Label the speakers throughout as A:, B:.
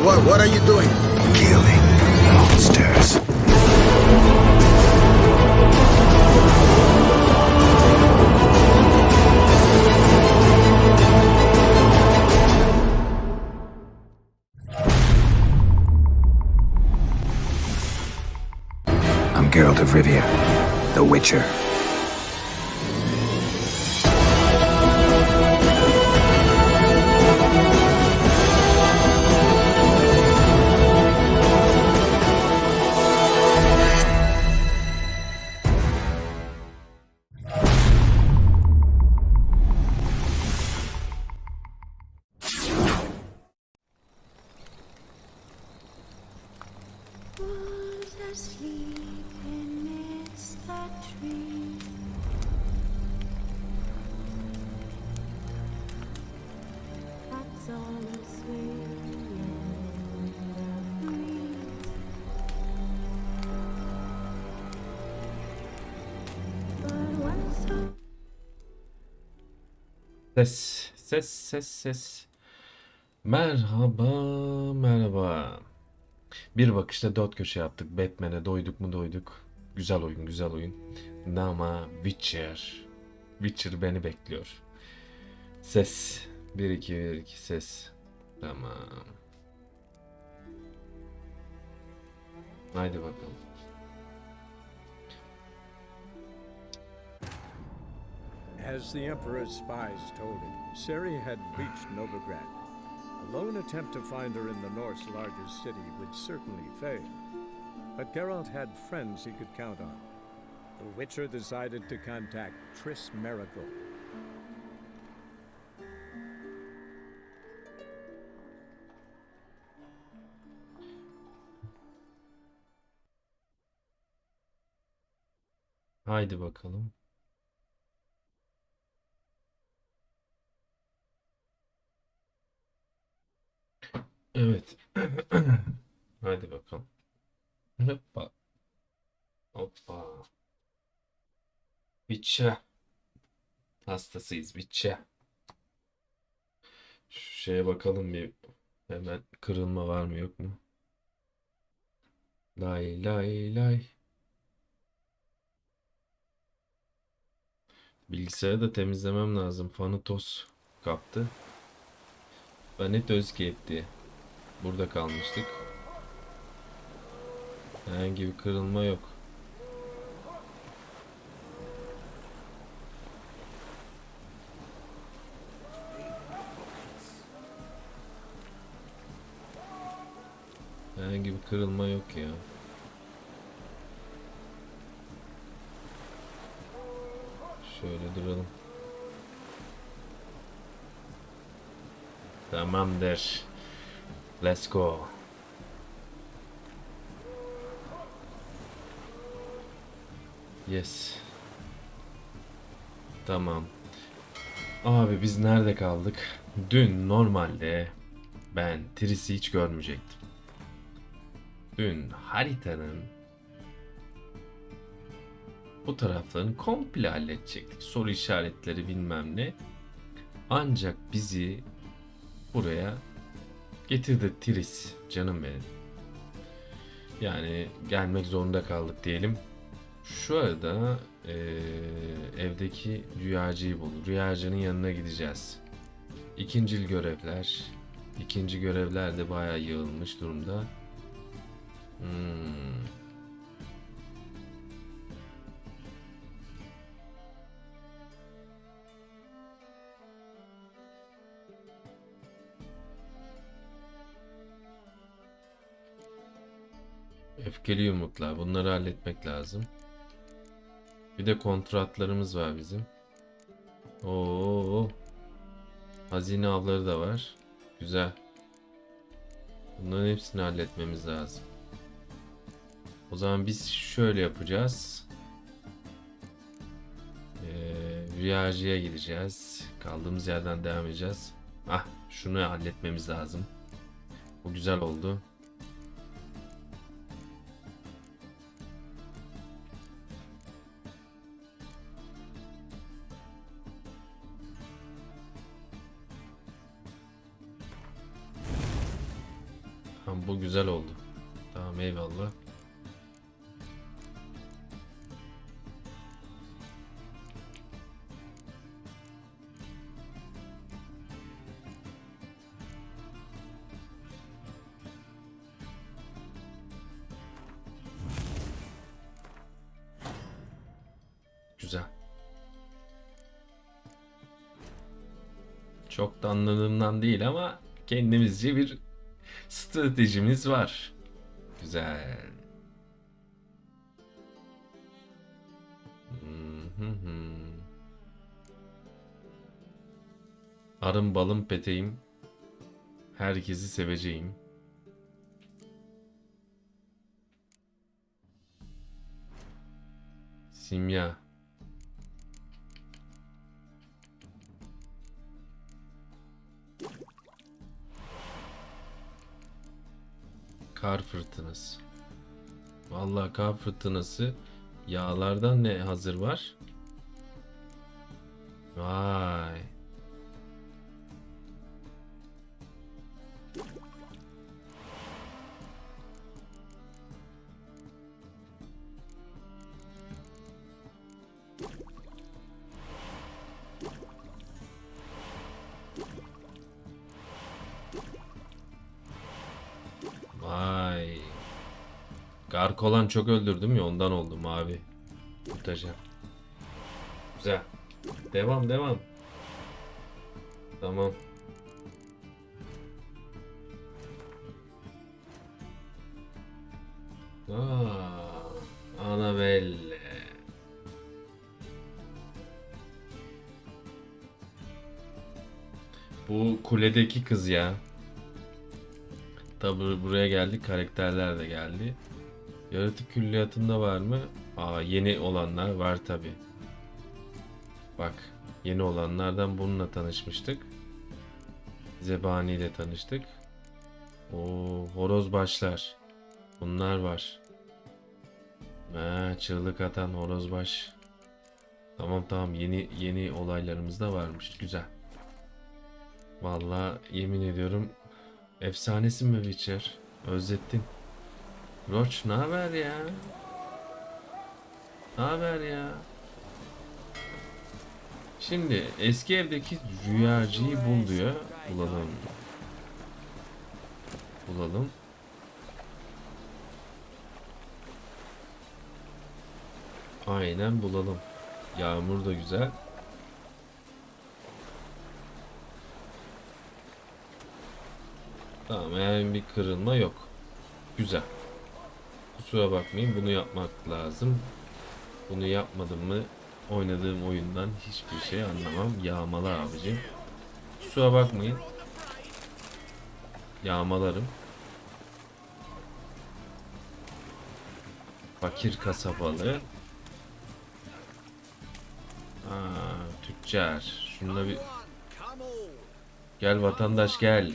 A: What are you doing?
B: Killing monsters. I'm Geralt of Rivia, the Witcher.
C: Ses. Merhaba. Bir bakışta dört köşe yaptık. Batman'e doyduk mu doyduk. Güzel oyun. Ama Witcher beni bekliyor. Ses. 1-2 ses. Tamam. Haydi bakalım.
D: As the Emperor's spies told him, Ciri had reached Novigrad. A lone attempt to find her in the North's largest city would certainly fail. But Geralt had friends he could count on. The Witcher decided to contact Triss Merigold.
C: Haydi bakalım. Evet. Haydi bakalım. Hoppa. Witcher. Hastasıyız Witcher. Şu şeye bakalım bir. Hemen kırılma var mı yok mu? Lay. Bilgisayarı da temizlemem lazım. Fanı toz kaptı. Lanet Özge'ydi. Burada kalmıştık. Herhangi bir kırılma yok. Herhangi bir kırılma yok ya. Şöyle duralım. Tamamdır. Let's go. Yes. Tamam. Abi biz nerede kaldık? Dün normalde ben Triss'i hiç görmeyecektim. Dün haritanın bu taraflarını komple halledecektik. Soru işaretleri bilmem ne. Ancak bizi buraya getirdi Triss, canım benim. Yani gelmek zorunda kaldık diyelim. Şu arada evdeki rüyacıyı bulduk. Rüyacının yanına gideceğiz. İkincil görevler. İkinci görevler de bayağı yığılmış durumda. Öfkeli yumruklar. Bunları halletmek lazım. Bir de kontratlarımız var bizim. Oo. Hazine avları da var. Güzel. Bunların hepsini halletmemiz lazım. O zaman biz şöyle yapacağız. Rüyacıya gideceğiz. Kaldığımız yerden devam edeceğiz. Şunu halletmemiz lazım. Bu güzel oldu. Ama bu güzel oldu. Tamam, eyvallah. Güzel. Çok da anladığımdan değil ama kendimizce bir stratejimiz var. Güzel. Arım balım peteğim. Herkesi seveceğim. Simya. Kar fırtınası. Vallahi kar fırtınası. Yağlardan ne hazır var? Vay. Vay. Garkolan çok öldürdüm ya, ondan oldu mavi. Muhteşem. Güzel. Devam devam. Tamam. Annabelle. Bu kuledeki kız ya. Tabi buraya geldik, karakterler de geldi. Yaratık külliyatında var mı? Yeni olanlar var tabi. Bak, yeni olanlardan bununla tanışmıştık. Zebani ile tanıştık. Horoz başlar. Bunlar var. Çığlık atan horoz baş. Tamam, yeni olaylarımız da varmış. Güzel. Vallahi yemin ediyorum efsanesin mi Witcher? Özlettin. Roach ne haber ya? Ne haber ya? Şimdi eski evdeki rüyacıyı bul diyor. Bulalım. Aynen bulalım. Yağmur da güzel. Tamam, yani bir kırılma yok. Güzel. Kusura bakmayın, bunu yapmak lazım. Bunu yapmadım mı oynadığım oyundan hiçbir şey anlamam. Yağmala abicim. Kusura bakmayın. Yağmalarım. Fakir kasabalı. Tüccar. Şununla bir... Gel vatandaş gel.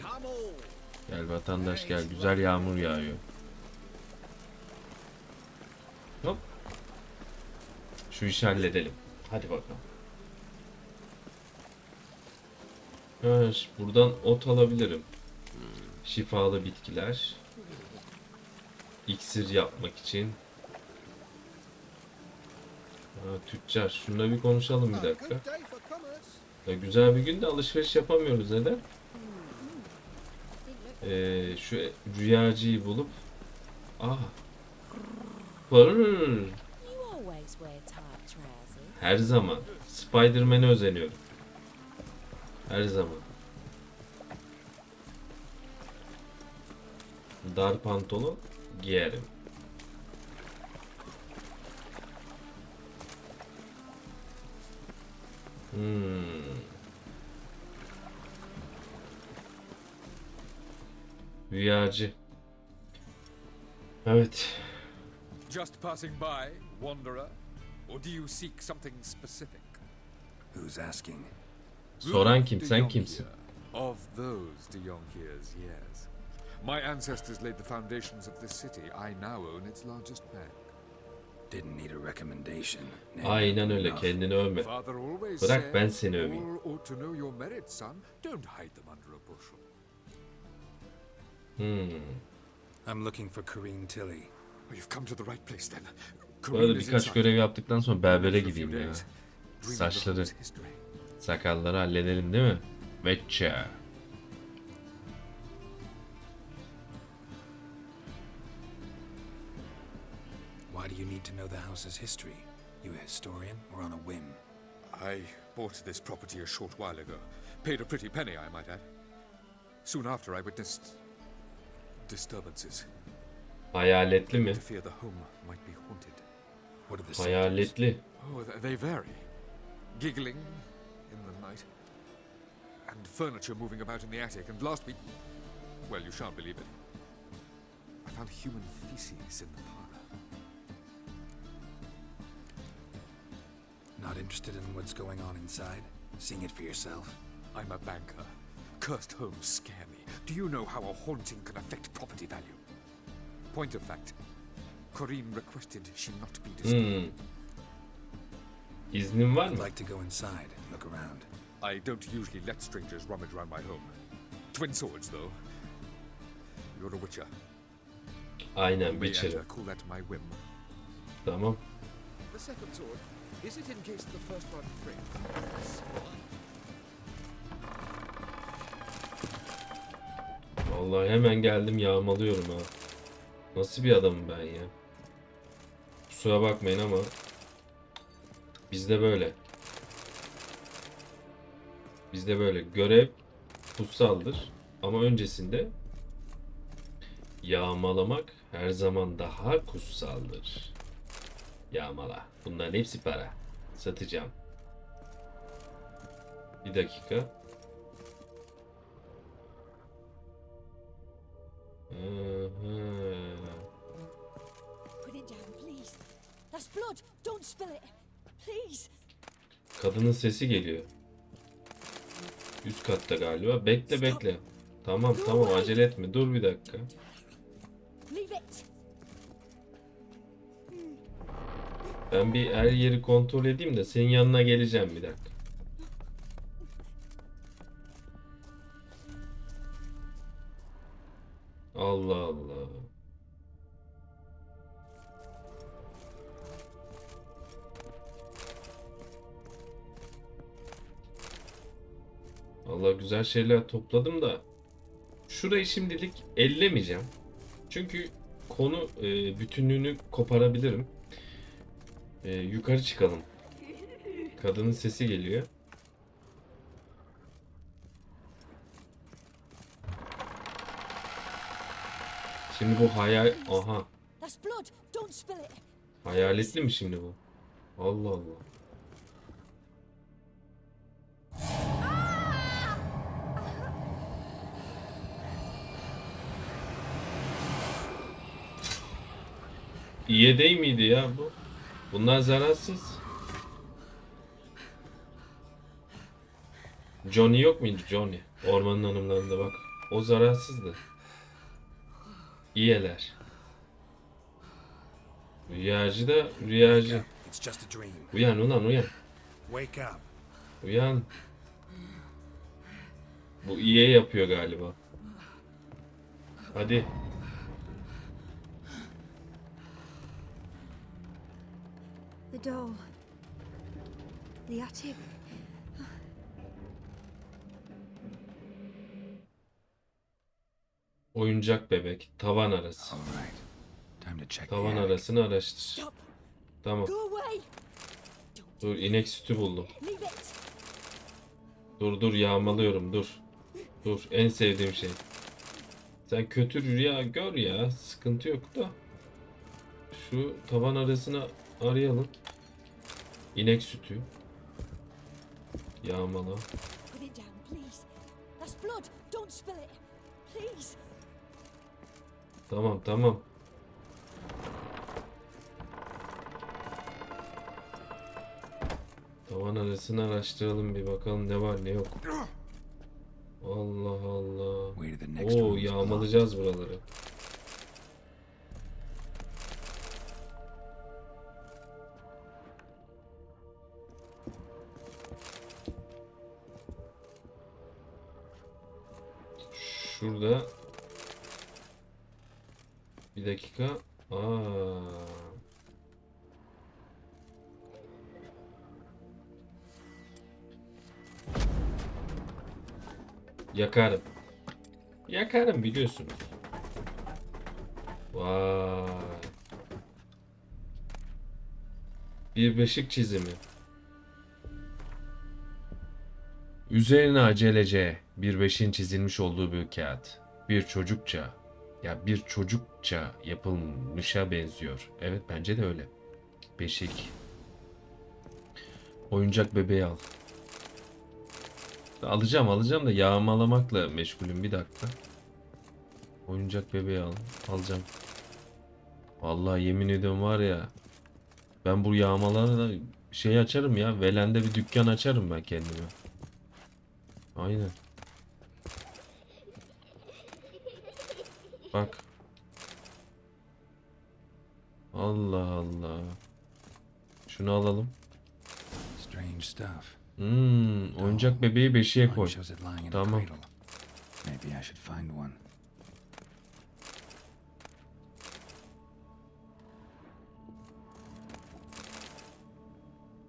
C: Gel vatandaş gel. Güzel yağmur yağıyor. Hop. Şu işi halledelim. Hadi bakalım. Buradan ot alabilirim. Şifalı bitkiler. İksir yapmak için. Tüccar. Şununla bir konuşalım bir dakika. Güzel bir günde alışveriş yapamıyoruz neden? Şu rüyacıyı bulup Pırr. Her zaman Spider-Man'e özeniyorum. Her zaman. Dar pantolon giyerim. Rüyacı. Evet.
A: Just passing by, wanderer, or do you seek something specific?
B: Who's asking?
C: Soran kim? Sen kimsin?
A: Of those de Yonkers, yes. My ancestors laid the foundations of this city. I now own its largest bank.
B: Didn't need a recommendation.
C: Aynen öyle, kendini övme.
A: Father always
C: Bırak ben
A: said,
C: seni öveyim.
A: "All ought to know your merits, son. Don't hide them under a bushel."
B: I'm looking for Corrine Tilly.
A: Well, you've come to the right place then.
C: Bu arada
A: Corrine is
C: birkaç
A: inside.
C: görev yaptıktan sonra berbere
A: For a few
C: gideyim ya.
A: days, dreaming
C: Saçları,
A: about history.
C: sakalları halledelim değil mi? Betça.
B: Why do you need to know the house's history? You a historian or on a whim?
A: I bought this property a short while ago. Paid a pretty penny, I might add. Soon after, I witnessed disturbances.
C: Hayaletli mi?
A: To fear the home might be haunted.
B: What are the symptoms?
C: Hayaletli.
A: Oh, they vary. Giggling in the night, and furniture moving about in the attic. And last week, well, you shan't believe it, I found human feces in the parlor.
B: Not interested in what's going on inside? Seeing it for yourself?
A: I'm a banker. Cursed homes scare me. Do you know how a haunting can affect property value? Point of fact, Corrine requested she not be disturbed.
C: İznin var
B: I'd
C: mı?
B: like to go inside and look around.
A: I don't usually let strangers rummage around my home. Twin swords, though. You're a witcher.
C: Aynen
A: You may
C: Witcher'ı.
A: enter cool at my whim.
C: Tamam.
A: The second sword, is it in case the first one breaks?
C: Vallahi hemen geldim yağmalıyorum ha. Nasıl bir adamım ben ya? Kusura bakmayın ama bizde böyle. Bizde böyle. Görev kutsaldır. Ama öncesinde yağmalamak her zaman daha kutsaldır. Yağmala. Bunların hepsi para. Satacağım. Bir dakika.
E: Put it down, please. That's blood. Don't spill it. Please.
C: Kadının sesi geliyor. Üst katta galiba. Bekle bekle. Tamam tamam acele etme. Dur bir dakika.
E: Leave it.
C: Ben bir her yeri kontrol edeyim de senin yanına geleceğim bir dakika. Allah Allah. Allah güzel şeyler topladım da şurayı şimdilik ellemeyeceğim. Çünkü konu bütünlüğünü koparabilirim. Yukarı çıkalım. Kadının sesi geliyor. Şimdi bu hayal... Aha.
E: That's blood. Don't spill it.
C: Hayaletli mi şimdi bu? Allah Allah. İyi değil miydi ya bu? Bunlar zararsız. Johnny yok muydu Johnny? Ormanın hanımlarında bak. O zararsızdı. İyiler. Rüyacı da rüyacı.
B: It's just a dream.
C: Uyan ulan uyan.
B: Wake up.
C: Uyan. Bu iyi yapıyor galiba. Hadi.
E: The doll. The attic.
C: Oyuncak bebek. Tavan arası.
B: All right. Time to check the
C: Tavan
B: attic.
C: arasını araştır.
E: Stop.
C: Tamam.
E: Go away.
C: Dur inek sütü buldum.
E: Leave it.
C: Dur yağmalıyorum dur. Dur en sevdiğim şey. Sen kötü rüya gör ya. Sıkıntı yok da. Şu tavan arasını arayalım. İnek sütü. Yağmala.
E: Put it down, please. That's blood. Don't spill it. Please.
C: Tamam. Tavan arasını araştıralım bir bakalım ne var ne yok. Allah Allah.
B: Way to the next
C: Oo
B: room is
C: yağmalayacağız buraları. Şurada Bir dakika. Aa. Yakarım. Yakarım biliyorsunuz. Vay. Bir beşik çizimi. Üzerine acelece bir beşin çizilmiş olduğu bir kağıt. Bir çocukça yapılmışa benziyor. Evet bence de öyle. Beşik. Oyuncak bebeği al. Alacağım da yağmalamakla meşgulüm, bir dakika. Oyuncak bebeği alacağım. Vallahi yemin ediyorum var ya. Ben bu yağmalarla şey açarım ya. Velen'de bir dükkan açarım ben kendime. Aynen. Bak. Allah Allah. Şunu alalım.
B: Strange stuff.
C: Oyuncak bebeği beşiğe koy.
B: Shows it lying in a
C: Tamam.
B: cradle. Maybe I should find one.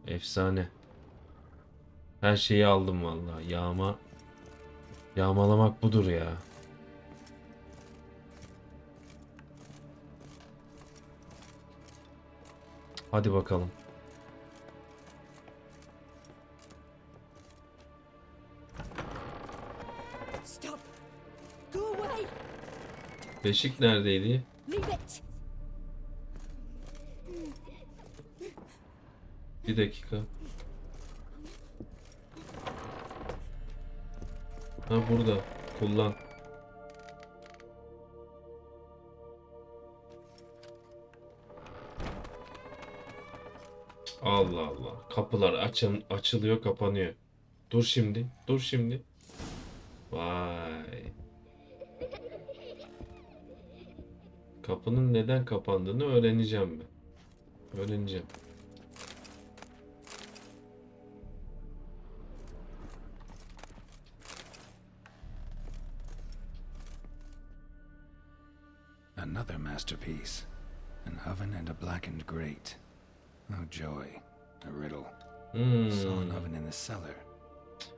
C: Efsane. Her şeyi aldım vallahi. Yağmalamak budur ya. Hadi bakalım.
E: Stop! Go away!
C: Beşik neredeydi?
E: Leave it!
C: Bir dakika. Ha burada. Kullan. Allah Allah. Kapılar açılıyor, kapanıyor. Dur şimdi. Dur şimdi. Vay. Kapının neden kapandığını öğreneceğim ben. Öğreneceğim.
B: Another masterpiece. An oven and a blackened grate. Oh joy. A riddle. Saw an oven in the cellar.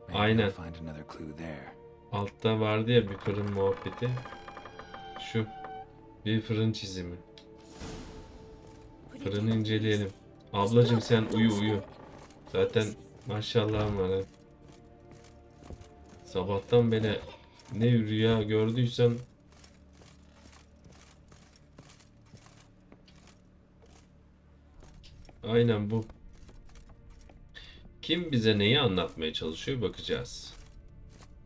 B: Maybe
C: Aynen.
B: I'll find another clue there.
C: Altta vardı ya bir fırın muhabbeti. Şu. Bir fırın çizimi. Fırını inceleyelim. Ablacım sen uyu. Zaten maşallahım var ha. Sabahtan beri ne rüya gördüysem aynen bu. Kim bize neyi anlatmaya çalışıyor bakacağız.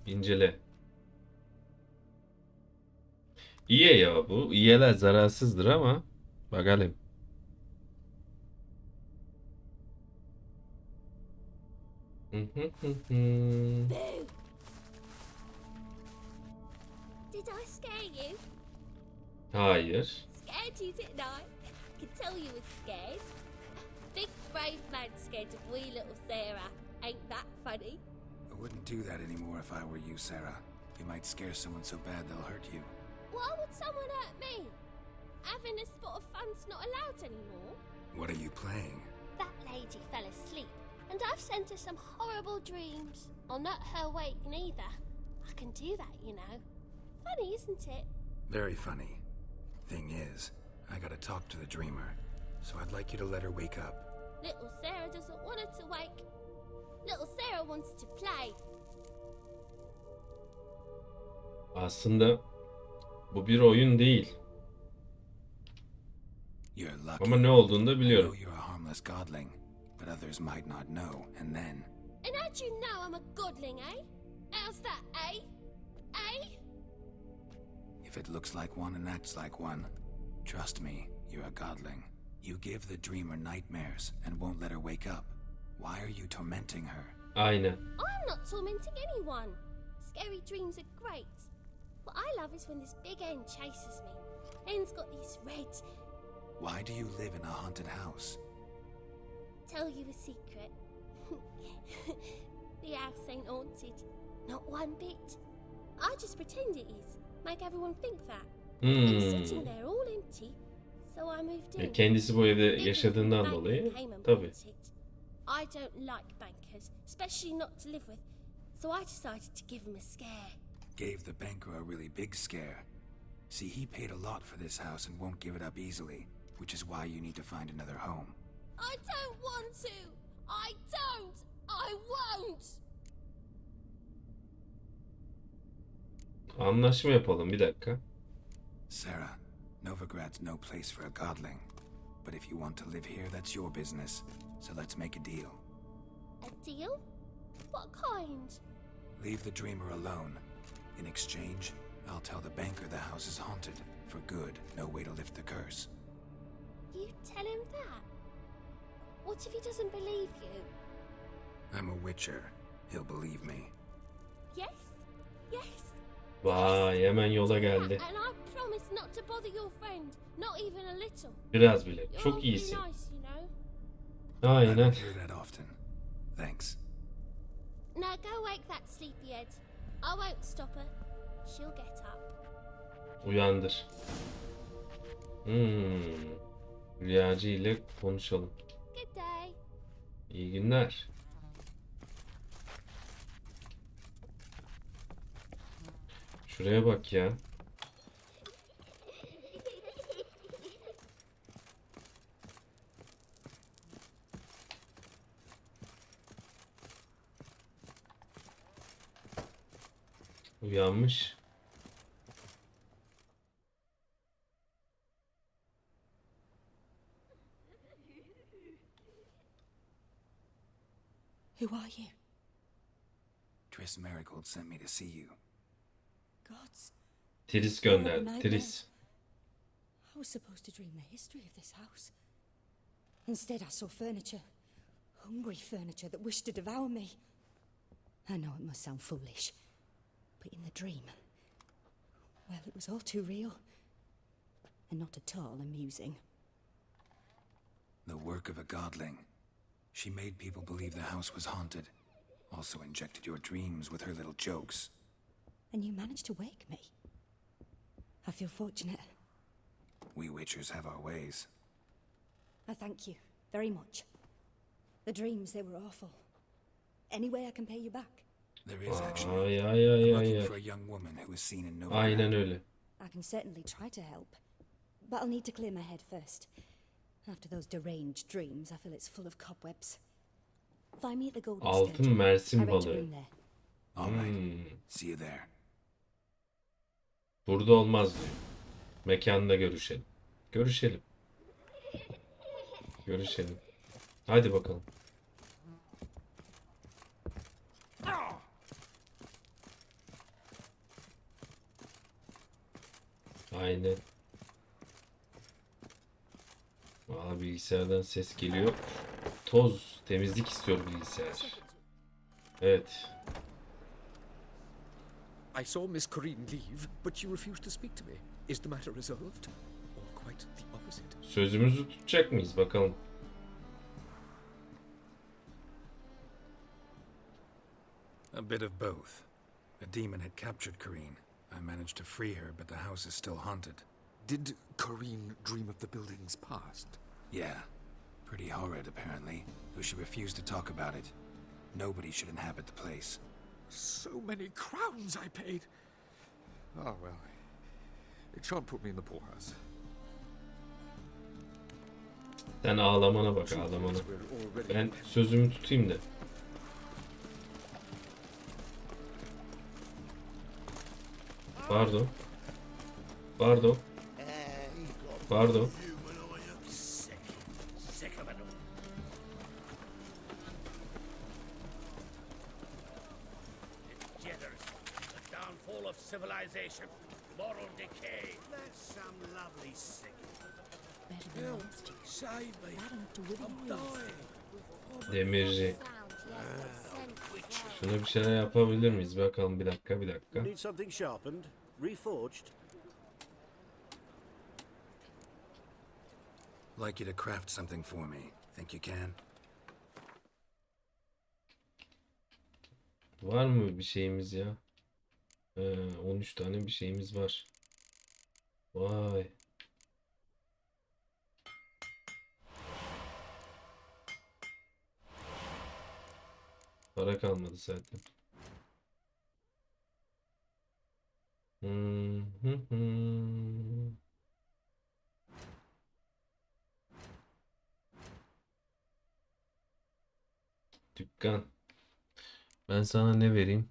C: İncele. İyi ya bu. İyiler zararsızdır ama bakalım.
F: Did I scare you?
C: Hayır.
F: Scared you, didn't I? I could tell you was scared. Big brave man scared of wee little Sarah. Ain't that funny?
B: I wouldn't do that anymore if I were you, Sarah. You might scare someone so bad they'll hurt you.
F: Why would someone hurt me? Having a spot of fun's not allowed anymore.
B: What are you playing?
F: That lady fell asleep, and I've sent her some horrible dreams. I'll not her wake neither. I can do that, you know. Funny, isn't it?
B: Very funny. Thing is, I gotta talk to the dreamer, so I'd like you to let her wake up.
F: Little Sarah doesn't want her to wake. Little Sarah wants to play.
C: Aslında bu bir oyun değil.
B: You're lucky.
C: Ama ne olduğunu da
B: I know
C: biliyorum.
B: you're a harmless godling, but others might not know, and then...
F: And how'd you know I'm a godling, eh? How's that, eh? Eh?
B: If it looks like one and acts like one, trust me, you're a godling. You give the dreamer nightmares and won't let her wake up. Why are you tormenting her?
C: Aynen.
F: I'm not tormenting anyone. Scary dreams are great. What I love is when this big hen chases me. Hen's got these red...
B: Why do you live in a haunted house?
F: Tell you a secret. The house ain't haunted. Not one bit. I just pretend it is. Make everyone think that. It's sitting there all empty, so I moved in.
C: Kendisi bu evde
F: Big
C: yaşadığından
F: banker
C: dolayı
F: came and
C: tabii.
F: bought it. I don't like bankers, especially not to live with, so I decided to give him a scare.
B: Gave the banker a really big scare. See, he paid a lot for this house and won't give it up easily, which is why you need to find another home.
F: I don't want to! I don't! I won't!
C: Anlaşma yapalım bir dakika.
B: Sarah, Novigrad's no place for a godling. But if you want to live here, that's your business. So let's make a deal.
F: A deal? What kind?
B: Leave the dreamer alone. In exchange, I'll tell the banker the house is haunted. For good, no way to lift the curse.
F: You tell him that? What if he doesn't believe you?
B: I'm a witcher. He'll believe me.
F: Yes? Yes?
C: Vay, hemen yola geldi.
F: And I promise not to bother your friend, not even a little.
C: Biraz bile.
F: You're
C: Çok
F: really
C: iyisin.
F: nice, you know.
B: I
C: Aynen.
B: don't hear that often. Thanks.
F: Now go wake that sleepyhead. I won't stop her. She'll get up.
C: Uyandır. Rüyacı ile konuşalım.
F: Good day.
C: İyi günler. Şuraya bak ya. Uyanmış.
E: Who are you?
B: Triss Merigold sent me to see you.
E: Gods.
C: Triss gönderdi. Triss.
E: I was supposed to dream the history of this house. Instead, I saw furniture. Hungry furniture that wished to devour me. I know it must sound foolish, but in the dream, well, it was all too real. And not at all amusing.
B: The work of a godling. She made people believe the house was haunted. Also injected your dreams with her little jokes.
E: And you managed to wake me. I feel fortunate.
B: We witchers have our ways.
E: I thank you very much. The dreams, they were awful. Any way I can pay you back?
B: There is
C: Ay
B: actually.
C: ay
B: I'm
C: ay ay
B: looking
C: ay.
B: for a young woman who was seen in
C: Aynen
B: Novigrad.
C: öyle.
E: I can certainly try to help. But I'll need to clear my head first. After those deranged dreams, I feel it's full of cobwebs. Find me at the Golden
C: Altın
E: Stage. I
C: Mersin
E: rent a
C: balığı.
E: room there.
B: All right. See you there.
C: Burada olmaz diyor. Mekanda görüşelim. Görüşelim. Görüşelim. Hadi bakalım. Aynen. Valla bilgisayardan ses geliyor. Toz, temizlik istiyor bilgisayar. Evet.
A: I saw Miss Corinne leave, but she refused to speak to me. Is the matter resolved? Or quite the opposite?
C: Sözümüzü tutacak mıyız bakalım.
B: A bit of both. A demon had captured Corinne. I managed to free her, but the house is still haunted.
A: Did Corinne dream of the building's past?
B: Yeah. Pretty horrid, apparently, though she refused to talk about it. Nobody should inhabit the place.
A: So many crowns I paid. Ah, well. It shan't put me in the poorhouse.
C: Sen ağlamana bak, ağlamana. Ben sözümü tutayım da. Pardon. Pardon. Pardon.
G: Downfall of civilization, moral decay. That's some lovely sick. Save me. I'm dying.
C: Demirci. Şuna bir şeyler yapabilir miyiz? Bakalım, bir dakika, bir dakika.
G: Need something sharpened, reforged.
B: Like you to craft something for me. Think you can?
C: Var mı bir şeyimiz ya? 13 tane bir şeyimiz var. Vay. Para kalmadı zaten. Dükkan. Ben sana ne vereyim?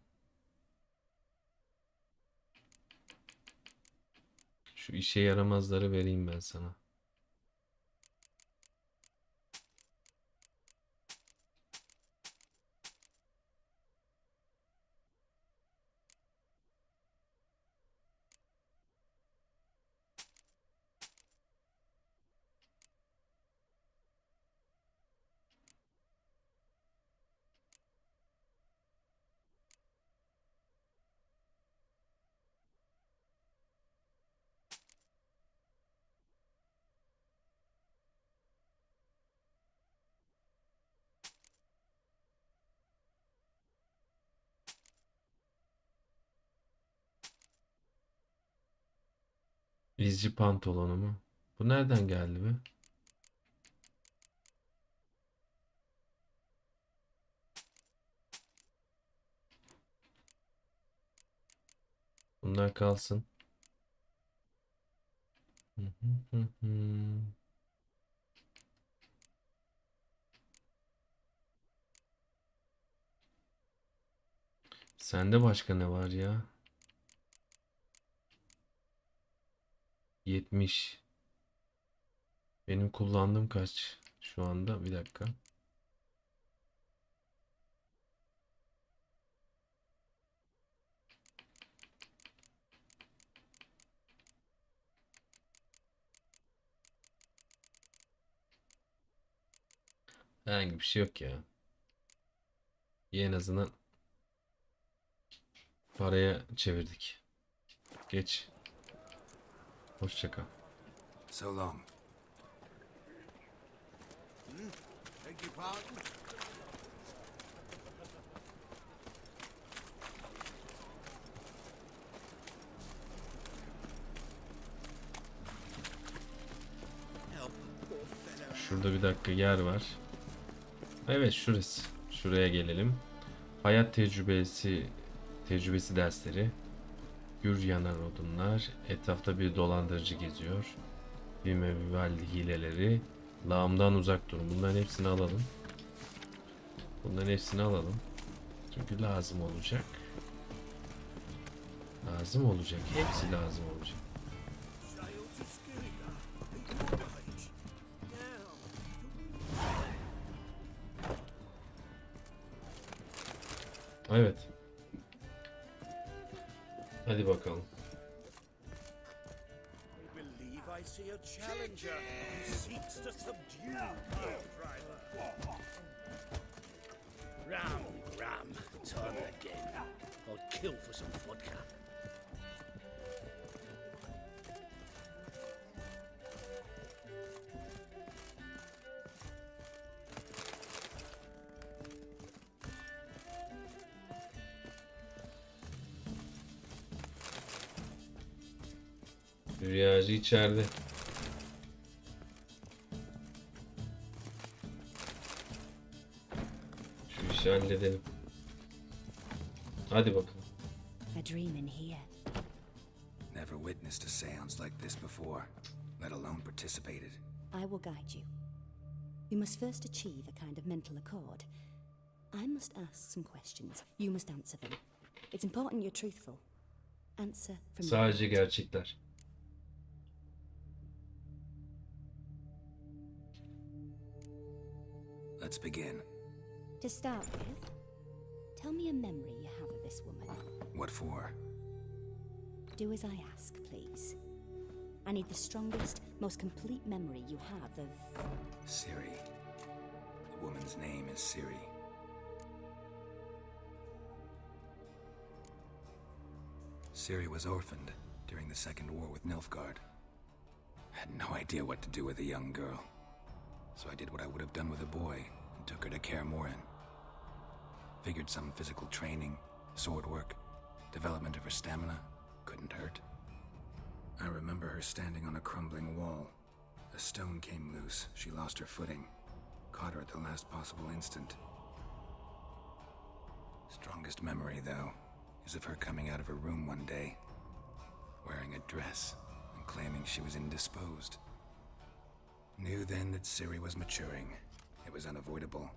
C: Şu işe yaramazları vereyim ben sana. İzci pantolonu mu? Bu nereden geldi be? Bunlar kalsın. Sende başka ne var ya? 70. Benim kullandığım kaç şu anda? Bir dakika. Herhangi bir şey yok ya. İyi, en azından paraya çevirdik. Geç. Hoşça kal.
B: So long.
G: Beg your pardon?
C: Şurada bir dakika yer var. Evet, şurası. Şuraya gelelim. Hayat tecrübesi dersleri. Gür yanar odunlar. Etrafta bir dolandırıcı geziyor. Bir mevivalli hileleri. Lağımdan uzak durun. Bunların hepsini alalım. Bunların hepsini alalım. Çünkü lazım olacak. Lazım olacak. Hepsi lazım olacak. Evet. Hadi bakalım.
G: I believe I see a challenger who seeks to subdue our driver. Ram, time again. I'll kill for some vodka.
C: Rüyacı içeride. Şu işi halledelim. Hadi bakalım.
E: A dream in here.
B: Never witnessed a seance like this before, let alone participated.
E: I will guide you. You must first achieve a kind of mental accord. I must ask some questions. You must answer them. It's important you're truthful. Answer from your
C: Sadece
E: heart.
C: gerçekler.
B: Let's begin.
E: To start with, tell me a memory you have of this woman.
B: What for?
E: Do as I ask, please. I need the strongest, most complete memory you have of...
B: Ciri. The woman's name is Ciri. Ciri was orphaned during the Second War with Nilfgaard. Had no idea what to do with a young girl. So I did what I would have done with a boy and took her to Kaer Morhen. Figured some physical training, sword work, development of her stamina couldn't hurt. I remember her standing on a crumbling wall. A stone came loose. She lost her footing. Caught her at the last possible instant. Strongest memory, though, is of her coming out of her room one day, wearing a dress and claiming she was indisposed. Knew then that Ciri was maturing. It was unavoidable.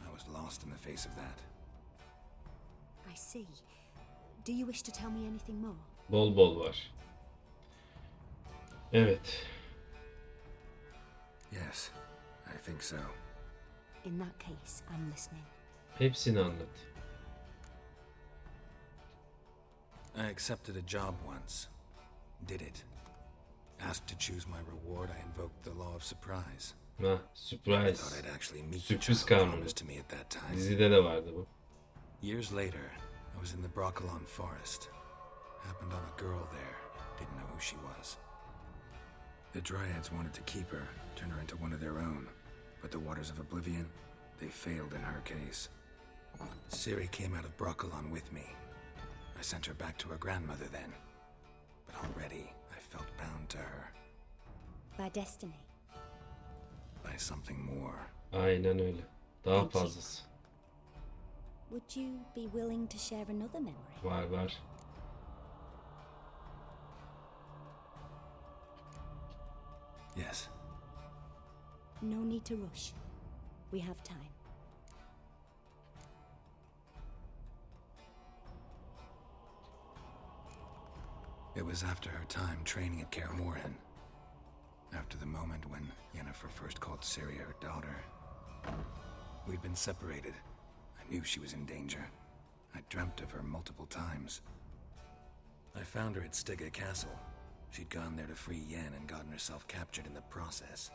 B: I was lost in the face of that.
E: I see. Do you wish to tell me anything more?
C: Bol bol var. Evet.
B: Yes, I think so.
E: In that case, I'm listening.
C: Hepsini anlat.
B: I accepted a job once. Did it. Asked to choose my reward, I invoked the law of surprise.
C: Ha,
B: I
C: surprise.
B: thought I'd actually meet the
C: Sürpriz
B: child
C: kanunu.
B: promised to me at that time.
C: Dizide de vardı bu.
B: Years later, I was in the Broccolon forest. Happened on a girl there. Didn't know who she was. The Dryads wanted to keep her, turn her into one of their own. But the Waters of Oblivion, they failed in her case. Ciri came out of Broccolon with me. I sent her back to her grandmother then. But already, I felt bound to her.
E: By destiny.
B: By something more.
C: Aynen öyle. Daha
E: Thank you.
C: fazlası.
E: Would you be willing to share another memory?
C: Var.
B: Yes.
E: No need to rush. We have time.
B: It was after her time training at Kaer Morhen. After the moment when Yennefer first called Ciri her daughter. We'd been separated. I knew she was in danger. I dreamt of her multiple times. I found her at Stygga Castle. She'd gone there to free Yen and gotten herself captured in the process.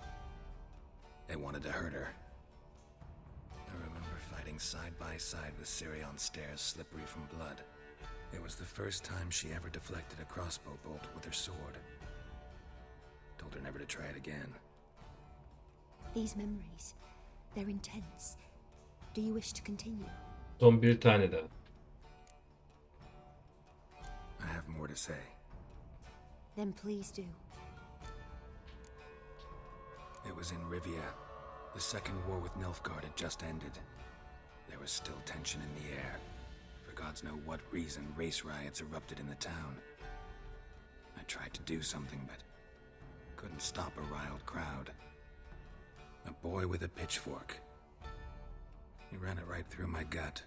B: They wanted to hurt her. I remember fighting side by side with Ciri on stairs slippery from blood. It was the first time she ever deflected a crossbow bolt with her sword. Told her never to try it again.
E: These memories, they're intense. Do you wish to continue?
C: Son bir tane daha.
B: I have more to say.
E: Then please do.
B: It was in Rivia. The second war with Nilfgaard had just ended. There was still tension in the air. For gods know what reason, race riots erupted in the town. I tried to do something, but couldn't stop a riled crowd. A boy with a pitchfork. He ran it right through my gut.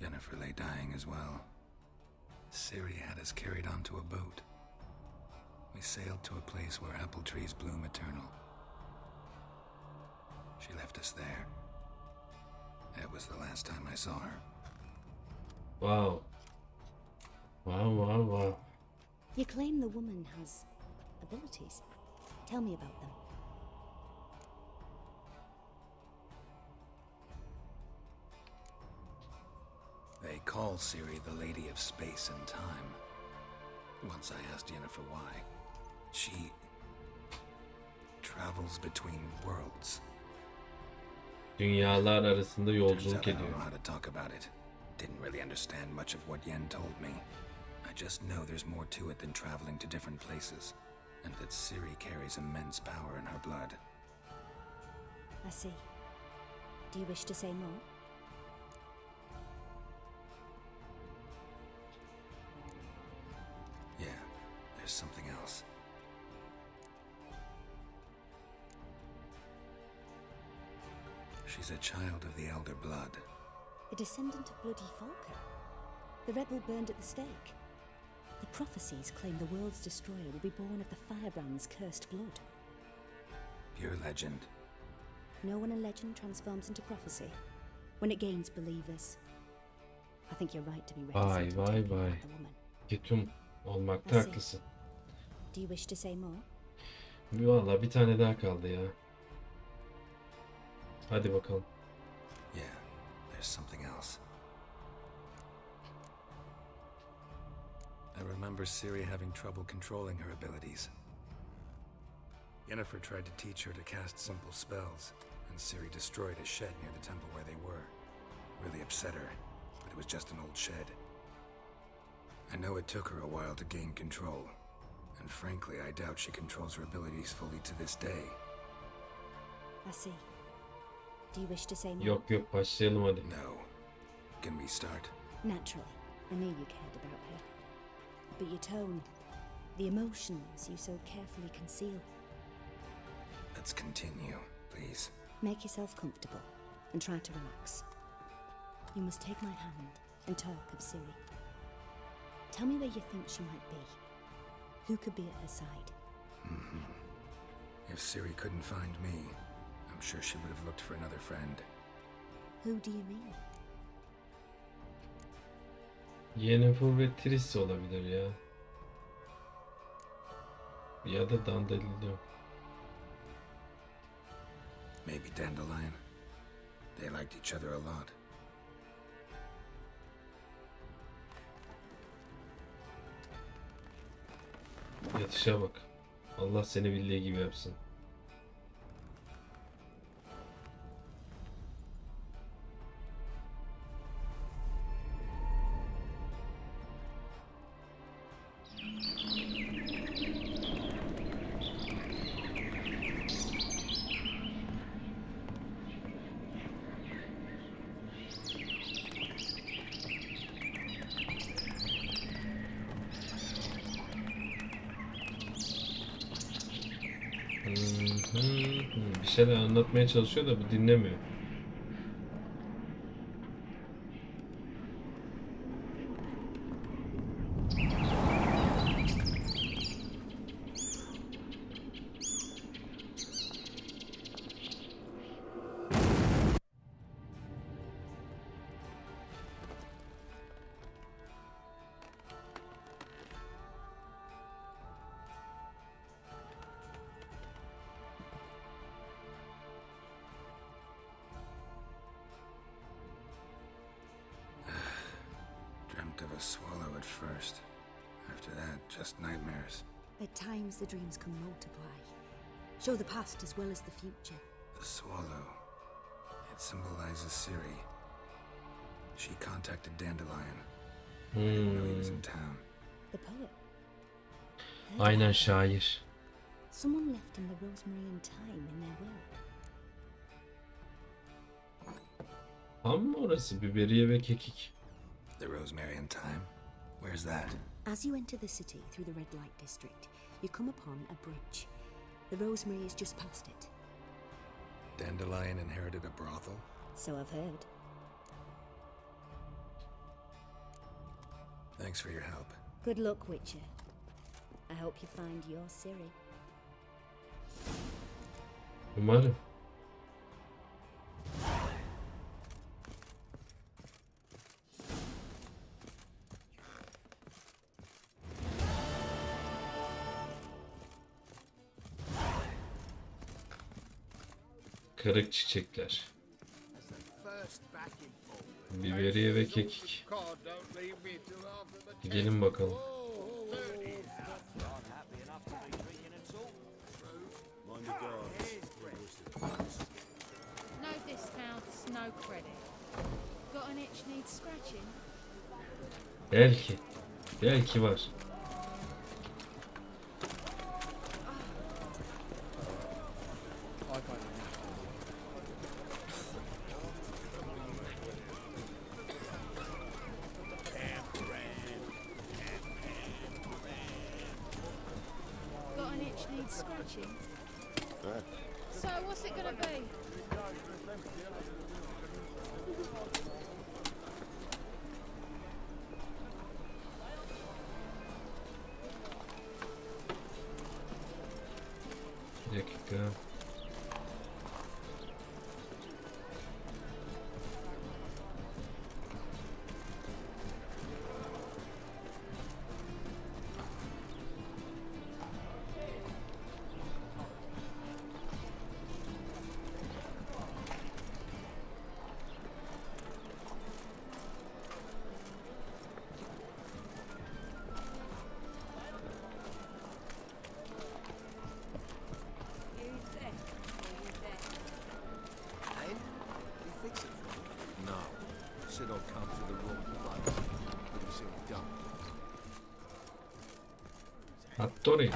B: Yennefer lay dying as well. Ciri had us carried onto a boat. We sailed to a place where apple trees bloom eternal. She left us there. That was the last time I saw her.
C: Wow. Wow.
E: You claim the woman has abilities. Tell me about them.
B: They call Ciri the Lady of Space and Time. Once I asked Yennefer why. She travels between worlds.
C: Dünyalar arasında
B: Turns
C: yolculuk
B: out I don't
C: ediyor.
B: know how to talk about it. Didn't really understand much of what Yen told me. I just know there's more to it than traveling to different places, and that Ciri carries immense power in her blood.
E: I see. Do you wish to say more?
B: Yeah, there's something else. She's a child of the Elder Blood.
E: A descendant of bloody Falca. The rebel burned at the stake. The prophecies claim the world's destroyer will be born of the Firebrand's cursed blood.
B: Pure legend.
E: No one in legend transforms into prophecy when it gains believers. I think you're right to be reticent in talking about the woman.
C: Ketum olmakta
E: I see.
C: haklısın.
E: Do you wish to say more?
C: Vallahi bir tane daha kaldı ya. Hadi bakalım.
B: Yeah, there's something else. I remember Ciri having trouble controlling her abilities. Yennefer tried to teach her to cast simple spells, and Ciri destroyed a shed near the temple where they were. Really upset her, but it was just an old shed. I know it took her a while to gain control, and frankly, I doubt she controls her abilities fully to this day.
E: I see. Do you wish to say more?
C: Yok yok, başlayalım hadi.
B: No. Can we start?
E: Naturally. I knew you cared about her. But your tone, the emotions you so carefully conceal.
B: Let's continue, please.
E: Make yourself comfortable and try to relax. You must take my hand and talk of Ciri. Tell me where you think she might be. Who could be at her side?
B: If Ciri couldn't find me, I'm sure she would have looked for another friend.
E: Who do you mean?
C: Yennefer ve Triss olabilir ya. Ya da Dandelion.
B: Maybe Dandelion. They liked each other a lot.
C: Yatışa bak. Allah seni bildiği gibi yapsın. Bir şeyler anlatmaya çalışıyor da bu dinlemiyor.
B: Of a swallow at first. After that, just nightmares.
E: At times the dreams can multiply. Show the past as well as the future.
B: The swallow. It symbolizes Ciri. She contacted Dandelion. I didn't know he was in town.
E: The poet.
C: Aynen şair.
E: Someone left him the rosemary and thyme in their will.
C: Ama orası biberiye ve kekik.
B: The rosemary and thyme? Where's that?
E: As you enter the city through the red light district, you come upon a bridge. The rosemary is just past it.
B: Dandelion inherited a brothel?
E: So I've heard.
B: Thanks for your help.
E: Good luck, Witcher. I hope you find your Ciri.
C: Umarım. Kırık çiçekler. Biberiye ve kekik. Gidelim bakalım.
H: No discounts, no credit. Got an itch needs scratching?
C: Belki. Belki var.
H: Got an itch needs scratching? So what's it gonna be?
C: Bir dakika. Hattori.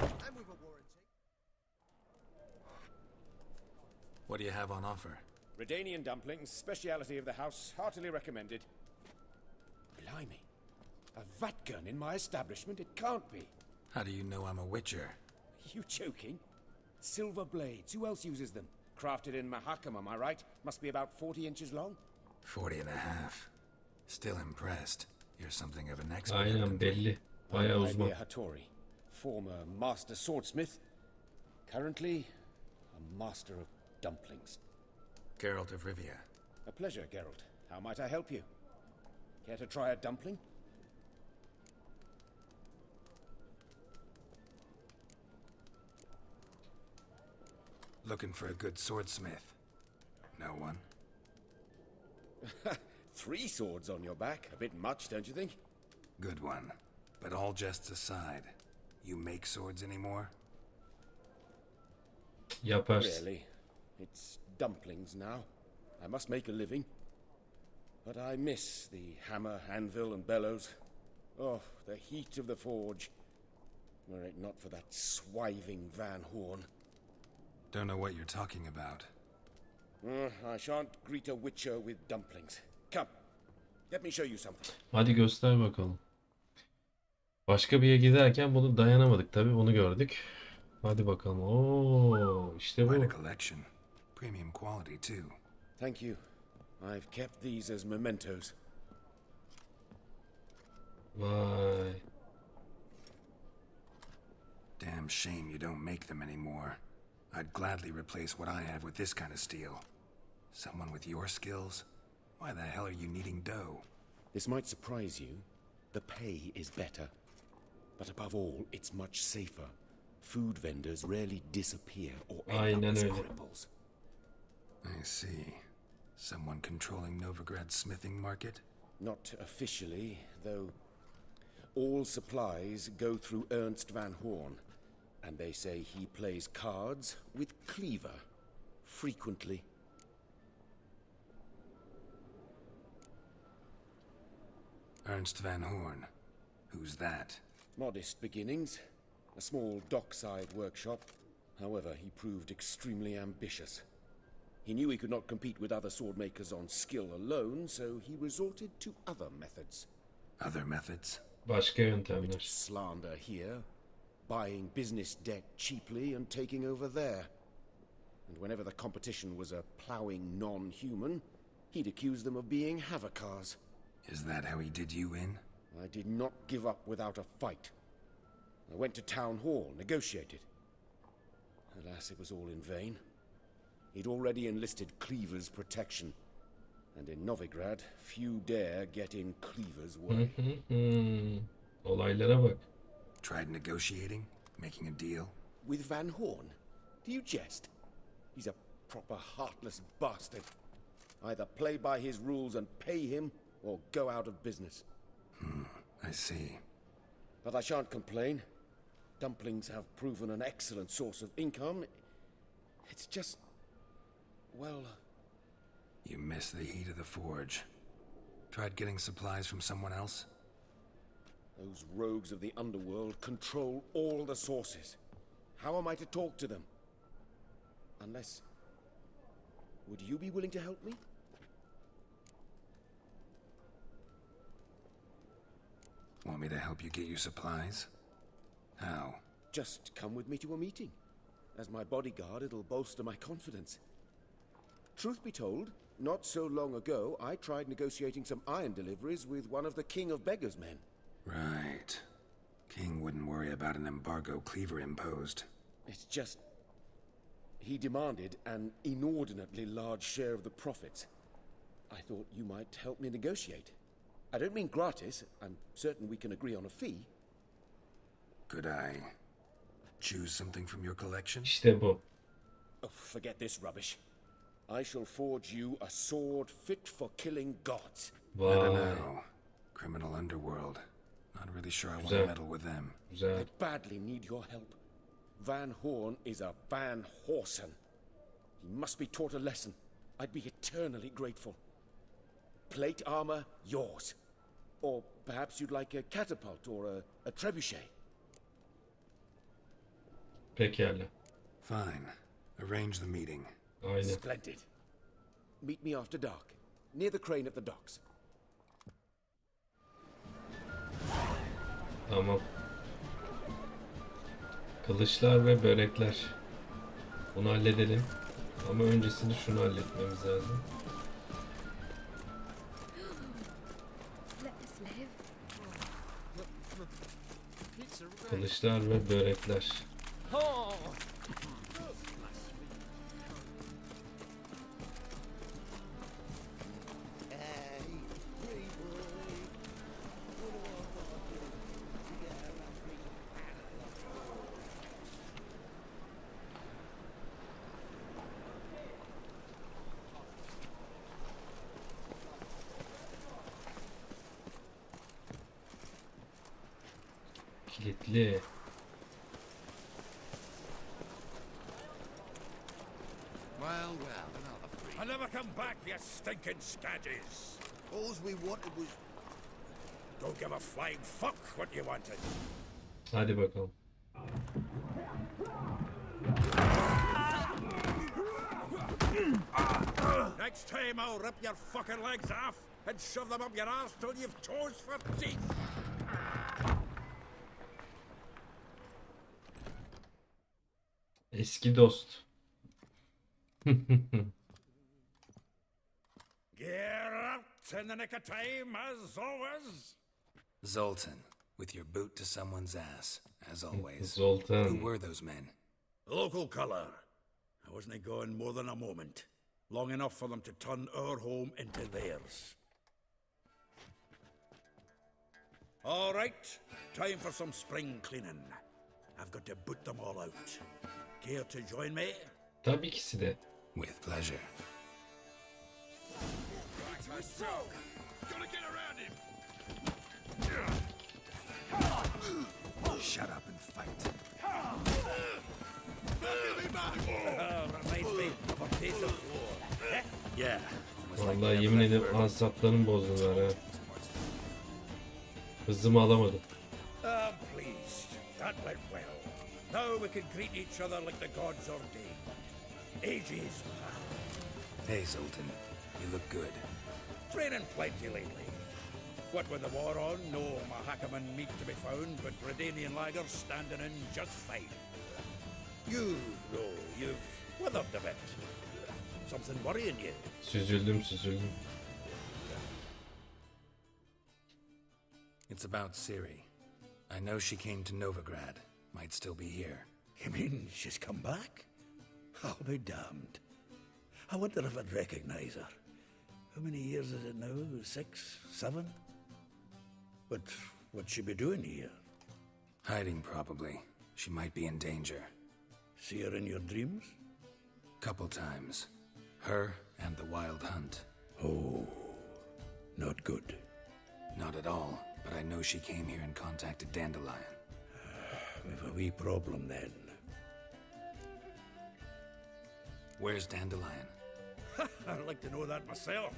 B: What do you have on offer?
I: Redanian dumplings, speciality of the house, heartily recommended. Blimey. A vat gun in my establishment? It can't be.
B: How do you know I'm a witcher?
I: You joking? Silver blades, who else uses them? Crafted in Mahakam, am I right? Must be about 40 inches long?
B: 40 and a half. Still impressed. You're something of an expert.
C: Aynen
B: evidently.
C: belli. Bayağı uzman.
I: Hattori, former master swordsmith, currently a master of dumplings.
B: Geralt of Rivia.
I: A pleasure, Geralt. How might I help you? Care to try a dumpling?
B: Looking for a good swordsmith. No one?
I: 3 swords on your back. A bit much, don't you think?
B: Good one. But all jests aside, you make swords anymore?
C: Yaparsın.
I: Really. It's dumplings now. I must make a living. But I miss the hammer, anvil, and bellows. Oh, the heat of the forge. Were it not for that swiving Van Horn.
B: Don't know what you're talking about.
I: I shan't greet a witcher with dumplings. Come, let me show you something.
C: Hadi göster bakalım. Başka bir yere giderken bunu dayanamadık tabii, bunu gördük. Hadi bakalım. Oo, işte
B: Quite a
C: bu.
B: collection. Premium quality too.
I: Thank you. I've kept these as mementos.
C: Vay.
B: Damn shame you don't make them anymore. I'd gladly replace what I have with this kind of steel. Someone with your skills? Why the hell are you needing dough?
I: This might surprise you. The pay is better. But above all, it's much safer. Food vendors rarely disappear or end up
C: Aynen
I: as
C: öyle.
I: cripples.
B: I see. Someone controlling Novigrad's smithing market?
I: Not officially, though all supplies go through Ernst Van Horn. And they say he plays cards with Cleaver. Frequently.
B: Ernst Van Horn. Who's that?
I: Modest beginnings. A small dockside workshop. However, he proved extremely ambitious. He knew he could not compete with other sword makers on skill alone, so he resorted to other methods.
B: Other methods?
C: Başka
I: Bit of
C: yöntemler.
I: slander here. Buying business debt cheaply and taking over there. And whenever the competition was a ploughing non-human, he'd accuse them of being Havakars.
B: Is that how he did you in?
I: I did not give up without a fight. I went to town hall, negotiated. Alas, it was all in vain. He'd already enlisted Cleaver's protection. And in Novigrad, few dare get in Cleaver's way.
C: Olaylara bak.
B: Tried negotiating? Making a deal?
I: With Van Horn? Do you jest? He's a proper heartless bastard. Either play by his rules and pay him, or go out of business.
B: I see.
I: But I shan't complain. Dumplings have proven an excellent source of income. It's just... well...
B: You miss the heat of the forge. Tried getting supplies from someone else?
I: Those rogues of the underworld control all the sources. How am I to talk to them? Unless... would you be willing to help me?
B: Want me to help you get you supplies? How?
I: Just come with me to a meeting. As my bodyguard, it'll bolster my confidence. Truth be told, not so long ago, I tried negotiating some iron deliveries with one of the King of Beggars' men.
B: Right. King wouldn't worry about an embargo Cleaver imposed.
I: It's just... he demanded an inordinately large share of the profits. I thought you might help me negotiate. I don't mean gratis. I'm certain we can agree on a fee.
B: Could I choose something from your collection?
C: İşte bu.
I: Oh, forget this rubbish. I shall forge you a sword fit for killing gods.
B: I don't
C: Vay.
B: know. Criminal underworld. Not really sure I want
C: Güzel.
B: to meddle with them.
C: Güzel.
I: I badly need your help. Van Horn is a Van Horsen. He must be taught a lesson. I'd be eternally grateful. Plate armor, yours. Or perhaps you'd like a catapult or a trebuchet.
C: Pekala.
B: Fine. Arrange the meeting.
C: Aynen.
I: Splendid. Meet me after dark, near the crane at the docks.
C: Tamam. Kılıçlar ve börekler. Bunu halledelim. Ama öncesinde şunu halletmemiz lazım.
H: Let us live.
C: Kılıçlar ve börekler. Kilitli.
G: Well, another free.
J: I never come back, you stinking scaddies.
G: All we wanted was...
J: Don't give a flying fuck what you wanted.
C: Hadi bakalım.
J: Next time I'll rip your fucking legs off and shove them up your arse till you've toes for teeth.
C: Eski dost.
J: Geralt in the nick of time, as always.
B: Zoltan, with your boot to someone's ass, as always. Who
C: Zoltan.
B: were those men?
J: Local colour. I wasn't gone more than a moment. Long enough for them to turn our home into theirs. All right, time for some spring cleaning. I've got to boot them all out. Care to join me?
C: Tabii ikisi de.
B: With pleasure.
J: Gotta get around him.
B: Shut up and fight.
J: Reminds me of a piece of war. Yeah.
C: Vallahi yemin ederim ansatlarım bozdular ha. Hızımı alamadım.
J: I'm pleased. That went well. Now we can greet each other like the gods ordained. Ages past.
B: Hey, Zoltan. You look good.
J: Training plenty lately. What with the war on, no Mahakaman meat to be found, but Redanian lagers standing in just fine. You know, you've weathered a bit. Something worrying you?
C: Süzüldüm.
B: It's about Ciri. I know she came to Novigrad. Might still be here.
J: You mean she's come back? I'll be damned. I wonder if I'd recognize her. How many years is it now? 6, 7? But what'd she be doing here?
B: Hiding, probably. She might be in danger.
J: See her in your dreams?
B: Couple times. Her and the Wild Hunt.
J: Oh, not good.
B: Not at all, but I know she came here and contacted Dandelion.
J: We've a wee problem then.
B: Where's Dandelion?
J: I'd like to know that myself.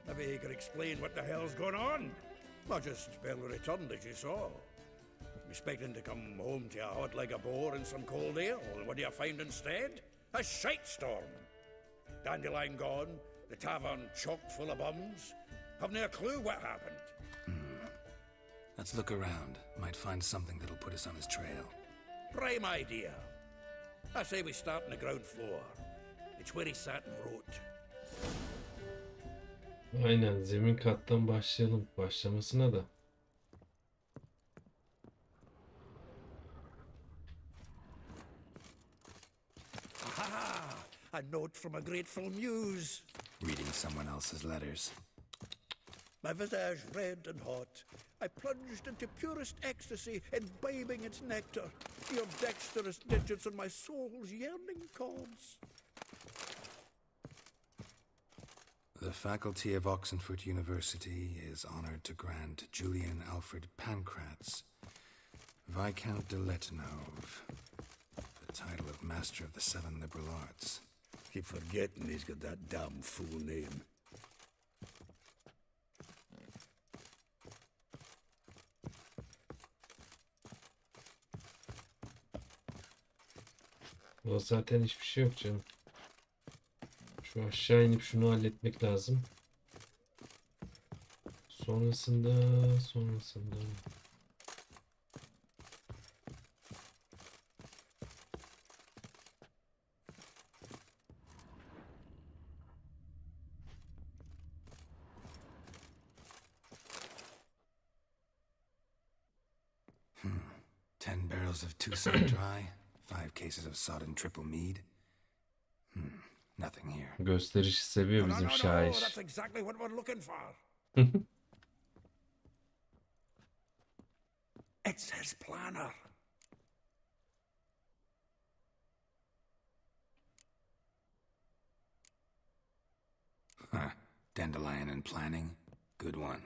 J: Maybe he could explain what the hell's going on. Not just barely returned, as you saw. Expecting to come home to a hot like a boar and some cold ale, and what do you find instead? A shite storm. Dandelion gone, the tavern chock full of bums. Haven't a clue what happened.
B: Let's look around. Might find something that'll put us on his trail.
J: Prime idea. I say we start on the ground floor. It's where he sat and wrote.
C: Aynen, zemin kattan başlayalım. Başlamasına da.
J: Aha! A note from a grateful muse.
B: Reading someone else's letters.
J: My visage red and hot, I plunged into purest ecstasy, imbibing its nectar. Your dexterous digits on my soul's yearning chords.
B: The faculty of Oxenford University is honored to grant Julian Alfred Pancratz, Viscount de Letenove, the title of Master of the Seven Liberal Arts.
J: Keep forgetting he's got that damn fool name.
C: O zaten hiçbir şey yok canım. Şu aşağı inip şunu halletmek lazım. Sonrasında.
B: 10 barrels of Tucson dry, 5 cases of sodden triple mead. Nothing here.
C: Gösterişi seviyor
J: No, no,
C: bizim
J: no, no,
C: şair.
J: that's exactly what we're looking for. It's his planner.
B: Huh. Dandelion and planning? Good one.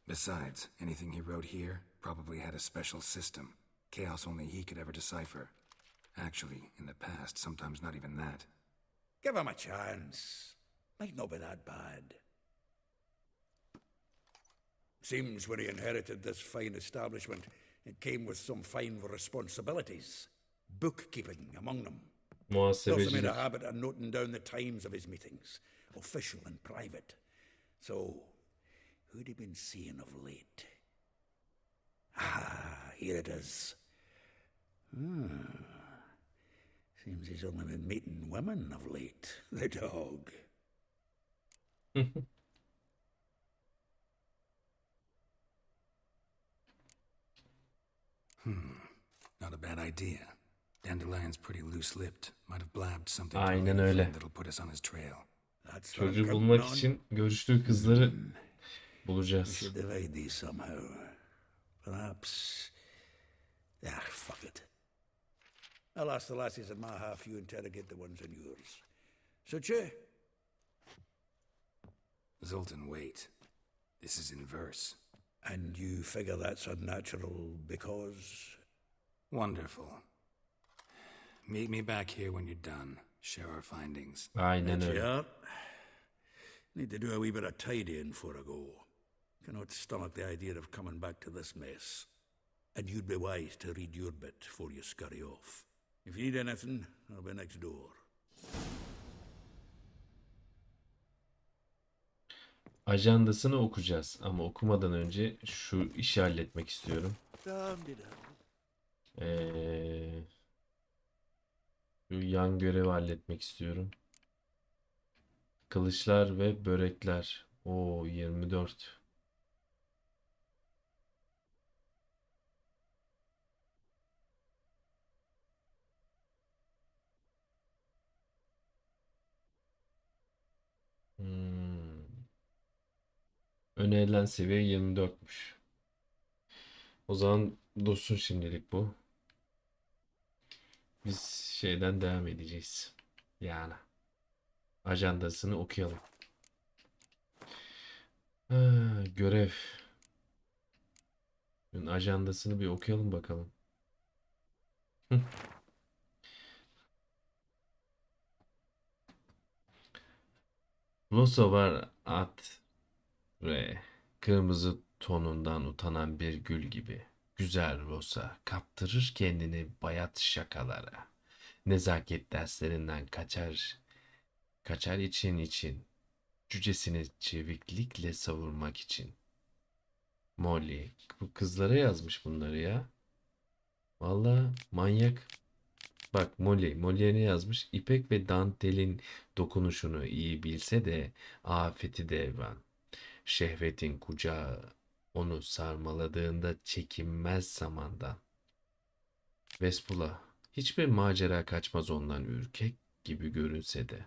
B: Besides, anything he wrote here probably had a special system. Chaos only he could ever decipher. Actually, in the past, sometimes not even that.
J: Give him a chance. Might not be that bad. Seems when he inherited this fine establishment, it came with some fine responsibilities. Bookkeeping among them. He also made a
C: Muhasebecilik.
J: habit of noting down the times of his meetings, official and private. So, who'd he been seeing of late? Ah, here it is. Seems he's only been meeting women of late, the dog.
B: Not a bad idea. Dandelion's pretty loose-lipped. Might have blabbed something
C: Aynen
B: to a lady
C: öyle.
B: friend that'll put us on his trail.
J: That's what I'm
C: Çocuğu
J: counting
C: bulmak
J: on.
C: için görüştüğü kızları
J: We
C: bulacağız.
J: should divide these somehow. Perhaps. Fuck it. I'll ask the lassies in my half, you interrogate the ones in yours. Suche?
B: Zoltan, wait. This is in verse.
J: And you figure that's unnatural because.
B: Wonderful. Meet me back here when you're done. Share our findings.
C: Aynen
J: That's
C: öyle.
J: it. Need to do a wee bit of tidying before I go. Cannot stomach the idea of coming back to this mess. And you'd be wise to read your bit before you scurry off. If you need anything, I'll be next door.
C: Ajandasını okuyacağız ama okumadan önce şu işi halletmek istiyorum. Şu yan görevi halletmek istiyorum. Kılıçlar ve börekler. Oo 24. Önerilen seviye 24'müş. O zaman dursun şimdilik bu. Biz şeyden devam edeceğiz. Yani. Ajandasını okuyalım. Görev. Ajandasını bir okuyalım bakalım. Loso var at ve kırmızı tonundan utanan bir gül gibi. Güzel Rosa kaptırır kendini bayat şakalara. Nezaket derslerinden kaçar için. Cücesini çeviklikle savurmak için. Molly. Bu kızlara yazmış bunları ya. Vallahi manyak. Bak Molly'e ne yazmış? İpek ve dantelin dokunuşunu iyi bilse de afeti devran. Şehvetin kucağı onu sarmaladığında çekinmez zamandan. Vespula. Hiçbir macera kaçmaz ondan ürkek gibi görünse de.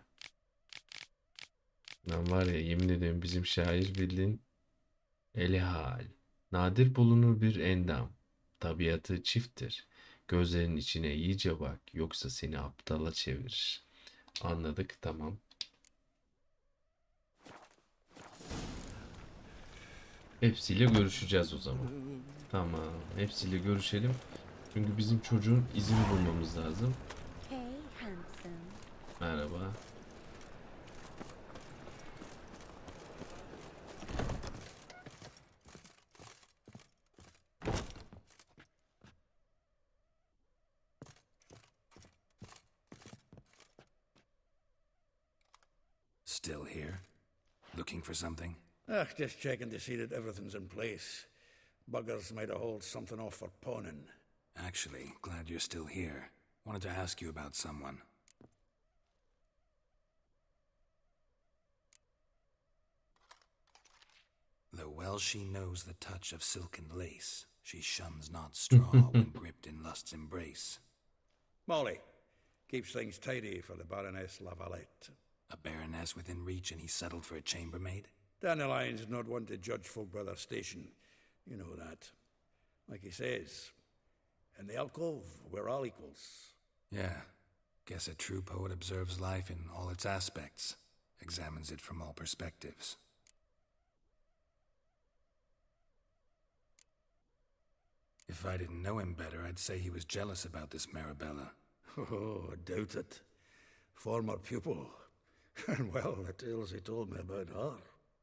C: Lan var ya yemin ederim bizim şair bildiğin elihal. Nadir bulunur bir endam. Tabiatı çifttir. Gözlerin içine iyice bak yoksa seni aptala çevirir. Anladık tamam. Hepsiyle görüşeceğiz o zaman. Tamam hepsiyle görüşelim. Çünkü bizim çocuğun izini bulmamız lazım.
K: Hey handsome.
C: Merhaba.
B: Still here? Looking for something?
J: Just checking to see that everything's in place. Buggers might have hauled something off for pawning.
B: Actually, glad you're still here. Wanted to ask you about someone. Though well she knows the touch of silken lace, she shuns not straw when gripped in lust's embrace.
J: Molly keeps things tidy for the Baroness Lavalette.
B: A baroness within reach and he settled for a chambermaid?
J: Dandelion's not one to judge folk by their station. You know that. Like he says, in the alcove, we're all equals.
B: Yeah. Guess a true poet observes life in all its aspects, examines it from all perspectives. If I didn't know him better, I'd say he was jealous about this Marabella.
J: Oh, I doubt it. Former pupil. And well, the tales he told me about her.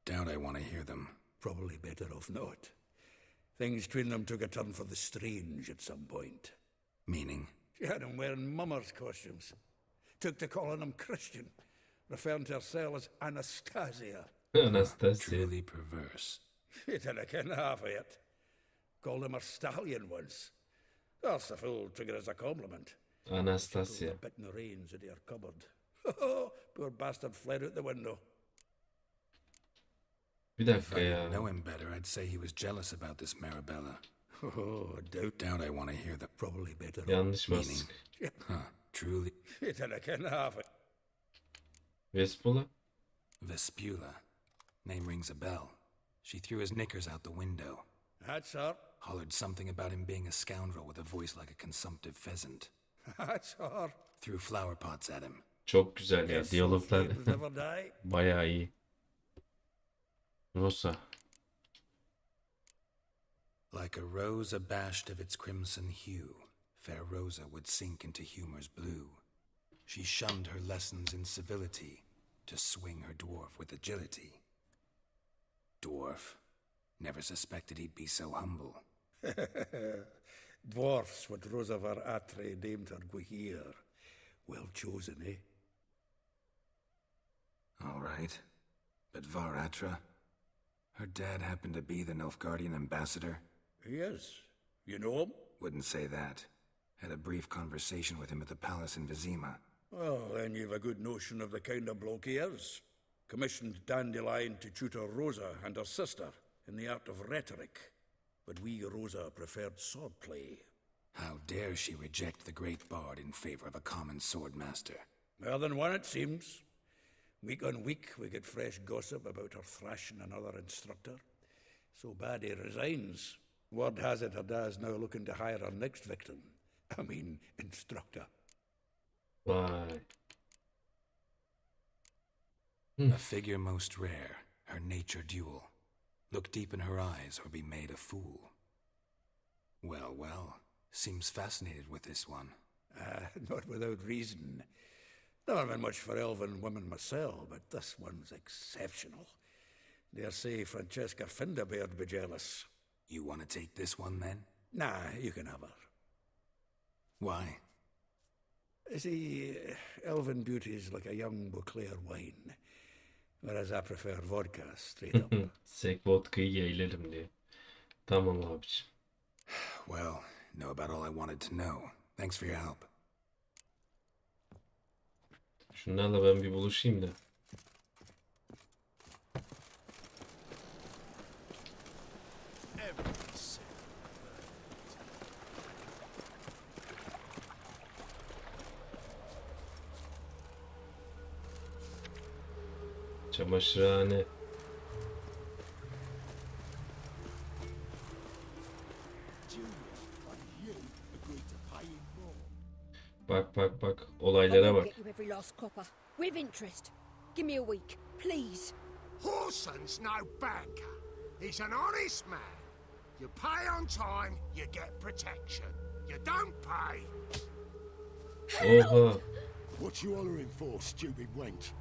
B: Doubt I want to hear them.
J: Probably better off not. Things between them took a turn for the strange at some point.
B: Meaning?
J: She had him wearing mummers' costumes. Took to calling him Christian, referring to herself as Anastasia.
C: Anastasia.
B: Truly perverse.
J: He didn't ken half of it. Called him a stallion once. That's the fool took it as a compliment.
C: Anastasia.
J: A bit in the reins into her cupboard. Poor bastard fled out the window.
C: Bir
B: If
C: dakika
B: I
C: ya.
B: didn't know him better, I'd say he was jealous about this Marabella.
J: Oh, I
B: Doubt I want to hear the
J: Probably better off.
C: Yanlış
B: meaning.
C: bastık.
B: Huh, truly.
J: He didn't ken half of it.
C: Vespula.
B: Vespula. Name rings a bell. She threw his knickers out the window.
J: That's her.
B: Hollered something about him being a scoundrel with a voice like a consumptive pheasant.
J: That's her.
B: Threw flower pots at him.
C: Çok güzel ya.
J: Guess
C: Diyaloglar
J: some flames never die.
C: bayağı iyi. Rosa.
B: Like a rose abashed of its crimson hue, fair Rosa would sink into humor's blue. She shunned her lessons in civility to swing her dwarf with agility. Dwarf. Never suspected he'd be so humble.
J: Dwarfs what Rosa var Atre named her Guihir. Well chosen, eh?
B: All right. But Varatra? Her dad happened to be the Nilfgaardian ambassador?
J: He is. You know him?
B: Wouldn't say that. Had a brief conversation with him at the palace in Vizima.
J: Well, then you've a good notion of the kind of bloke he is. Commissioned Dandelion to tutor Rosa and her sister in the art of rhetoric. But we Rosa preferred swordplay.
B: How dare she reject the great bard in favor of a common swordmaster?
J: More than one, it seems. Week on week, we get fresh gossip about her thrashing another instructor. So bad he resigns. Word has it her dad's now looking to hire her next victim. I mean, instructor.
C: Vay.
B: A figure most rare, her nature dual. Look deep in her eyes or be made a fool. Well, well, seems fascinated with this one.
J: Not without reason. Never been much for elven women myself, but this one's exceptional. Dare say Francesca Finderbeard be jealous.
B: You want to take this one then?
J: Nah, you can have her.
B: Why?
J: See, elven beauty's like a young Beauclair wine, whereas I prefer vodka straight up.
C: Sek vodkayı yeğlerim diye. Tamam abiciğim.
B: Well, know about all I wanted to know. Thanks for your help.
C: Şunlarla ben bir buluşayım da. Çamaşırhane. Bak bak bak. Olaylara bak.
E: Get you every last copper. With interest. Give me a week, please.
G: Horson's no banker. He's an honest man. You pay on time, you get protection. You don't pay.
C: Oha.
G: What you hollering for, stupid wench?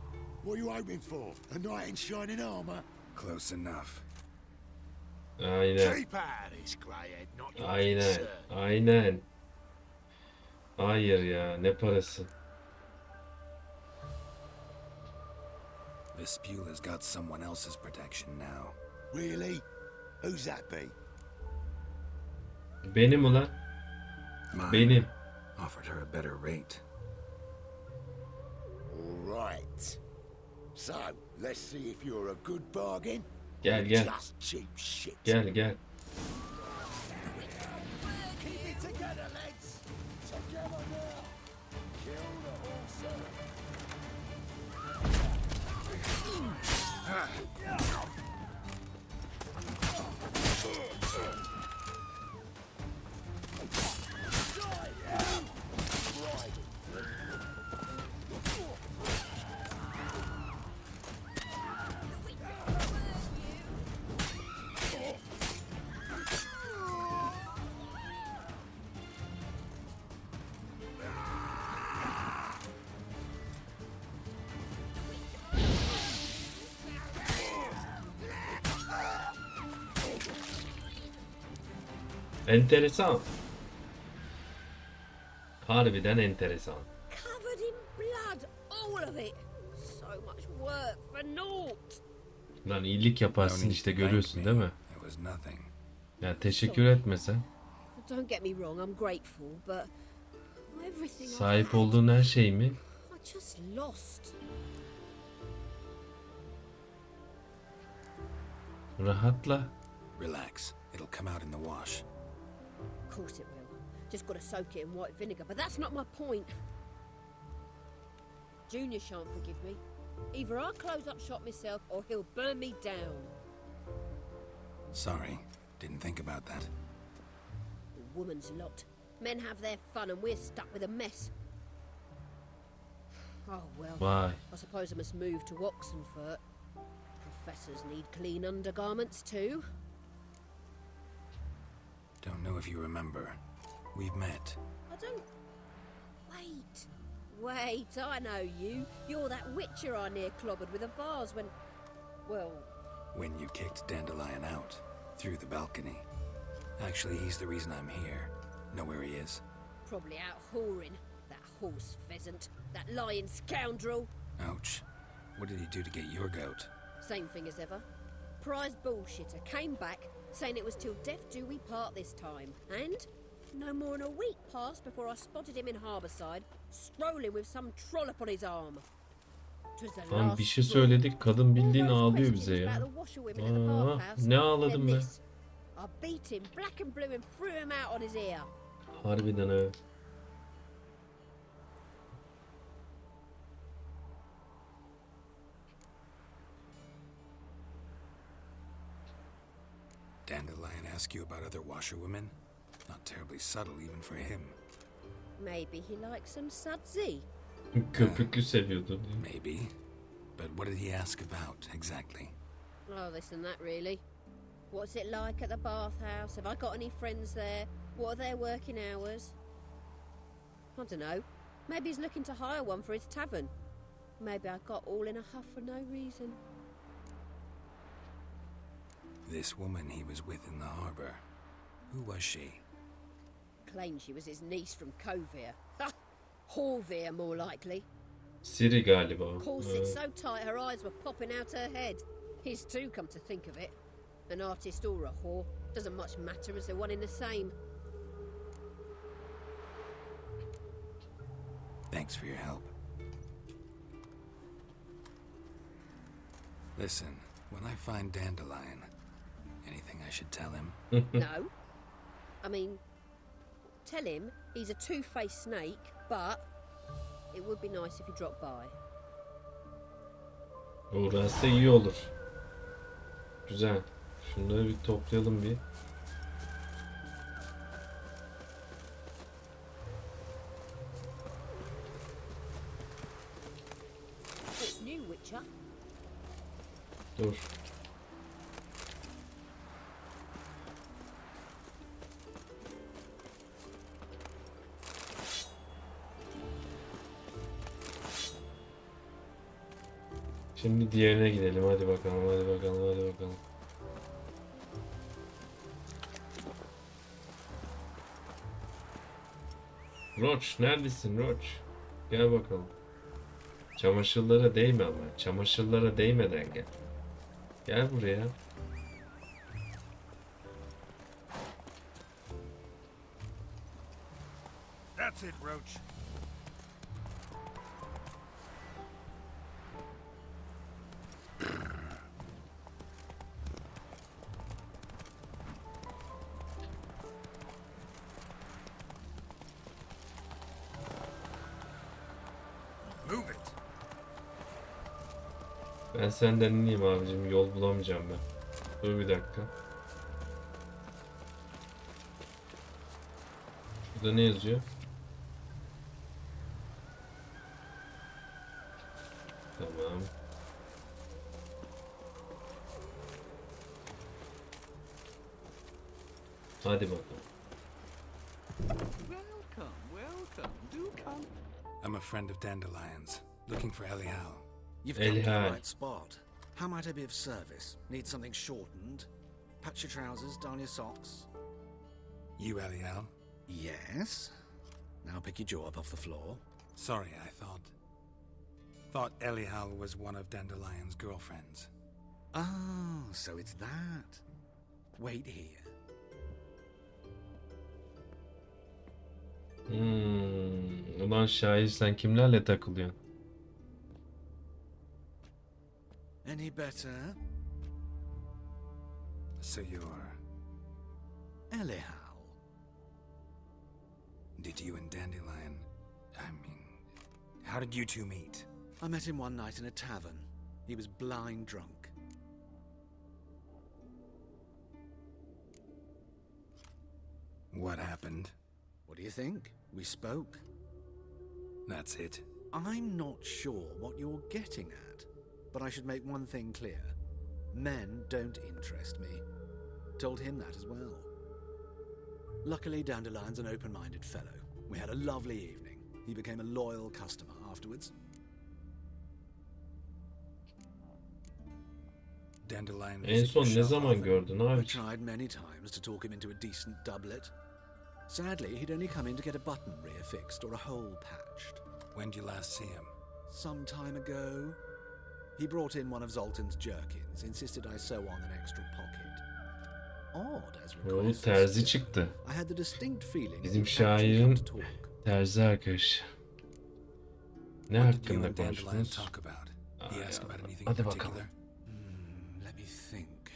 G: What are you hoping for? A knight in shining armour?
B: Close enough.
C: Aynen.
G: Keep out of this greyhead, not your
C: Aynen.
G: concern.
C: Aynen. Hayır ya. Ne parası?
B: Vespula's got someone else's protection now.
G: Really? Who's that be?
C: Benim ulan.
B: Mine
C: Benim.
B: offered her a better rate.
G: All right. So, let's see if you're a good bargain.
C: Gel gel.
G: Just cheap shit.
C: Gel gel.
G: Keep it together, lads. Together now. Kill the horse.
C: Enteresan. Harbiden enteresan.
L: Covered in blood, all of it. So much work for naught.
C: Lan iyilik yaparsın işte, görüyorsun değil mi?
B: It was nothing.
C: Ya teşekkür etmesen.
L: Don't get me wrong, I'm grateful, but everything
C: Sahip olduğun her şey mi?
L: I just lost.
C: Rahatla.
B: Relax. It'll come out in the wash.
L: Of course it will. Just gotta soak it in white vinegar, but that's not my point. Junior shan't forgive me. Either I'll close up shop myself or he'll burn me down.
B: Sorry. Didn't think about that.
L: The woman's lot. Men have their fun and we're stuck with a mess. Oh well.
C: Vay.
L: I suppose I must move to Oxenfurt. Professors need clean undergarments too.
B: Don't know if you remember. We've met.
L: I don't... Wait, I know you. You're that witcher I near clobbered with a vase when... Well...
B: When you kicked Dandelion out. Through the balcony. Actually, he's the reason I'm here. Know where he is?
L: Probably out whoring. That horse pheasant. That lying scoundrel.
B: Ouch. What did he do to get your goat?
L: Same thing as ever. Prize bullshitter came back saying it was till death do we part this time. And no more than a week passed before I spotted him in Harbourside, strolling with some trollop on his arm.
C: Lan bir şey söyledik, kadın bildiğin ağlıyor bize ya. Aa, ne ağladım ben?
L: I beat him black and blue and threw him out on his ear.
C: Harbiden ha.
B: Dandelion ask you about other washerwomen? Not terribly subtle even for him.
L: Maybe he likes some sudsy.
C: Köpüklü seviyordu.
B: Maybe. But what did he ask about exactly?
L: Oh, this and that really. What's it like at the bathhouse? Have I got any friends there? What are their working hours? I don't know. Maybe he's looking to hire one for his tavern. Maybe I got all in a huff for no reason.
B: This woman he was with in the harbor. Who was she?
L: Claimed she was his niece from Kovir. Ha! Horvir, more likely.
C: Siri galiba.
L: Corset so tight her eyes were popping out her head. His too, come to think of it. An artist or a whore. Doesn't much matter as they're one in the same.
B: Thanks for your help. Listen, when I find Dandelion, anything I should tell him?
L: No. I mean, tell him he's a two-faced snake, but it would be nice if he dropped by.
C: Uğrarsa iyi olur. Güzel. Şunları bir toplayalım bir.
L: It's new, Witcher.
C: Dur. Şimdi diğerine gidelim. Hadi bakalım, hadi bakalım, hadi bakalım. Roach, neredesin Roach? Gel bakalım. Çamaşırlara değme ama. Çamaşırlara değmeden gel. Gel buraya.
J: That's it, Roach. Move it.
C: Ben senden ineyim abicim. Yol bulamayacağım ben. Dur bir dakika. Şurada ne yazıyor? Tamam. Hadi bakalım.
M: Welcome, welcome. Do come.
B: I'm a friend of Dandelion's, looking for Elial.
N: You've come to the
C: Elial.
N: right spot. How might I be of service? Need something shortened? Patch your trousers, darn your socks.
B: You Elial?
N: Yes. Now pick your jaw up off the floor.
B: Sorry, I thought Elial was one of Dandelion's girlfriends.
N: Oh, so it's that. Wait here.
C: Ulan Şahin sen kimlerle takılıyorsun?
N: Any better?
B: So you're...
N: Elial.
B: Did you and Dandelion... how did you two meet?
N: I met him one night in a tavern. He was blind drunk.
B: What happened?
N: What do you think? We spoke.
B: That's it.
N: I'm not sure what you're getting at, but I should make one thing clear. Men don't interest me. Told him that as well. Luckily, Dandelion's an open-minded fellow. We had a lovely evening. He became a loyal customer afterwards.
B: Dandelion
C: En son ne zaman gördün
N: I
C: abi?
N: tried many times to talk him into a decent doublet. Sadly, he'd only come in to get a button reaffixed or a hole patched.
B: When did you last see him?
N: Some time ago. He brought in one of Zoltan's jerkins, insisted I sew on an extra pocket. Odd as
C: O
N: requested.
C: terzi çıktı.
N: I had the distinct feeling
C: Bizim
N: he'd actually come
C: şairin
N: to talk.
C: terzi arkadaşı. Ne
B: What did you
C: hakkında
B: and Dandelion
C: konuştunuz?
B: talk about? He asked about anything in
C: Hadi
B: particular?
C: bakalım.
N: Let me think.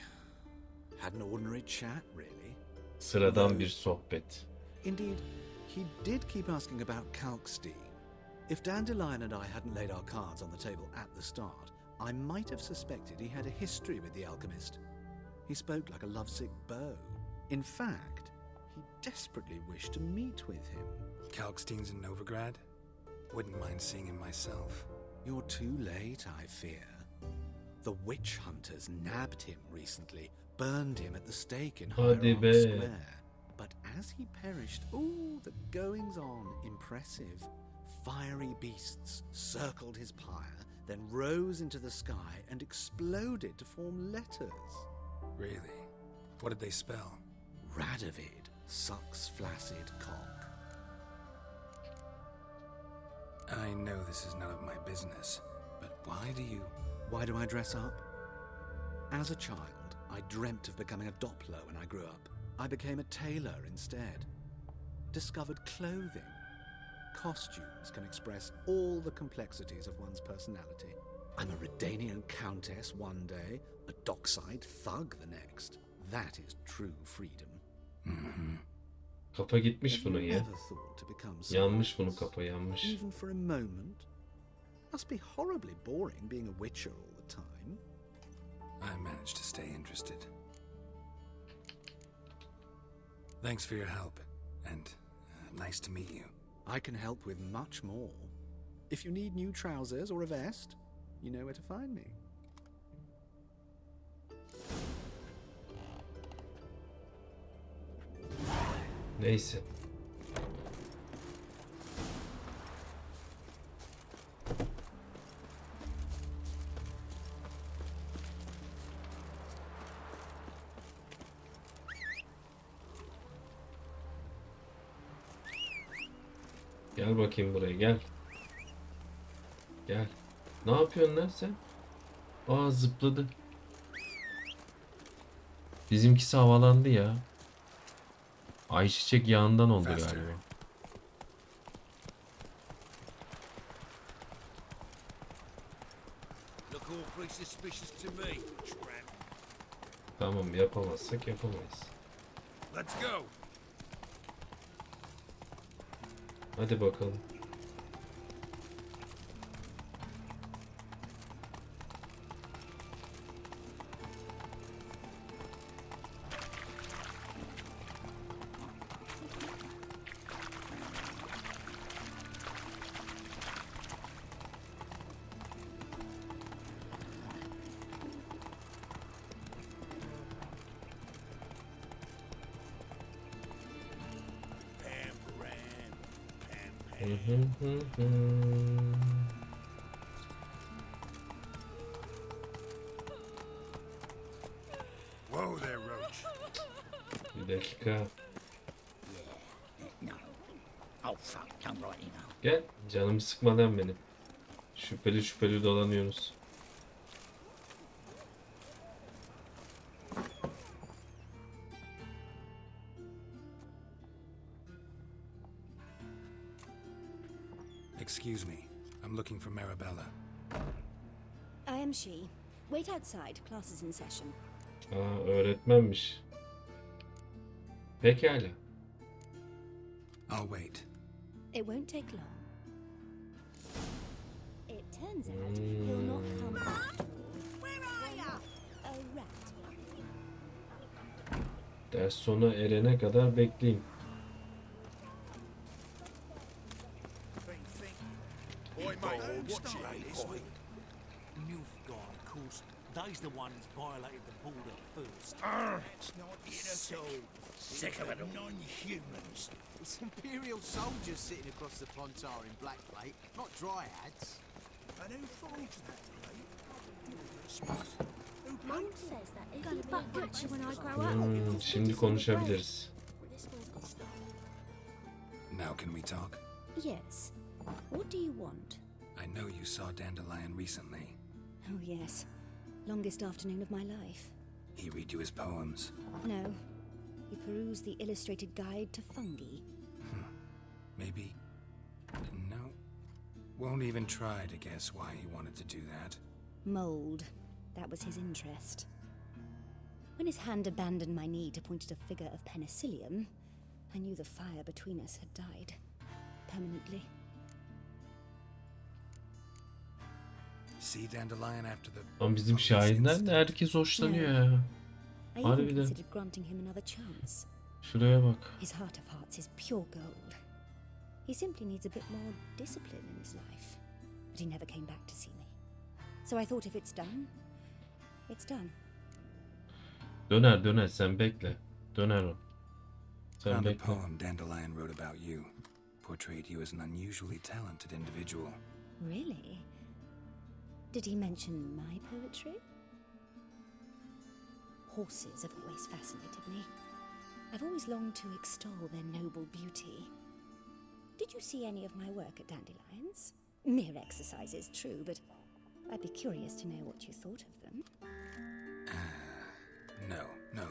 N: Had an ordinary chat, really.
C: Sıradan bir sohbet.
N: Indeed, he did keep asking about Kalkstein. If Dandelion and I hadn't laid our cards on the table at the start, I might have suspected he had a history with the alchemist. He spoke like a lovesick beau. In fact, he desperately wished to meet with him.
B: Kalkstein's in Novigrad? Wouldn't mind seeing him myself.
N: You're too late, I fear. The witch hunters nabbed him recently, burned him at the stake in
C: Hadi
N: Highrock
C: be.
N: Square. But as he perished, the goings-on impressive. Fiery beasts circled his pyre, then rose into the sky and exploded to form letters.
B: Really? What did they spell?
N: Radovid sucks flaccid cock.
B: I know this is none of my business, but
N: Why do I dress up? As a child, I dreamt of becoming a Doppler when I grew up. I became a tailor instead. Discovered clothing. Costumes can express all the complexities of one's personality. I'm a Redanian countess one day, a dockside thug the next. That is true freedom.
C: Kafa gitmiş bunun
N: Have you
C: ya.
N: ever thought to become
C: Yanmış bunun
N: someone
C: kafa, yanmış.
N: else, even for a moment? Must be horribly boring being a witcher all the time.
B: I managed to stay interested. Thanks for your help, and nice to meet you.
N: I can help with much more. If you need new trousers or a vest, you know where to find me.
C: Neyse. Gel bakayım buraya, gel. Gel. Ne yapıyorsun lan sen? Aa, zıpladı. Bizimkisi havalandı ya. Ayçiçek yağından oldu
I: Faster.
C: galiba.
G: Look awfully suspicious to me, tramp.
C: Tamam, yapamazsak yapamayız.
G: Let's go.
C: Hadi bakalım.
G: Whoa there, Roach.
C: Bir dakika.
O: No. Oh, fuck. Don't write email.
C: Gel. Canımı sıkmadan benim. Şüpheli şüpheli dolanıyoruz.
B: Excuse me. I'm looking for Marabella.
E: I am she. Wait outside. Class is in session.
C: Aa, öğretmenmiş. Pekala.
B: I'll wait.
E: It won't take long. It turns out he'll not come after all. Where are you? A rat.
C: Ders sona erene kadar bekleyin.
G: Boy, mate, watch it, boy.
M: Nilfgaard, of course, they's the ones violated the border first.
G: That's not it at all.
M: Sick of it all.
G: Non-humans.
P: It's Imperial soldiers sitting across the Pontar in black plate, not dryads.
G: And who forged that plate? Who
F: Mum
G: painted
F: says that if
H: Gonna
F: you
H: butt
F: buy
H: gut you when I grow up.
C: Şimdi konuşabiliriz.
F: This one's got stuff.
B: Now can we talk?
E: Yes. What do you want?
B: I know you saw Dandelion recently.
E: Oh, yes. Longest afternoon of my life.
B: He read you his poems.
E: No. He perused the illustrated guide to fungi.
B: Maybe. No. Won't even try to guess why he wanted to do that.
E: Mold. That was his interest. When his hand abandoned my knee to point at a figure of penicillium, I knew the fire between us had died. Permanently.
B: See Dandelion after the...
C: Ama bizim şairden de herkes hoşlanıyor ya.
E: I even
C: Harbiden.
E: considered granting him another chance.
C: Şuraya bak.
E: His heart of hearts is pure gold. He simply needs a bit more discipline in his life. But he never came back to see me. So I thought if it's done, it's done.
C: Döner döner, sen bekle. Döner o. Sen
B: Found a
C: bekle.
B: poem Dandelion wrote about you. Portrayed you as an unusually talented individual.
E: Really? Did he mention my poetry? Horses have always fascinated me. I've always longed to extol their noble beauty. Did you see any of my work at Dandelions? Mere exercises, true, but I'd be curious to know what you thought of them.
B: No.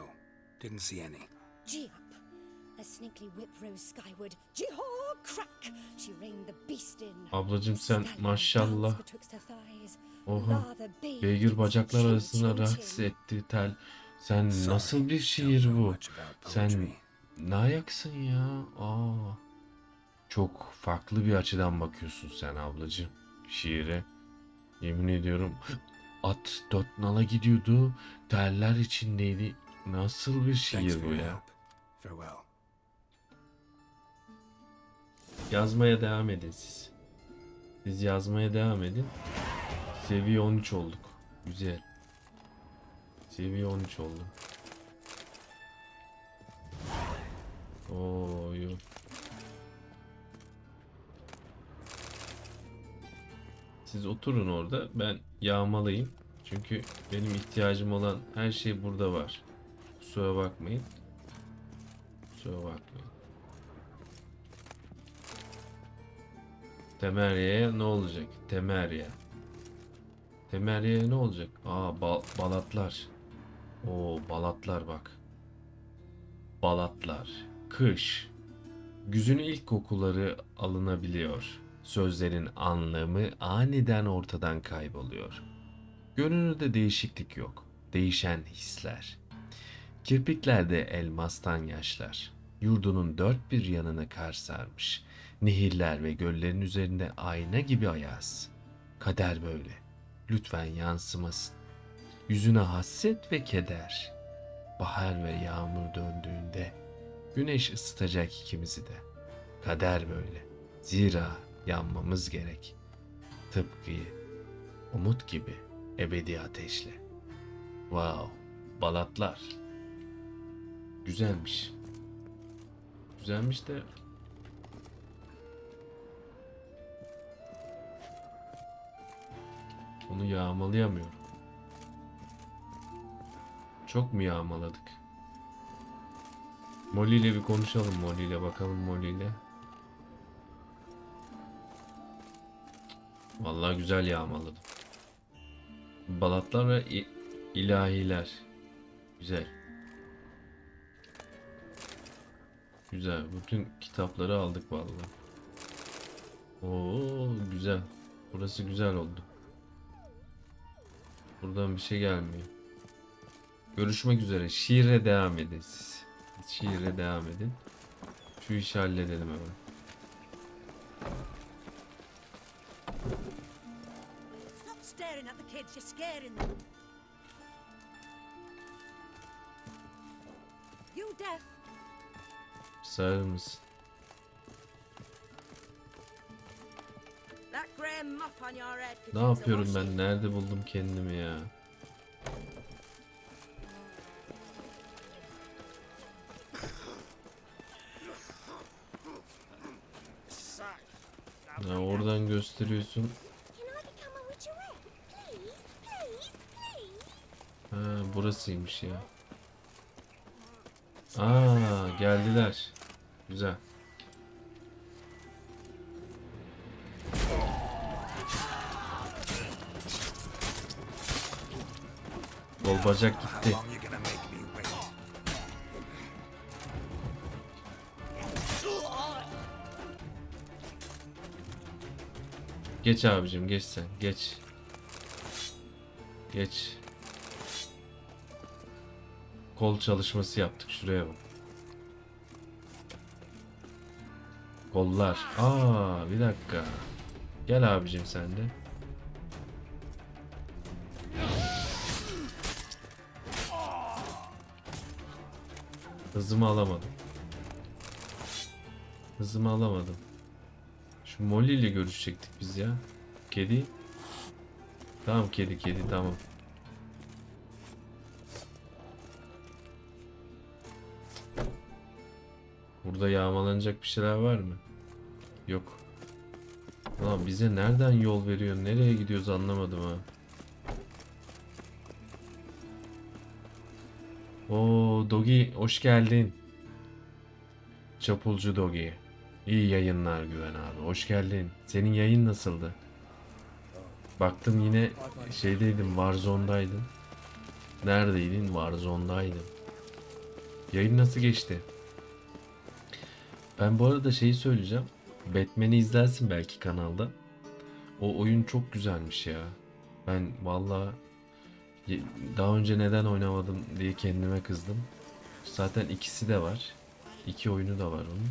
B: Didn't see any.
E: Gee up! A snaky whip rose skyward. Jee-haw! Crack! She reined the beast in.
C: Ablacım sen maşallah.
E: Betwixt her thighs.
C: Oha.
E: Lather bathed
C: Beygir
E: in
C: bacaklar
E: chin,
C: arasında
E: chin,
C: rahatsız
E: chin.
C: etti tel. Sen nasıl bir şiir bu? Sen ne ayaksın ya? Aa. Çok farklı bir açıdan bakıyorsun sen ablacığım şiire. Yemin ediyorum at dört nala gidiyordu. Terler içindeydi. Nasıl bir
B: Thanks
C: şiir
B: for
C: bu
B: your
C: ya?
B: help. Farewell.
C: Yazmaya devam edin siz. Siz yazmaya devam edin. Seviye 13 olduk. Güzel. Seviye 13 oldu. Oy. Siz oturun orada. Ben yağmalayayım. Çünkü benim ihtiyacım olan her şey burada var. Kusura bakmayın. Kusura bakmayın. Temerya'ya ne olacak? Temerya. Temeriye ne olacak? Aa balatlar. Oo balatlar bak. Balatlar. Kış. Güzün ilk kokuları alınabiliyor. Sözlerin anlamı aniden ortadan kayboluyor. Görünürde değişiklik yok. Değişen hisler. Kirpiklerde elmastan yaşlar. Yurdunun dört bir yanını kar sarmış. Nehirler ve göllerin üzerinde ayna gibi ayaz. Kader böyle. Lütfen yansımasın. Yüzüne hasret ve keder. Bahar ve yağmur döndüğünde güneş ısıtacak ikimizi de. Kader böyle. Zira yanmamız gerek. Tıpkı umut gibi ebedi ateşle. Wow, balatlar. Güzelmiş. Güzelmiş de onu yağmalayamıyorum. Çok mu yağmaladık? Molly ile bir konuşalım, Molly ile bakalım, Molly ile. Vallahi güzel yağmaladım. Balatlar ve ilahiler. Güzel. Güzel. Bütün kitapları aldık vallahi. Oo güzel. Burası güzel oldu. Buradan bir şey gelmiyor. Görüşmek üzere. Şiire devam edin siz. Şiire devam edin. Şu işi halledelim hemen.
Q: Stop staring at the kids. You're scaring them. You deaf?
C: Sağır mısın?
Q: That grey mop on your head.
C: Ne yapıyorum ben? Nerede buldum kendimi ya? Ya oradan gösteriyorsun. Ha, burasıymış ya. Aa, geldiler. Güzel. Kol bacak gitti. Geç abicim, geç sen, geç. Geç. Kol çalışması yaptık, şuraya bak. Kollar. Aa, bir dakika. Gel abicim sen de. Hızımı alamadım. Hızımı alamadım. Şu Molly ile görüşecektik biz ya. Kedi. Tamam kedi tamam. Burada yağmalanacak bir şeyler var mı? Yok. Ulan bize nereden yol veriyor? Nereye gidiyoruz anlamadım ha. Oo Dogi hoş geldin. Çapulcu Dogi. İyi yayınlar Güven abi. Hoş geldin. Senin yayın nasıldı? Baktım yine şeydeydin, Warzone'daydın. Neredeydin? Warzone'daydın. Yayın nasıl geçti? Ben bu arada şeyi söyleyeceğim. Batman'i izlersin belki kanalda. O oyun çok güzelmiş ya. Ben vallahi daha önce neden oynamadım diye kendime kızdım. Zaten ikisi de var. İki oyunu da var onun.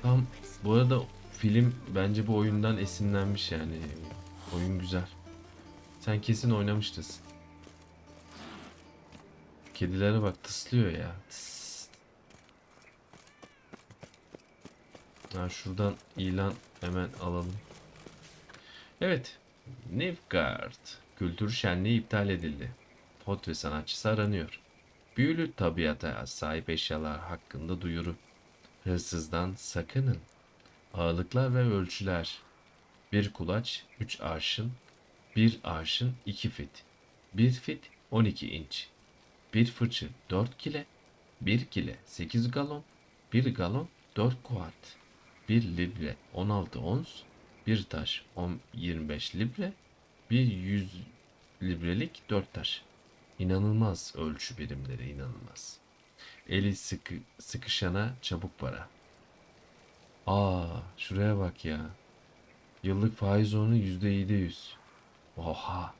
C: Tam bu arada film bence bu oyundan esinlenmiş yani. Oyun güzel. Sen kesin oynamıştısın. Kedilere bak tıslıyor ya. Tıs. Ha, şuradan ilan hemen alalım. Evet. Nilfgaard. Kültür şenliği iptal edildi. Pot ve sanatçısı aranıyor. Büyülü tabiata sahip eşyalar hakkında duyuru. Hırsızdan sakının. Ağırlıklar ve ölçüler. 1 kulaç 3 arşın, 1 arşın 2 fit, 1 fit 12 inç, 1 fırça 4 kile, 1 kile 8 galon, 1 galon 4 kuart, 1 libre 16 ons, 1 taş 25 libre, Bir 100 librelik 4 taş. İnanılmaz ölçü birimleri, inanılmaz. Eli sıkışana çabuk para. Şuraya bak ya. Yıllık faiz oranı %700. Oha.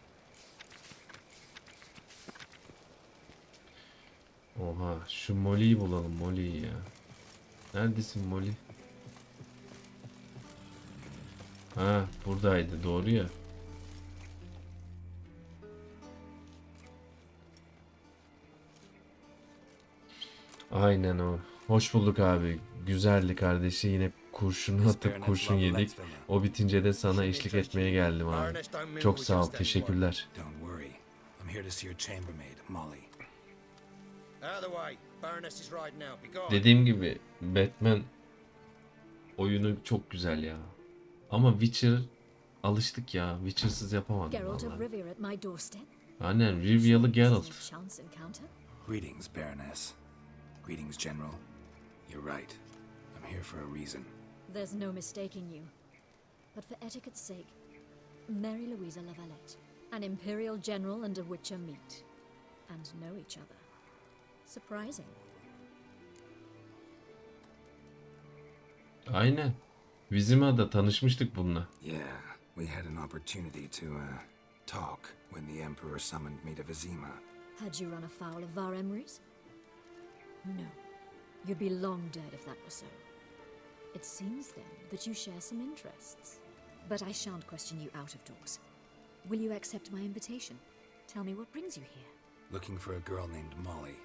C: Oha. Şu Molly'yi bulalım, Molly'yi ya. Neredesin Molly? Ha, buradaydı, doğru ya. Aynen o. Hoş bulduk abi. Güzeldi kardeşi. Yine kurşunu atıp kurşun yedik. O bitince de sana eşlik etmeye geldim abi. Çok sağ ol. Teşekkürler.
B: Don't worry. I'm here to see your chambermaid, Molly.
C: Dediğim gibi Batman oyunu çok güzel ya. Ama Witcher alıştık ya. Witcher'sız yapamadım
K: Geralt of
C: vallahi.
K: Rivia at my doorstep.
C: Aynen, Rivyalı Geralt.
K: Chance encounter.
B: Greetings, Baroness. Greetings, General. You're right. I'm here for a reason.
K: There's no mistaking you. But for etiquette's sake, Mary Louisa Lavalette, an Imperial General and a Witcher meet, and know each other. Surprising.
C: Aynen. Vizima'da tanışmıştık bununla.
B: Yeah, we had an opportunity to, talk when the Emperor summoned me to Vizima.
K: Had you run afoul of Var Emrys? No. You'd be long dead if that were so. It seems then that you share some interests. But I shan't question you out of doors. Will you accept my invitation? Tell me what brings you here.
B: Looking for a girl named Molly.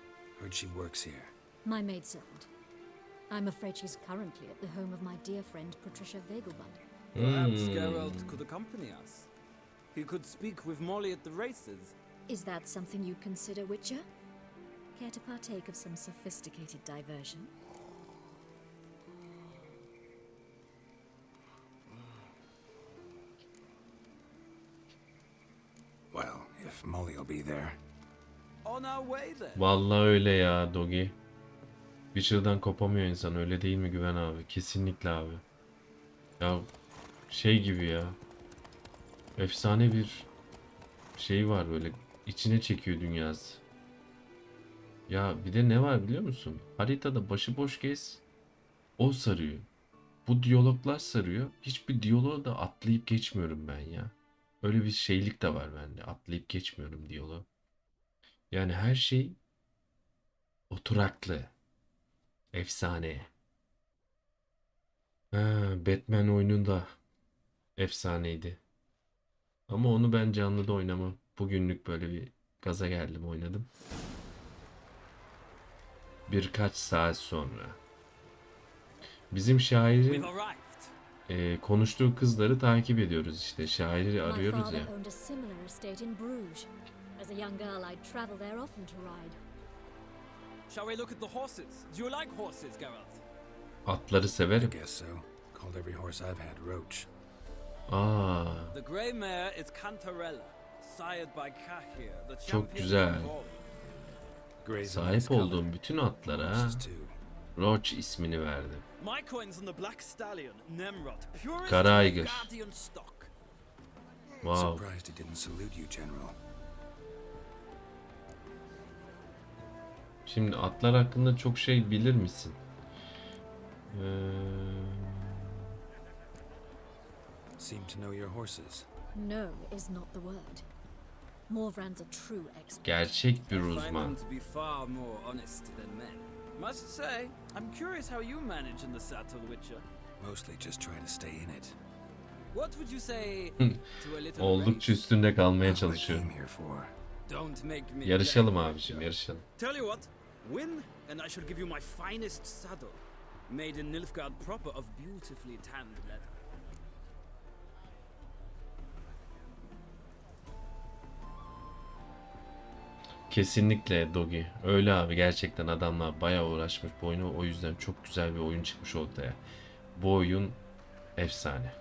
B: Heard she works here.
K: My maidservant. I'm afraid she's currently at the home of my dear friend Patricia Vegelbud.
R: Perhaps Geralt could accompany us. He could speak with Molly at the races.
K: Is that something you consider, Witcher? Care to partake of some sophisticated diversion?
B: Well, if Molly'll be there.
R: On our way then.
C: Vallahi öyle ya Dogi. Witcher'dan kopamıyor insan, öyle değil mi Güven abi? Kesinlikle abi. Ya şey gibi ya. Efsane bir şey var böyle, içine çekiyor dünyası. Ya bir de ne var biliyor musun? Haritada başıboş gez, o sarıyor. Bu diyaloglar sarıyor. Hiçbir diyaloğu da atlayıp geçmiyorum ben ya. Öyle bir şeylik de var bende. Atlayıp geçmiyorum diyaloğu. Yani her şey oturaklı. Efsane. Batman oyununda efsaneydi. Ama onu ben canlıda oynamam. Bugünlük böyle bir gaza geldim, oynadım. Birkaç saat sonra. Bizim şairin konuştuğu kızları takip ediyoruz işte. Şairi arıyoruz ya.
R: Shall we look at the horses? Do you like horses, Geralt?
C: Atları severim.
B: I guess so. Called every horse I've had Roach.
R: The grey mare is Cantarella, sired by Kahir, the
C: Çok
R: champion
C: güzel.
R: of Gaul.
C: Sahip olduğum bütün atlara Roach ismini verdim.
R: My coins on the Black Stallion, Nemrod, purest
C: Kara aygır.
R: Guardian stock.
C: Wow.
B: Surprised he didn't salute you, General.
C: Şimdi atlar hakkında çok şey bilir misin?
B: Seem to know your horses.
K: No is not the word. Morvrand's a true expert.
C: Gerçek bir
R: I find
C: uzman.
R: them to be far more honest than men. Must say, I'm curious how you manage in the saddle, Witcher.
B: Mostly just try to stay in it.
R: What would you say to a little
C: Oldukça üstünde kalmaya
B: What I
C: çalışıyorum.
B: came here for.
R: Don't make me
C: Yarışalım
R: beg,
C: abicim, yarışalım.
R: Tell you what, win and I shall give you my finest saddle, made in Nilfgaard proper of beautifully tanned leather.
C: Kesinlikle Dogi. Öyle abi, gerçekten adamlar bayağı uğraşmış bu oyunu. O yüzden çok güzel bir oyun çıkmış ortaya. Bu oyun efsane.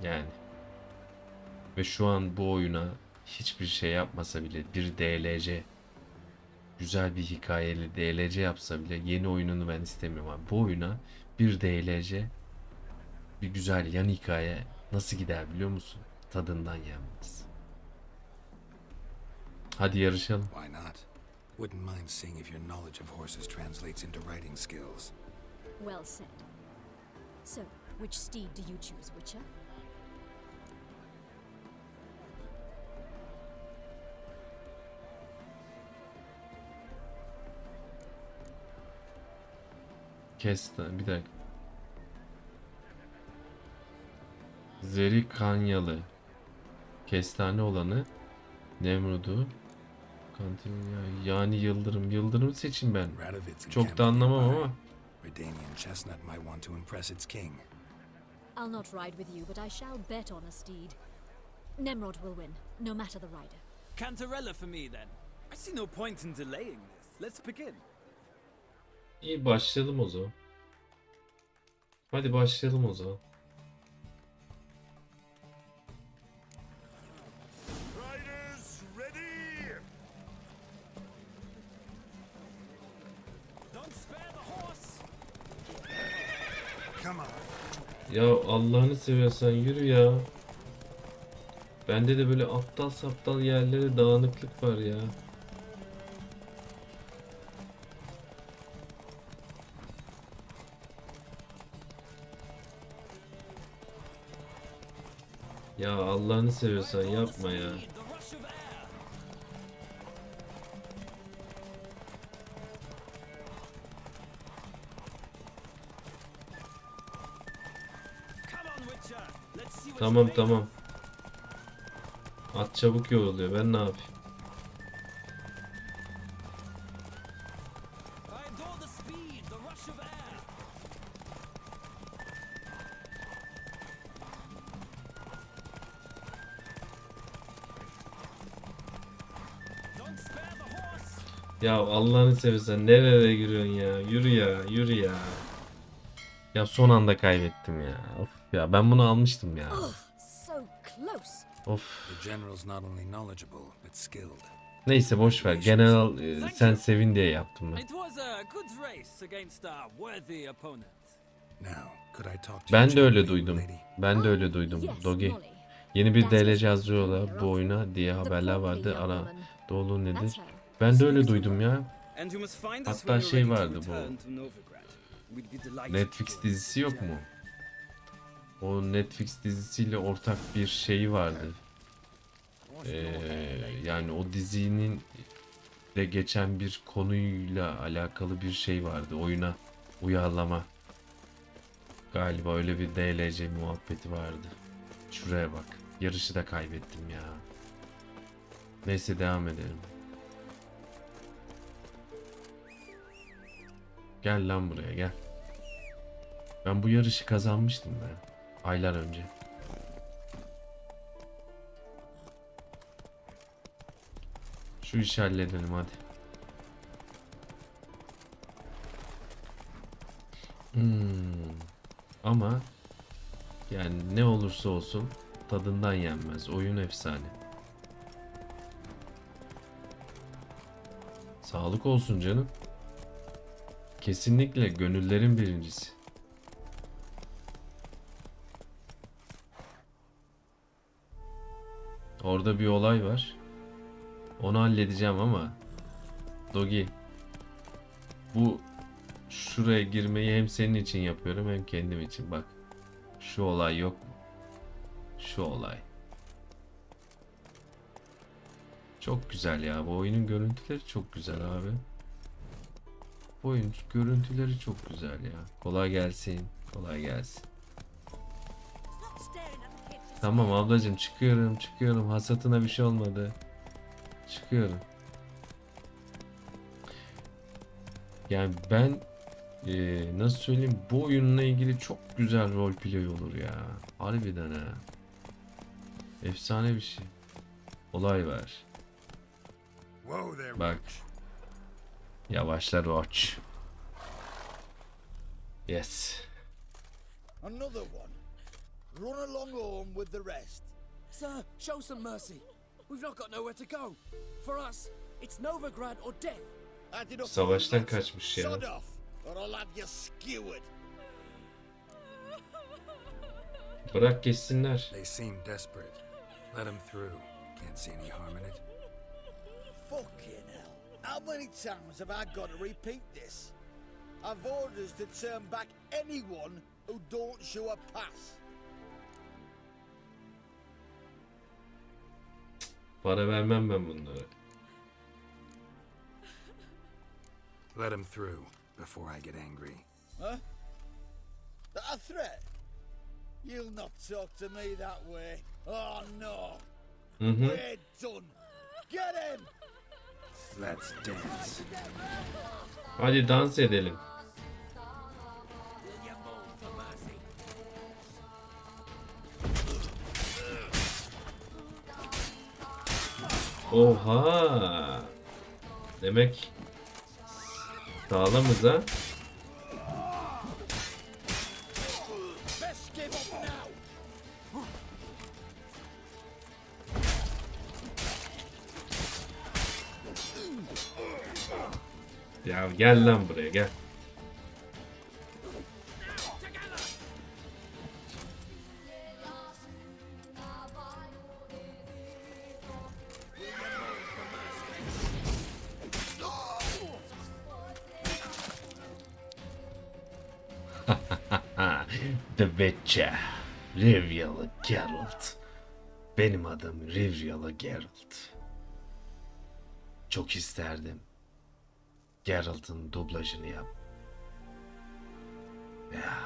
C: Yani. Ve şu an bu oyuna hiçbir şey yapmasa bile, bir DLC, güzel bir hikayeli DLC yapsa bile, yeni oyununu ben istemiyorum abi. Bu oyuna bir DLC, bir güzel yan hikaye nasıl gider biliyor musun? tadından yenmez. Hadi yarışalım.
B: Why not? Wouldn't mind seeing if your knowledge of horses translates into riding skills.
K: Well said. So, which steed do you choose, Witcher?
C: Bir dakika. Zeri Kanyalı. Kestane olanı. Nemrud'u. Yani Yıldırım. Yıldırım seçin ben. Çok da anlamam ama.
B: Redanian chestnut might want to impress its king.
K: I'll not ride with you, but I shall bet on a steed. Nemrod will win, no matter the rider.
R: Cantarella for me then. I see no point in delaying this. Let's begin.
C: İyi başlayalım o zaman. Hadi başlayalım o zaman.
G: Riders ready.
R: Don't spare the horse.
G: Come on.
C: Ya Allah'ını seviyorsan yürü ya. Bende de böyle aptal saptal yerlere dağınıklık var ya. Ya Allah'ını seviyorsan yapma ya. Tamam. At çabuk yoruluyor. Ben ne yapayım? Ya Allah'ını seversen nereye giriyorsun ya? Yürü ya. Ya son anda kaybettim ya. Of ya ben bunu almıştım ya.
K: So close.
C: Of.
B: The general's not only knowledgeable but skilled.
C: Neyse boş ver. General sen sevin diye yaptım ben.
R: It was a good race against a worthy opponent.
B: Now, could I talk to
C: Ben
B: you,
C: de öyle
B: gentle
C: duydum.
B: lady?
C: Dogi. Yeni bir DLC hazırlıyorlar bu oyuna diye haberler vardı. Ara dolu nedir? Ben de öyle duydum ya.
R: And you must find us
C: Hatta
R: when you're ready to
C: vardı
R: return
C: bu.
R: to Novigrad. We'd be delighted
C: Netflix
R: to
C: dizisi yok mu? O Netflix dizisiyle ortak bir şey vardı. Yani o dizinin de geçen bir konuyla alakalı bir şey vardı. Oyuna uyarlama. Galiba öyle bir DLC muhabbeti vardı. Şuraya bak. Yarışı da kaybettim ya. Neyse devam edelim. Gel lan buraya gel. Ben bu yarışı kazanmıştım be. Aylar önce. Şu işi halledelim hadi. Ama yani ne olursa olsun tadından yenmez. Oyun efsane. Sağlık olsun canım. Kesinlikle gönüllerin birincisi. Orada bir olay var. Onu halledeceğim ama Dogi, bu şuraya girmeyi hem senin için yapıyorum hem kendim için. Bak şu olay yok mu? Şu olay. Çok güzel ya. Bu oyunun görüntüleri çok güzel abi. Bu oyun görüntüleri çok güzel ya. Kolay gelsin. Kolay gelsin. Tamam ablacığım çıkıyorum. Hasatına bir şey olmadı. Çıkıyorum. Yani ben nasıl söyleyeyim, bu oyunla ilgili çok güzel roleplay olur ya. Harbiden ha. Efsane bir şey. Olay var. Bak. Yavaşla Roach. Yes.
S: Another one. Run along home with the rest.
T: Sir, show some mercy. We've not got nowhere to go. For us, it's Novigrad or death.
C: Savaştan kaçmış ya.
S: Sod off, or I'll have you skewered.
C: Bırak geçsinler.
B: They seem desperate. Let him through. Can't see any harm in it.
S: Fucking hell. How many times have I got to repeat this? I've orders to turn back anyone who don't show a pass.
C: Para vermem ben bunlara.
B: Let him through before I get angry.
S: Huh? A threat? You'll not talk to me that way. Oh no. We're done. Get him.
B: Let's dance.
C: Hadi dans edelim. Oha! Demek sağlamız ha? Ya gel lan buraya gel. The Witcher. Rivyalı Geralt. Benim adım Rivyalı Geralt. Çok isterdim Geralt'ın dublajını yap. Ya.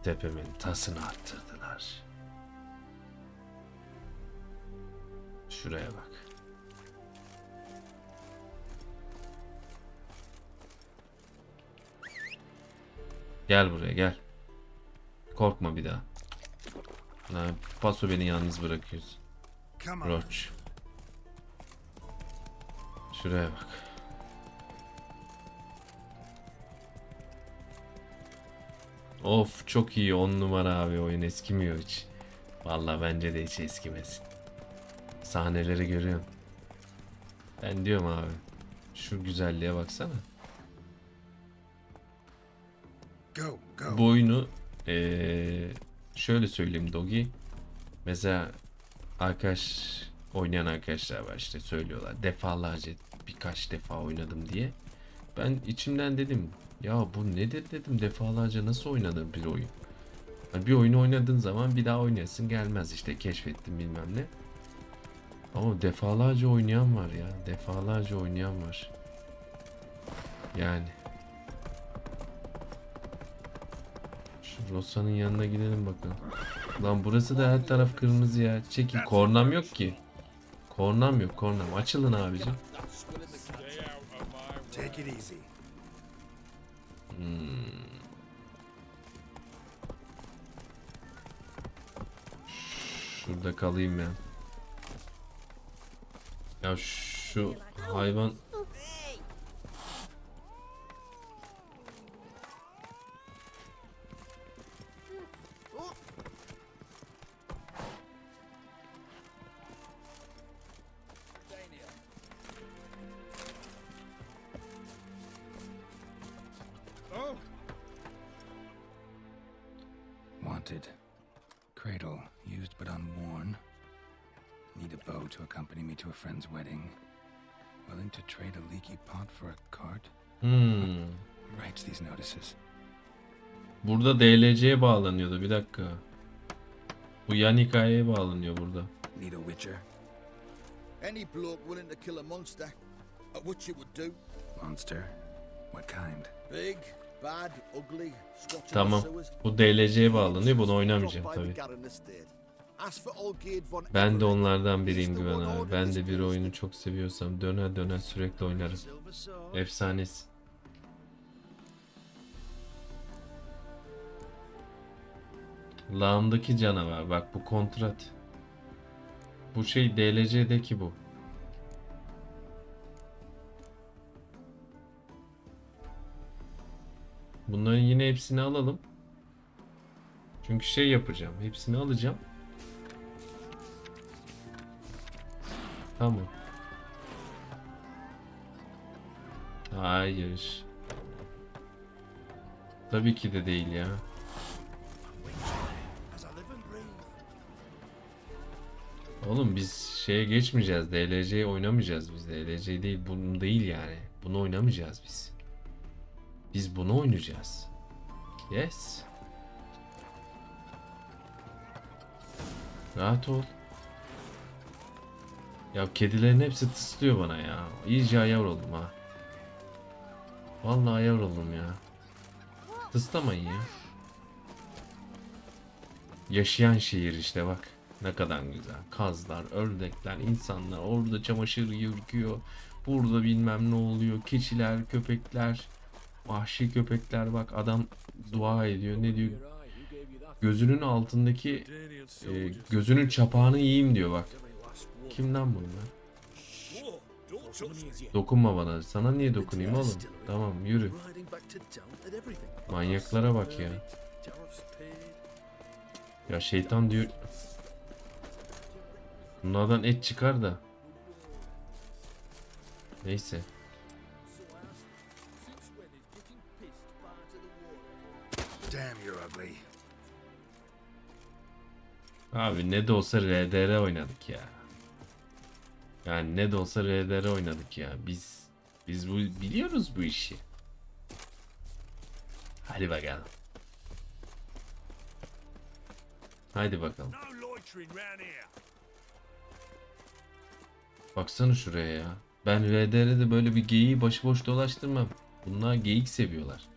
C: Tepemin tasını arttırdılar. Şuraya bak. Gel buraya gel. Korkma bir daha. Paso beni yalnız bırakıyorsun. Roach. Şuraya bak. Of çok iyi 10 numara abi, oyun eskimiyor hiç. Vallahi bence de hiç eskimesin. Sahneleri görüyorum. Ben diyorum abi. Şu güzelliğe baksana. Bu oyunu şöyle söyleyeyim Dogi. Mesela oynayan arkadaşlar var işte, söylüyorlar. Defalarca birkaç defa oynadım diye. Ben içimden dedim ya bu nedir dedim, defalarca nasıl oynanır bir oyun. Yani bir oyunu oynadığın zaman bir daha oynayasın gelmez, işte keşfettim bilmem ne. Ama defalarca oynayan var ya. Defalarca oynayan var. Yani. Şu Rosa'nın yanına gidelim bakalım. Lan burası da her taraf kırmızı ya. Çekil. Kornam yok ki. Kornam yok, kornam. Açılın abicim. Şurada kalayım ben. Ya şu hayvan...
B: Wanted. Cradle, used but unworn. Need a bow to accompany me to a friend's wedding. Willing to trade a leaky pot for a cart? Who writes these notices?
C: Burada DLC'ye bağlanıyordu, bir dakika. Bu yan hikayeye bağlanıyor burada.
B: Need a witcher?
S: Any bloke willing to kill a monster, a witcher would do.
B: Monster? What kind?
S: Big, bad, ugly, squatching
C: Tamam.
S: the sewers.
C: Bu DLC'ye bağlanıyor. Bunu oynamayacağım tabii. Ben de onlardan biriyim Güven abi. Ben de bir oyunu çok seviyorsam döner döner sürekli oynarım. Efsanesi. Lağımdaki canavar. Bak bu kontrat. Bu şey DLC'deki bu. Bunların yine hepsini alalım. Çünkü şey yapacağım. Hepsini alacağım. Tamam. Hayır. Tabii ki de değil ya. Oğlum biz şeye geçmeyeceğiz. DLC'yi oynamayacağız biz. DLC değil, bunu değil yani. Bunu oynamayacağız biz. Biz bunu oynayacağız. Yes. Rahat ol. Ya kedilerin hepsi tıslıyor bana ya. İyice ayar oldum ha. Vallahi ayar oldum ya. Tıslamayın ya. Yaşayan şehir işte bak. Ne kadar güzel. Kazlar, ördekler, insanlar orada çamaşır yıkıyor. Burada bilmem ne oluyor. Keçiler, köpekler, vahşi köpekler bak adam dua ediyor. Ne diyor? Gözünün altındaki gözünün çapağını yiyeyim diyor bak. Kimden bunlar? Dokunma bana. Sana niye dokunayım oğlum? Tamam yürü. Manyaklara bak ya. Ya şeytan diyor. Bunlardan et çıkar da. Neyse. Abi ne de olsa RDR oynadık ya. Yani ne de olsa RDR oynadık ya. Biz bu biliyoruz bu işi. Hadi bakalım. Haydi bakalım. Baksana şuraya ya. Ben RDR'de böyle bir geyiği başıboş dolaştırmam. Bunlar geyik seviyorlar.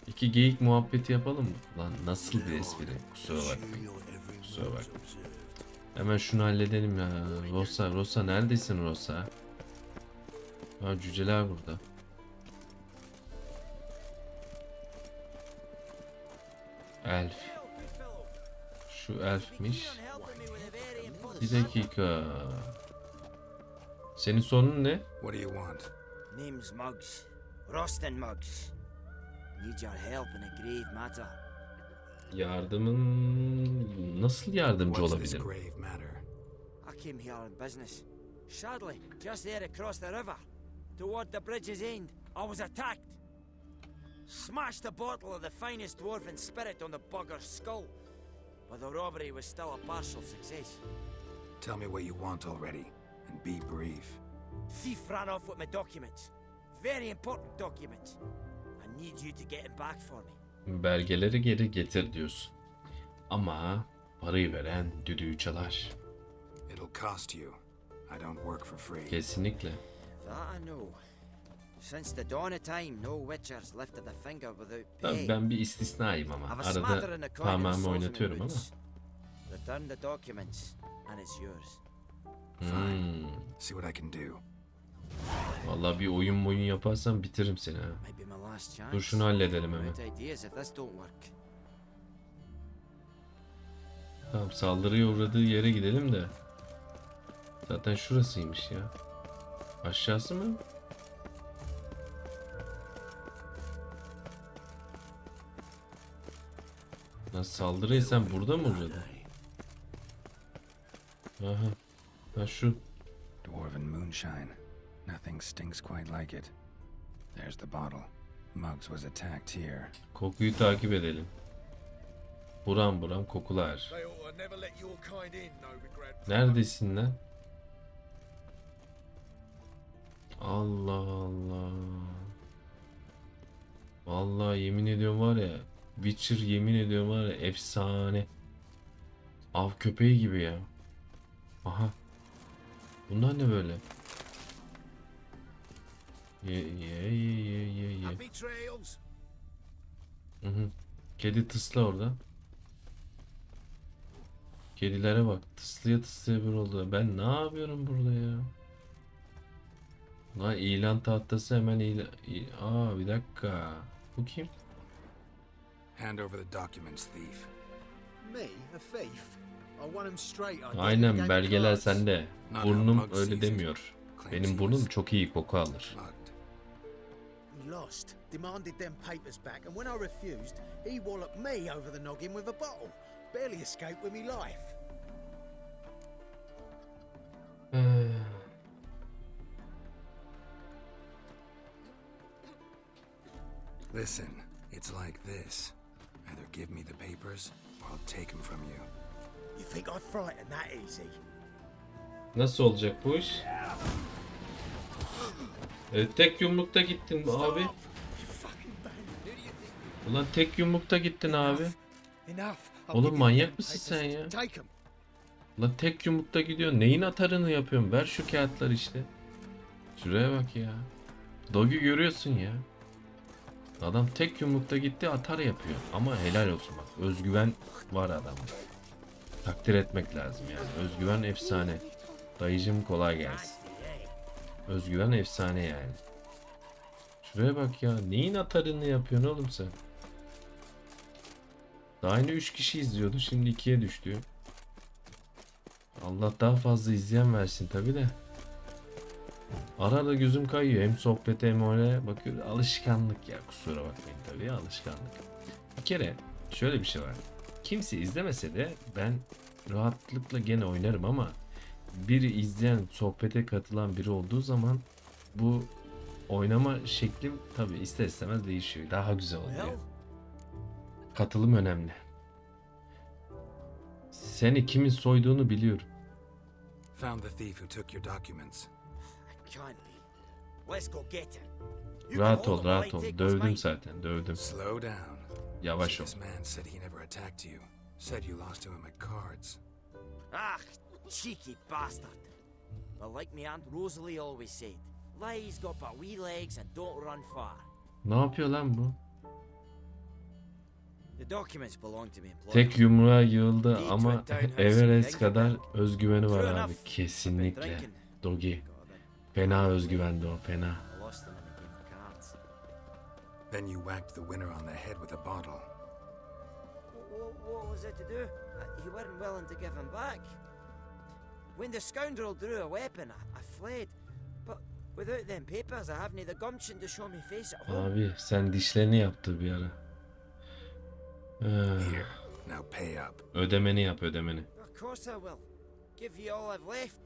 C: İki geyik muhabbeti yapalım mı? Lan nasıl bir espri? Kusura bakmayın. Kusura bakmayın. Hemen şunu halledelim ya. Rosa neredesin Rosa? Ha cüceler burada. Elf. Şu elfmiş. Bir dakika. Senin sorunun ne?
B: What do you want?
U: Name's Muggs. Rostin Muggs. Need your help in a grave matter.
C: Yardımın nasıl yardımcı olabilirim?
U: I came here on business. Sadly, just there across the river, toward the bridge's end, I was attacked. Smashed a bottle of the finest dwarven spirit on the bugger's skull, but the robbery was still a partial success.
B: Tell me what you want already, and be brief.
U: Thief ran off with my documents. Very important documents. I need you to get them back for me.
C: Belgeleri geri getir diyorsun. Ama parayı veren düdüğü çalar.
B: It'll cost you. I don't work for free.
C: Kesinlikle.
U: That I know. Since the dawn of time, no witchers lifted a finger without
C: Tabii
U: pay.
C: ben bir istisnayım ama. Arada parmağımı oynatıyorum ama.
U: Return the documents and it's yours.
B: Fine. See what I can do.
C: Vallahi bir oyun yaparsan bitiririm seni ha. Dur şunu halledelim hemen. Tamam saldırıya uğradığı yere gidelim de. Zaten şurasıymış ya. Aşağısı mı? Nasıl saldırıyı sen burada mı uğradın? Aha. Ha şu.
B: Dwarven moonshine. Nothing stings quite like it. There's the bottle. Muggs was attacked here.
C: Kokuyu takip edelim. Buram buram kokular. Neredesin lan? Allah Allah. Vallahi yemin ediyorum var ya. Witcher yemin ediyorum var ya efsane. Av köpeği gibi ya. Aha. Bunlar ne böyle? Ye. Hı hı. Kedi tısla orada. Kedilere bak. Tıslıya bir oldu. Ben ne yapıyorum burada ya? Lan ilan tahtası hemen ilan... Aa bir dakika. Bu kim?
B: Hand over the documents, thief.
P: Me, a thief? I want him straight. I
C: Aynen belgeler sende. Burnum öyle demiyor. Benim burnum çok iyi koku alır.
P: He lost, demanded them papers back, and when I refused, he walloped me over the noggin with a bottle. Barely escaped with me life.
B: Listen, it's like this. Either give me the papers, or I'll take them from you.
P: You think I'd frighten that easy?
C: Nasıl olacak bu iş? Tek yumrukta gittin abi. Ulan tek yumrukta gittin abi. Oğlum manyak mısın sen ya? Ulan tek yumrukta gidiyorsun. Neyin atarını yapıyorsun? Ver şu kağıtları işte. Şuraya bak ya. Dog'u görüyorsun ya. Adam tek yumrukta gitti atar yapıyor. Ama helal olsun bak. Özgüven var adamda. Takdir etmek lazım yani. Özgüven efsane. Dayıcım kolay gelsin. Özgüven efsane yani. Şuraya bak ya. Neyin atarını yapıyorsun oğlum sen? Daha yine 3 kişi izliyordu. Şimdi 2'ye düştü. Allah daha fazla izleyen versin tabi de. Arada gözüm kayıyor. Hem sohbete hem oraya bakıyor. Alışkanlık ya. Kusura bakmayın tabii ya, alışkanlık. Bir kere şöyle bir şey var. Kimse izlemese de ben rahatlıkla gene oynarım ama biri izleyen, sohbete katılan biri olduğu zaman bu oynama şeklim tabii ister istemez değişiyor. Daha güzel oluyor. Katılım önemli. Seni kimin soyduğunu biliyorum.
B: Found the thief who took your documents.
U: Can't be. Let's go get him.
C: Rahat ol, rahat ol. Dövdüm zaten, dövdüm.
B: Slow down.
C: Yavaş ol.
B: This man said he never attacked you. Said you lost to him at cards.
U: Ah, cheeky bastard. Well, like me Aunt Rosalie always said, lies got but wee legs and don't run far.
C: Ne yapıyor lan bu?
U: The documents belong to me.
C: Tek yumruğa yığıldı ama Everest kadar özgüveni var abi. Kesinlikle. Dogi. Fena özgüvendi o, fena.
B: Then you whacked the winner on the head with a bottle.
U: What was it to do? You weren't willing to give him back. When the scoundrel drew a weapon, I fled. But without them papers, I haven't the gumption to show me face at home.
C: Abi sen dişlerini yaptı bir ara.
B: Here, now pay up.
C: Ödemeni yap, ödemeni.
U: Of course I will. Give you all I've left.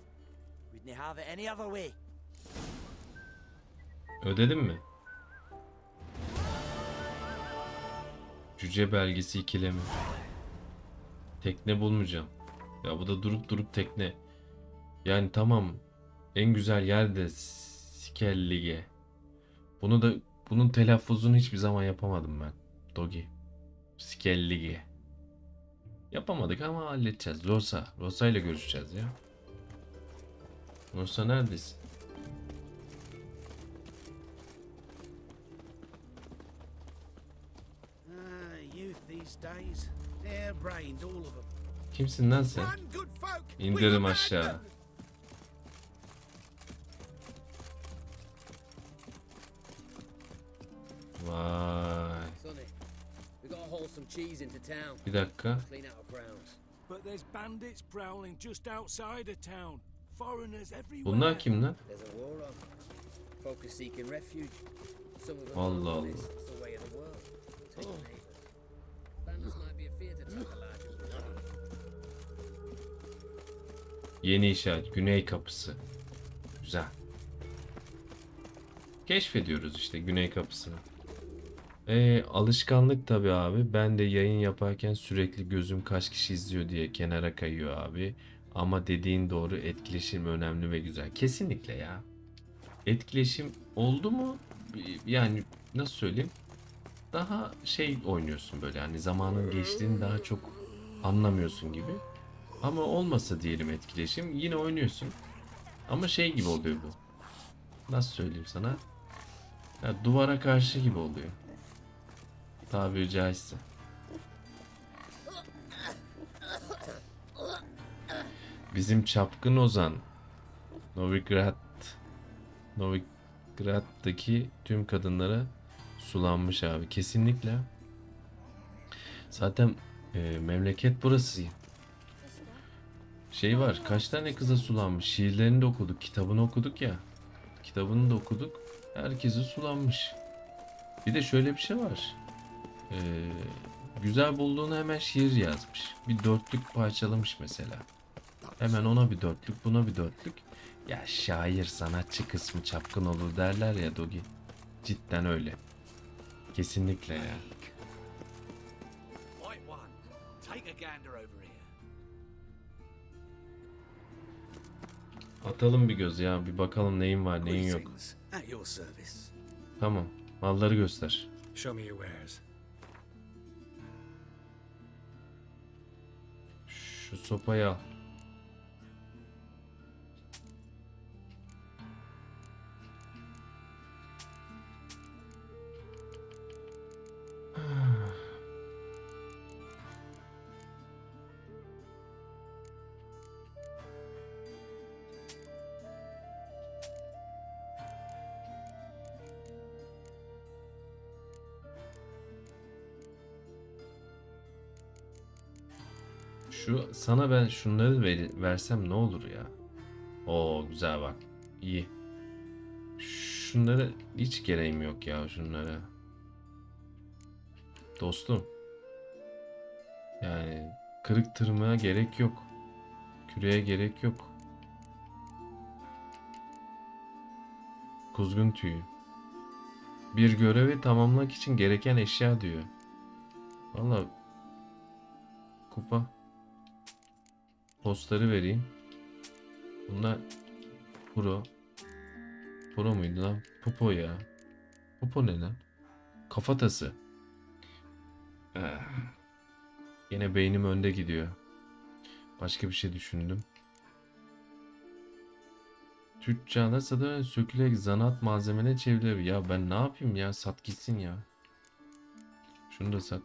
U: Wouldn't have it any other way.
C: Ödedin mi? Cüce belgesi ikilemi. Tekne bulmayacağım. Ya bu da durup durup tekne. Yani tamam. En güzel yerde Sikel Lige. Bunu da, bunun telaffuzunu hiçbir zaman yapamadım ben. Dogi. Sikel Lige. Yapamadık ama halledeceğiz. Rosa ile görüşeceğiz ya. Rosa neredesin? Kimsin lan sen? İndirim aşağı. Vay. Bir dakika. Bunlar kim lan? Allah Allah. Yeni işaret. Güney kapısı. Güzel. Keşfediyoruz işte Güney kapısını. Alışkanlık tabi abi. Ben de yayın yaparken sürekli gözüm kaç kişi izliyor diye kenara kayıyor abi. Ama dediğin doğru, etkileşim önemli ve güzel. Kesinlikle ya. Etkileşim oldu mu? Yani nasıl söyleyeyim? Daha şey oynuyorsun böyle, hani zamanın geçtiğini daha çok anlamıyorsun gibi. Ama olmasa diyelim etkileşim, yine oynuyorsun. Ama şey gibi oluyor bu. Nasıl söyleyeyim sana? Ya, duvara karşı gibi oluyor. Tabiri caizse. Bizim çapkın ozan Novigrad'daki tüm kadınlara sulanmış abi. Kesinlikle. Zaten memleket burası. Şey var, kaç tane kıza sulanmış. Şiirlerini de okuduk, kitabını okuduk ya. Kitabını da okuduk. Herkesi sulanmış. Bir de şöyle bir şey var. Güzel bulduğunu hemen şiir yazmış. Bir dörtlük parçalamış mesela. Hemen ona bir dörtlük, buna bir dörtlük. Ya şair, sanatçı kısmı çapkın olur derler ya Dogi. Cidden öyle. Kesinlikle ya. Atalım bir göz ya. Bir bakalım neyin var neyin yok.
N: At your service.
C: Tamam. Malları göster.
B: Show me your wares.
C: Şu sopayı al. Şu sana ben şunları versem ne olur ya? Oo güzel bak. İyi. Şunları hiç gereğim yok ya şunlara. Dostum. Yani kırık tırmığa gerek yok. Küreye gerek yok. Kuzgun tüyü. Bir görevi tamamlamak için gereken eşya diyor. Vallahi kupa. Postları vereyim. Bunlar Pro. Pro muydu lan? Popo ya. Popo ne lan? Kafatası. Yine beynim önde gidiyor. Başka bir şey düşündüm. Türkçe alırsa da sökülerek zanaat malzemene çevrilir. Ya ben ne yapayım ya? Sat gitsin ya. Şunu da sat.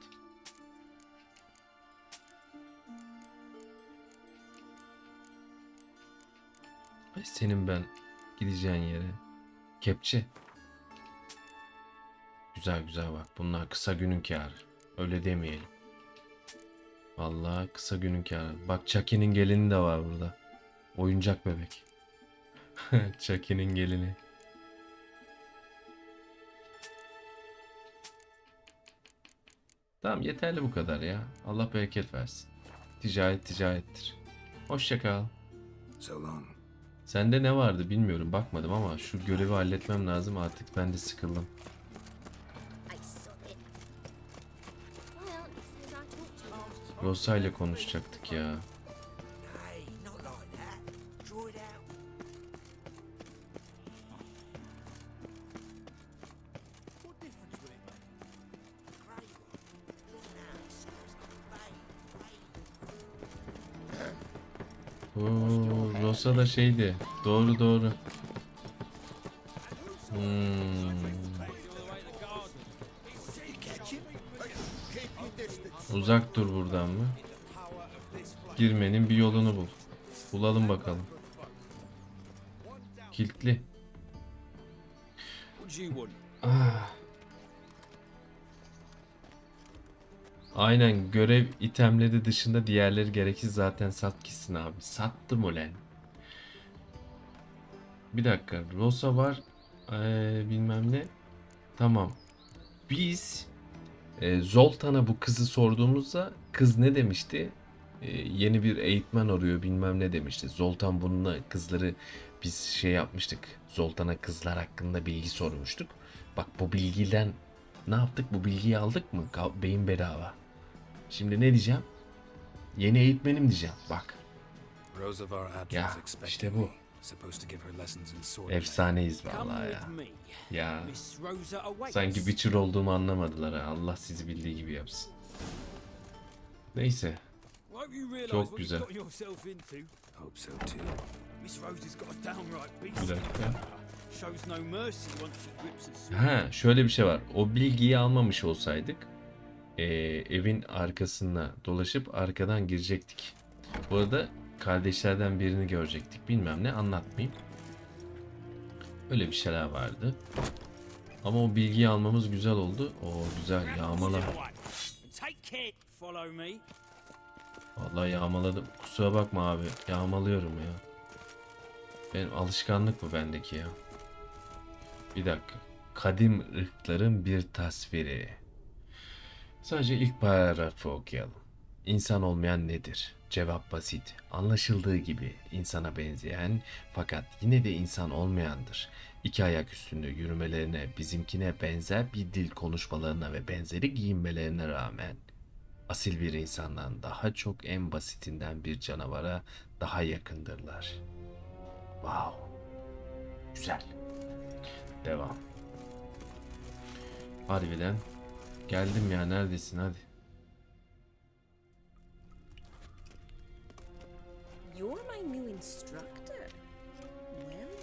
C: Ay senin ben gideceğin yere. Kepçe. Güzel güzel bak. Bunlar kısa günün kârı. Öyle demeyelim. Vallahi kısa günün kârı. Bak Chucky'nin gelini de var burada. Oyuncak bebek. Chucky'nin gelini. Tamam yeterli bu kadar ya. Allah bereket versin. Ticaret ticarettir. Hoşça kal.
B: So long.
C: Sende ne vardı bilmiyorum bakmadım ama şu görevi halletmem lazım artık ben de sıkıldım. Rosa ile konuşacaktık ya. Rosa da şeydi. Doğru doğru. Uzak dur buradan mı? Girmenin bir yolunu bul. Bulalım bakalım. Kilitli. Aynen görev itemleri dışında diğerleri gereksiz zaten sat gitsin abi. Sattım ulan. Bir dakika Rosa var. Bilmem ne. Tamam. Biz Zoltan'a bu kızı sorduğumuzda kız ne demişti? Yeni bir eğitmen arıyor bilmem ne demişti. Zoltan bununla kızları biz şey yapmıştık. Zoltan'a kızlar hakkında bilgi sormuştuk. Bak bu bilgiden ne yaptık? Bu bilgiyi aldık mı? Beyin bedava. Şimdi ne diyeceğim? Yeni eğitmenim diyeceğim. Bak. Ya işte bu. Efsaneyiz vallahi ya. Ya. Sanki Witcher olduğumu anlamadılar ha. Allah sizi bildiği gibi yapsın. Neyse. Çok güzel. Bir dakika. Ha, şöyle bir şey var. O bilgiyi almamış olsaydık evin arkasına dolaşıp arkadan girecektik. Bu arada kardeşlerden birini görecektik. Bilmem ne anlatmayayım. Öyle bir şeyler vardı. Ama o bilgiyi almamız güzel oldu. O güzel yağmala. Vallahi yağmaladım. Kusura bakma abi. Yağmalıyorum ya. Benim alışkanlık bu bendeki ya. Bir dakika. Kadim ırkların bir tasviri. Sadece ilk paragrafı okuyalım. İnsan olmayan nedir? Cevap basit. Anlaşıldığı gibi insana benzeyen fakat yine de insan olmayandır. İki ayak üstünde yürümelerine, bizimkine benzer bir dil konuşmalarına ve benzeri giyinmelerine rağmen asil bir insandan daha çok en basitinden bir canavara daha yakındırlar. Vay. Güzel. Devam. Harbiden. Geldim ya, neredesin, hadi.
D: You're my new instructor.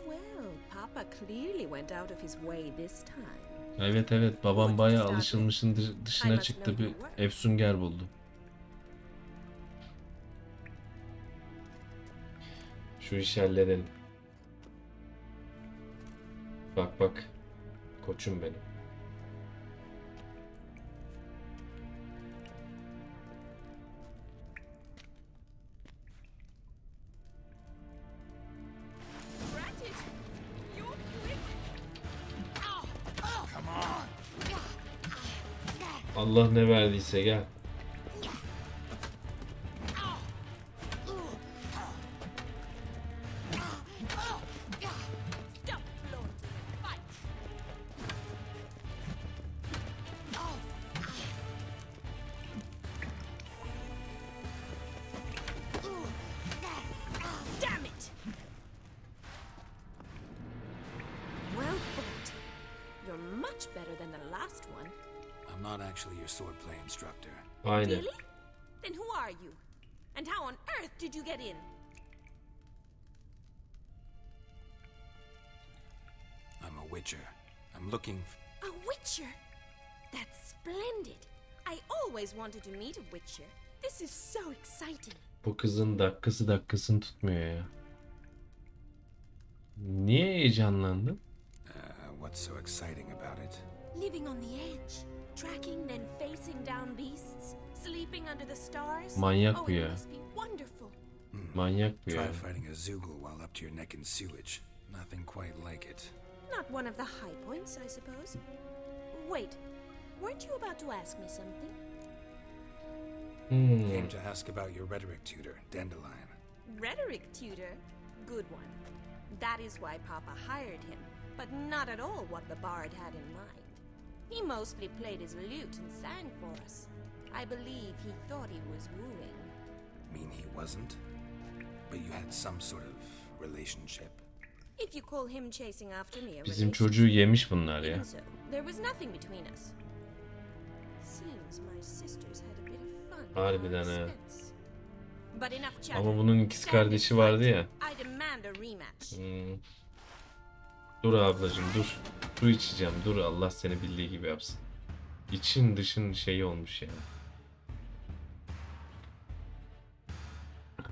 D: Well, Papa clearly went out of his way this time.
C: Evet, babam bayağı alışılmışın dışına çıktı, bir efsunger buldu. Şu işi halledelim. Bak. Koçum benim. Allah ne verdiyse gel.
B: Swordplay instructor.
C: Aynen.
D: Really? Then who are you? And how on earth did you get in?
B: I'm a witcher. I'm looking
D: A witcher? That's splendid. I always wanted to meet a witcher. This is so exciting.
C: Bu kızın dakikasını tutmuyor ya. Niye heyecanlandın?
B: What's so exciting about it?
D: Living on the edge. Tracking then facing down beasts, sleeping under the stars.
C: Manyak bu ya.
D: It must be wonderful.
C: Manyak bu ya.
B: Try fighting a Zoogle while up to your neck in sewage. Nothing quite like it.
D: Not one of the high points, I suppose. Wait, weren't you about to ask me something?
B: Came to ask about your rhetoric tutor, Dandelion.
D: Rhetoric tutor? Good one. That is why Papa hired him, but not at all what the bard had in mind. He mostly played his lute and sang for us. I believe he thought he was wooing.
B: Mean he wasn't? But you had some sort of relationship?
D: If you call him chasing after me a
C: Bizim çocuğu yemiş bunlar ya.
D: even so, there was nothing between us. Seems my sisters had a bit of fun at our
C: Harbiden ha.
D: expense. But enough chatter.
C: Ama bunun ikiz
D: Stand
C: kardeşi
D: and
C: vardı
D: fight.
C: ya.
D: I demand a rematch.
C: Dur ablacığım dur. Su içeceğim, dur, Allah seni bildiği gibi yapsın. İçin dışın şeyi olmuş ya.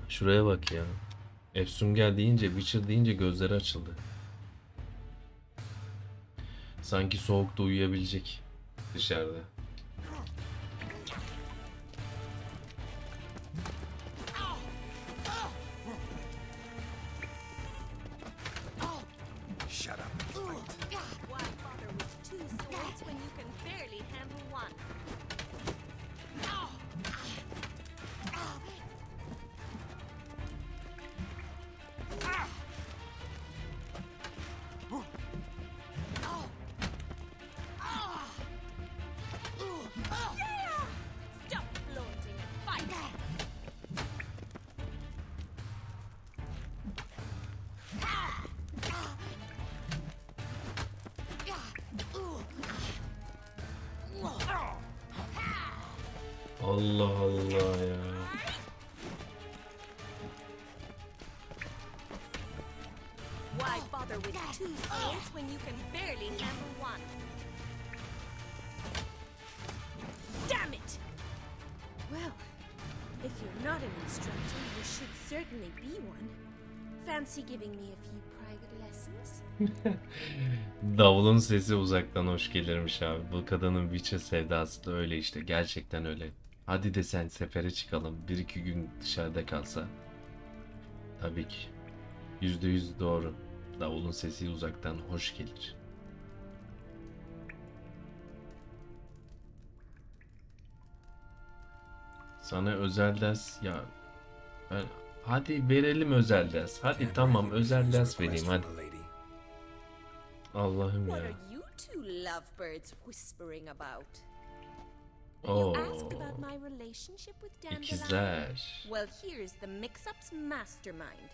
C: Şuraya bak ya. Efsunger deyince, Witcher deyince gözleri açıldı. Sanki soğukta uyuyabilecek dışarıda.
B: Shut up and fight.
D: Why bother with two swords when you can barely handle one? Stop flaunting and fight!
C: Allah Allah ya.
D: Why bother with two swords when you can barely handle one? Damn it! Well, if you're not an instructor, you should certainly be one. Fancy giving me a few private lessons?
C: Davulun sesi uzaktan hoş gelirmiş abi. Bu kadının Witcher sevdası da öyle işte. Gerçekten öyle. Hadi de sen sefere çıkalım. 1-2 gün dışarıda kalsa. Tabii ki. %100 doğru. Davulun sesi uzaktan hoş gelir. Sana özel ders ya. Hadi verelim özel ders. Hadi tamam, özel ders vereyim hadi. Allah'ım
D: What
C: ya.
D: are you two lovebirds whispering about?
C: Oh.
D: You asked about my relationship with Dandelion?
C: İkizler.
D: Well, here's the mix-up's mastermind,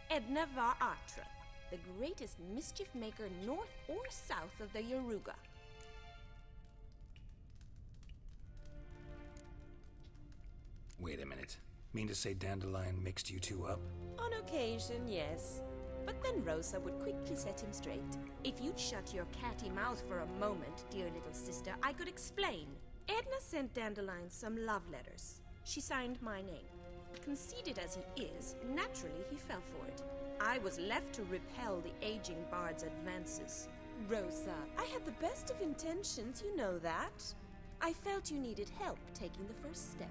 D: Edna var Artra. the greatest mischief maker north or south of the Yaruga.
B: Wait a minute. Mean to say Dandelion mixed you two up?
D: On occasion, yes. But then Rosa would quickly set him straight. If you'd shut your catty mouth for a moment, dear little sister, I could explain. Edna sent Dandelion some love letters. She signed my name. Conceited as he is, naturally he fell for it. I was left to repel the aging bard's advances. Rosa, I had the best of intentions, you know that. I felt you needed help taking the first step.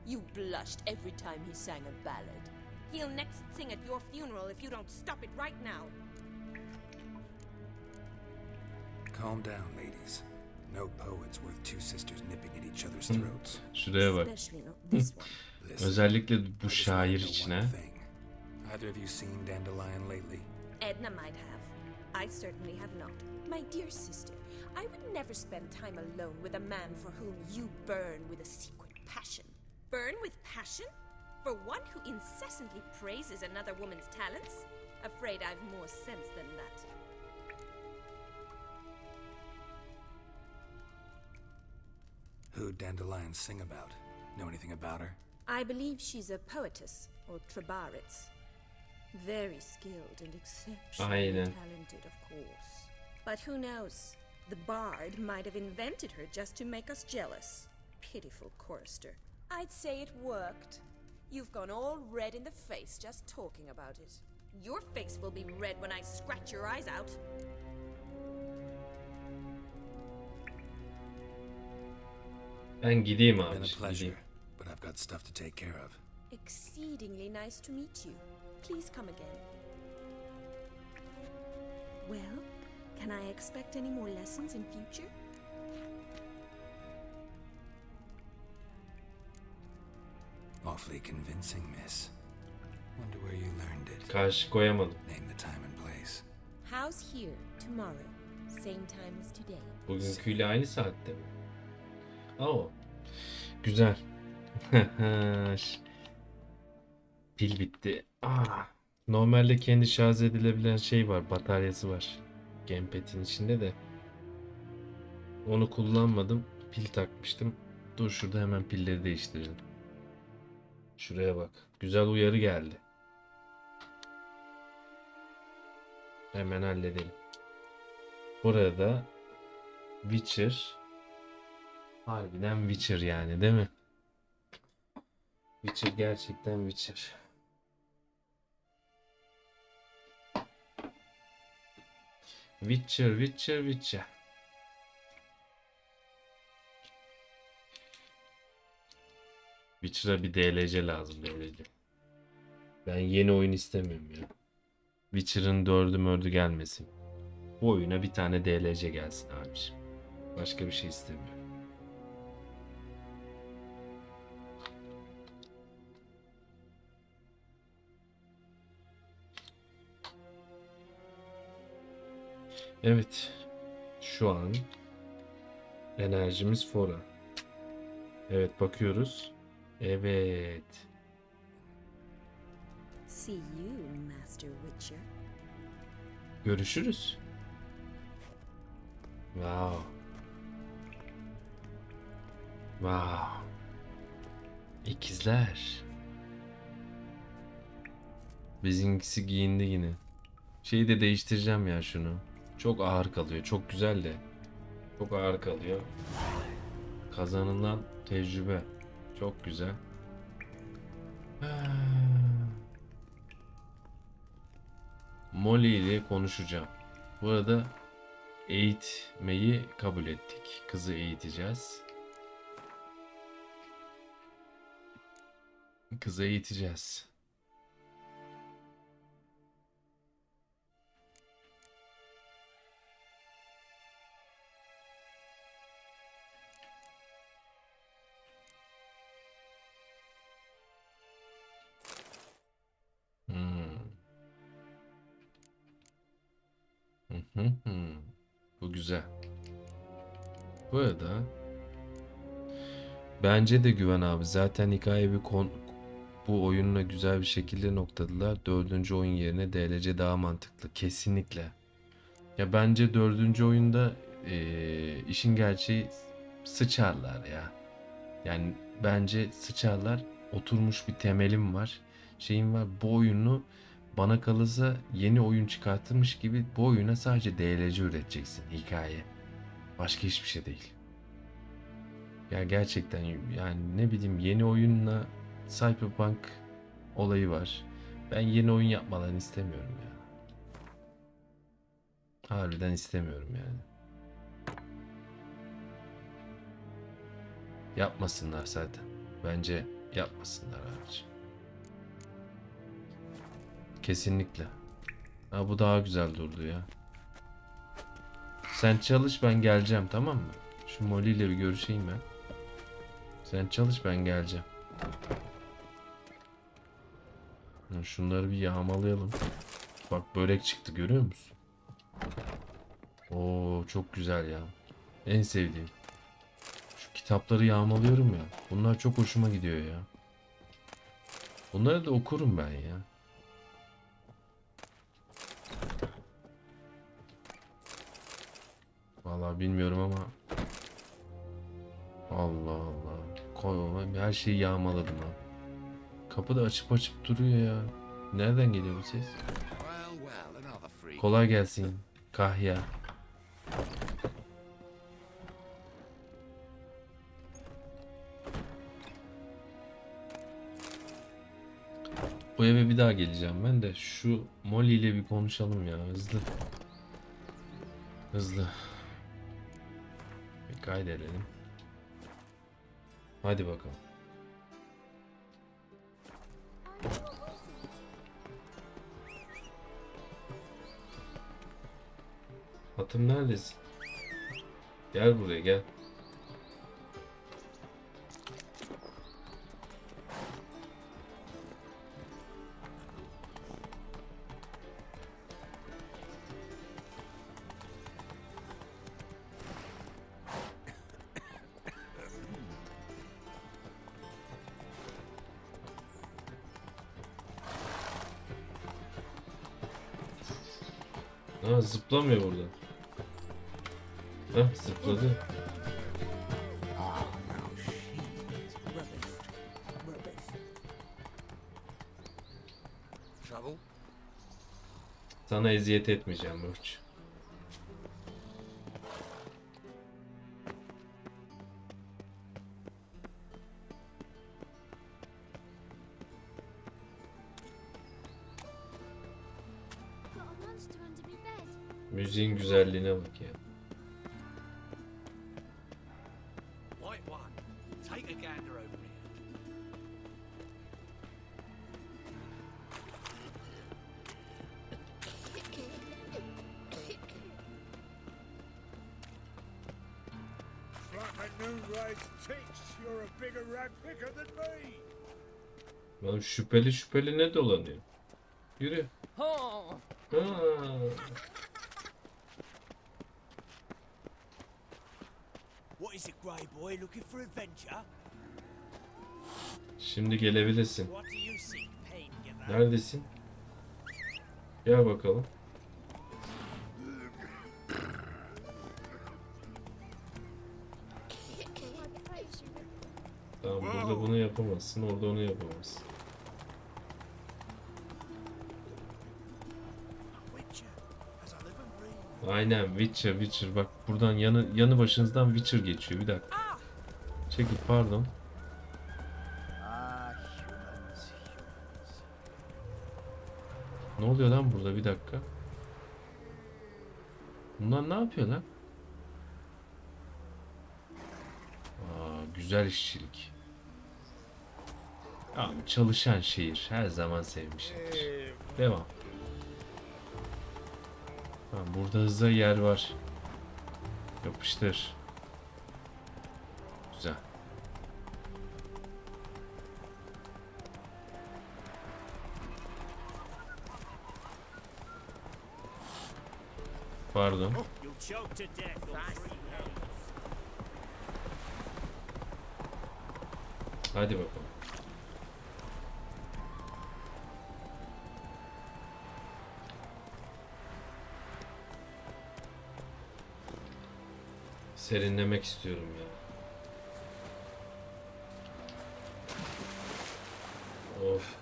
D: You blushed every time he sang a ballad. He'll next sing at your funeral if you don't stop it right now.
B: Calm down, ladies. No poet's worth two sisters nipping at each other's throats.
C: Şuraya bak. Özellikle bu şair içine.
B: Either of you seen Dandelion lately?
D: Edna might have. I certainly have not. My dear sister, I would never spend time alone with a man for whom you burn with a secret passion. Burn with passion? For one who incessantly praises another woman's talents? Afraid I've more sense than that.
B: Who'd Dandelion sing about? Know anything about her?
D: I believe she's a poetess, or trabaritz. Very skilled and exceptionally talented, of course. But who knows? The bard might have invented her just to make us jealous. Pitiful chorister. I'd say it worked. You've gone all red in the face just talking about it. Your face will be red when I scratch your eyes out.
C: Ben gideyim abi.
B: Been a pleasure, but I've got stuff to take care of.
D: Exceedingly nice to meet you. Please come again. Well, can I expect any more lessons in future?
B: Awfully convincing, miss. Wonder where you learned it.
C: Karşı koyamadım.
B: Name the time and place.
D: How's here tomorrow? Same time as today.
C: Bugünküyle aynı saatte mi? Oo. Güzel. Pil bitti. Normalde kendi şarj edilebilen şey var. Bataryası var. Gamepad'in içinde de. Onu kullanmadım. Pil takmıştım. Dur şurada hemen pilleri değiştirelim. Şuraya bak. Güzel uyarı geldi. Hemen halledelim. Burada Witcher. Harbiden Witcher yani, değil mi? Witcher gerçekten Witcher. Witcher. Witcher'a bir DLC lazım, DLC. Ben yeni oyun istemiyorum ya. Witcher'ın 4'ü gelmesin. Bu oyuna bir tane DLC gelsin abiciğim. Başka bir şey istemiyorum. Evet. Şu an enerjimiz fora. Evet, bakıyoruz. Evet.
D: See you, Master Witcher.
C: Görüşürüz. Wow. İkizler. Bizimkisi giyindi yine. Şeyi de değiştireceğim ya şunu. Çok ağır kalıyor. Çok güzel de. Çok ağır kalıyor. Kazanılan tecrübe. Çok güzel. Molly ile konuşacağım. Bu arada eğitmeyi kabul ettik. Kızı eğiteceğiz. Kızı eğiteceğiz. Bu güzel. Bu arada bence de Güven abi zaten hikaye bir bu oyunla güzel bir şekilde noktaladılar. 4. oyun yerine DLC daha mantıklı. Kesinlikle. Ya bence 4. oyunda işin gerçeği sıçarlar ya. Yani bence sıçarlar. Oturmuş bir temelim var. Şeyim var. Bu oyunu bana kalırsa yeni oyun çıkartılmış gibi bu oyuna sadece DLC üreteceksin. Hikaye. Başka hiçbir şey değil. Ya gerçekten yani ne bileyim yeni oyunla Cyberpunk olayı var. Ben yeni oyun yapmalarını istemiyorum ya. Harbiden istemiyorum yani. Yapmasınlar zaten. Bence yapmasınlar abiciğim. Kesinlikle. Ha, bu daha güzel durdu ya. Sen çalış, ben geleceğim, tamam mı? Şu Molly ile bir görüşeyim ben. Sen çalış, ben geleceğim. Şunları bir yağmalayalım. Bak börek çıktı, görüyor musun? Oo çok güzel ya. En sevdiğim. Şu kitapları yağmalıyorum ya. Bunlar çok hoşuma gidiyor ya. Bunları da okurum ben ya. Vallahi bilmiyorum ama Allah Allah. Koy, her şeyi yağmaladım ha. Kapı da açıp duruyor ya. Nereden geliyor bu ses? Kolay gelsin Kahya. Bu eve bir daha geleceğim ben de şu Molly ile bir konuşalım ya, hızlı. Hızlı. Bir kaydedelim. Hadi bakalım. Atım neredesin? Gel buraya gel. Ha, zıplamıyor burada. Heh, zıpladı. Sana eziyet etmeyeceğim Burç. Müziğin güzelliğine bak ya. Lan şüpheli ne dolanıyor? Yürü. Ha. Şimdi gelebilirsin. Neredesin? Gel bakalım. Tamam, burada bunu yapamazsın, orada onu yapamazsın. Aynen Witcher bak buradan yanı başınızdan Witcher geçiyor, bir dakika. Çekil, pardon. Ne oluyor lan burada, bir dakika. Bunlar ne yapıyor lan? Güzel işçilik. Abi, çalışan şehir her zaman sevmişimdir. Devam. Burada hızlı yer var. Yapıştır. Güzel. Pardon. Hadi bakalım. Serinlemek istiyorum ya. Of.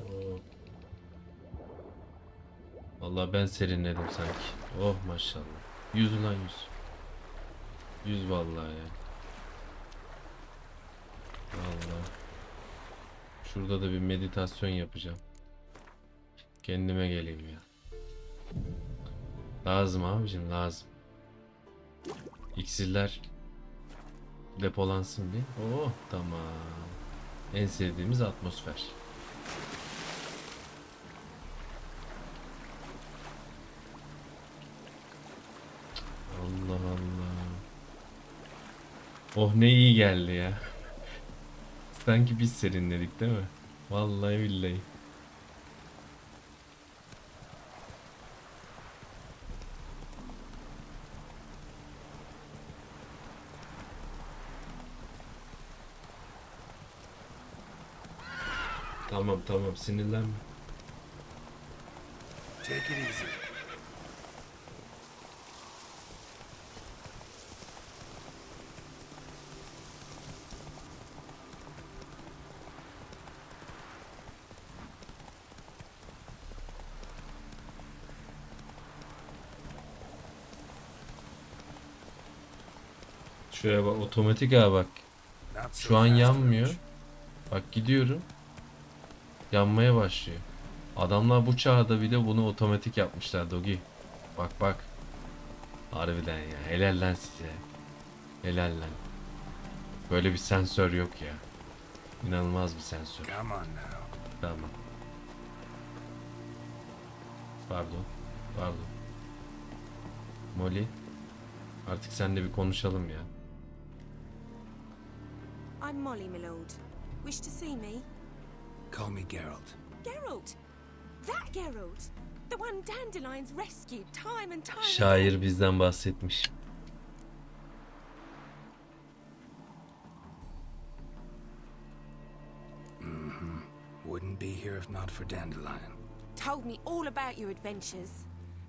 C: Oh. Vallahi ben serinledim sanki. Oh maşallah. 100 ulan 100. 100 vallahi ya. Vallahi. Şurada da bir meditasyon yapacağım. Kendime geleyim ya. Lazım abicim, lazım. İksirler depolansın bir. Oh tamam. En sevdiğimiz atmosfer. Allah Allah. Oh ne iyi geldi ya. Sanki biz serinledik değil mi? Vallahi billahi. Tamam sinirlenme.
B: Take it easy.
C: Şuraya bak, otomatik ha bak. Şu an yanmıyor. Bak gidiyorum. Yanmaya başlıyor. Adamlar bu çağda bile bunu otomatik yapmışlar Dogi. Bak. Harbiden ya. Helal lan size. Helal lan. Böyle bir sensör yok ya. İnanılmaz bir sensör. Tamam. Pardon. Molly. Artık seninle bir konuşalım ya.
D: I'm Molly, my lord. Wish to see me?
B: Call me Geralt.
D: Geralt! That Geralt! The one Dandelions rescued time and time
C: Şair bizden bahsetmiş.
B: Wouldn't be here if not for Dandelion.
D: Told me all about your adventures.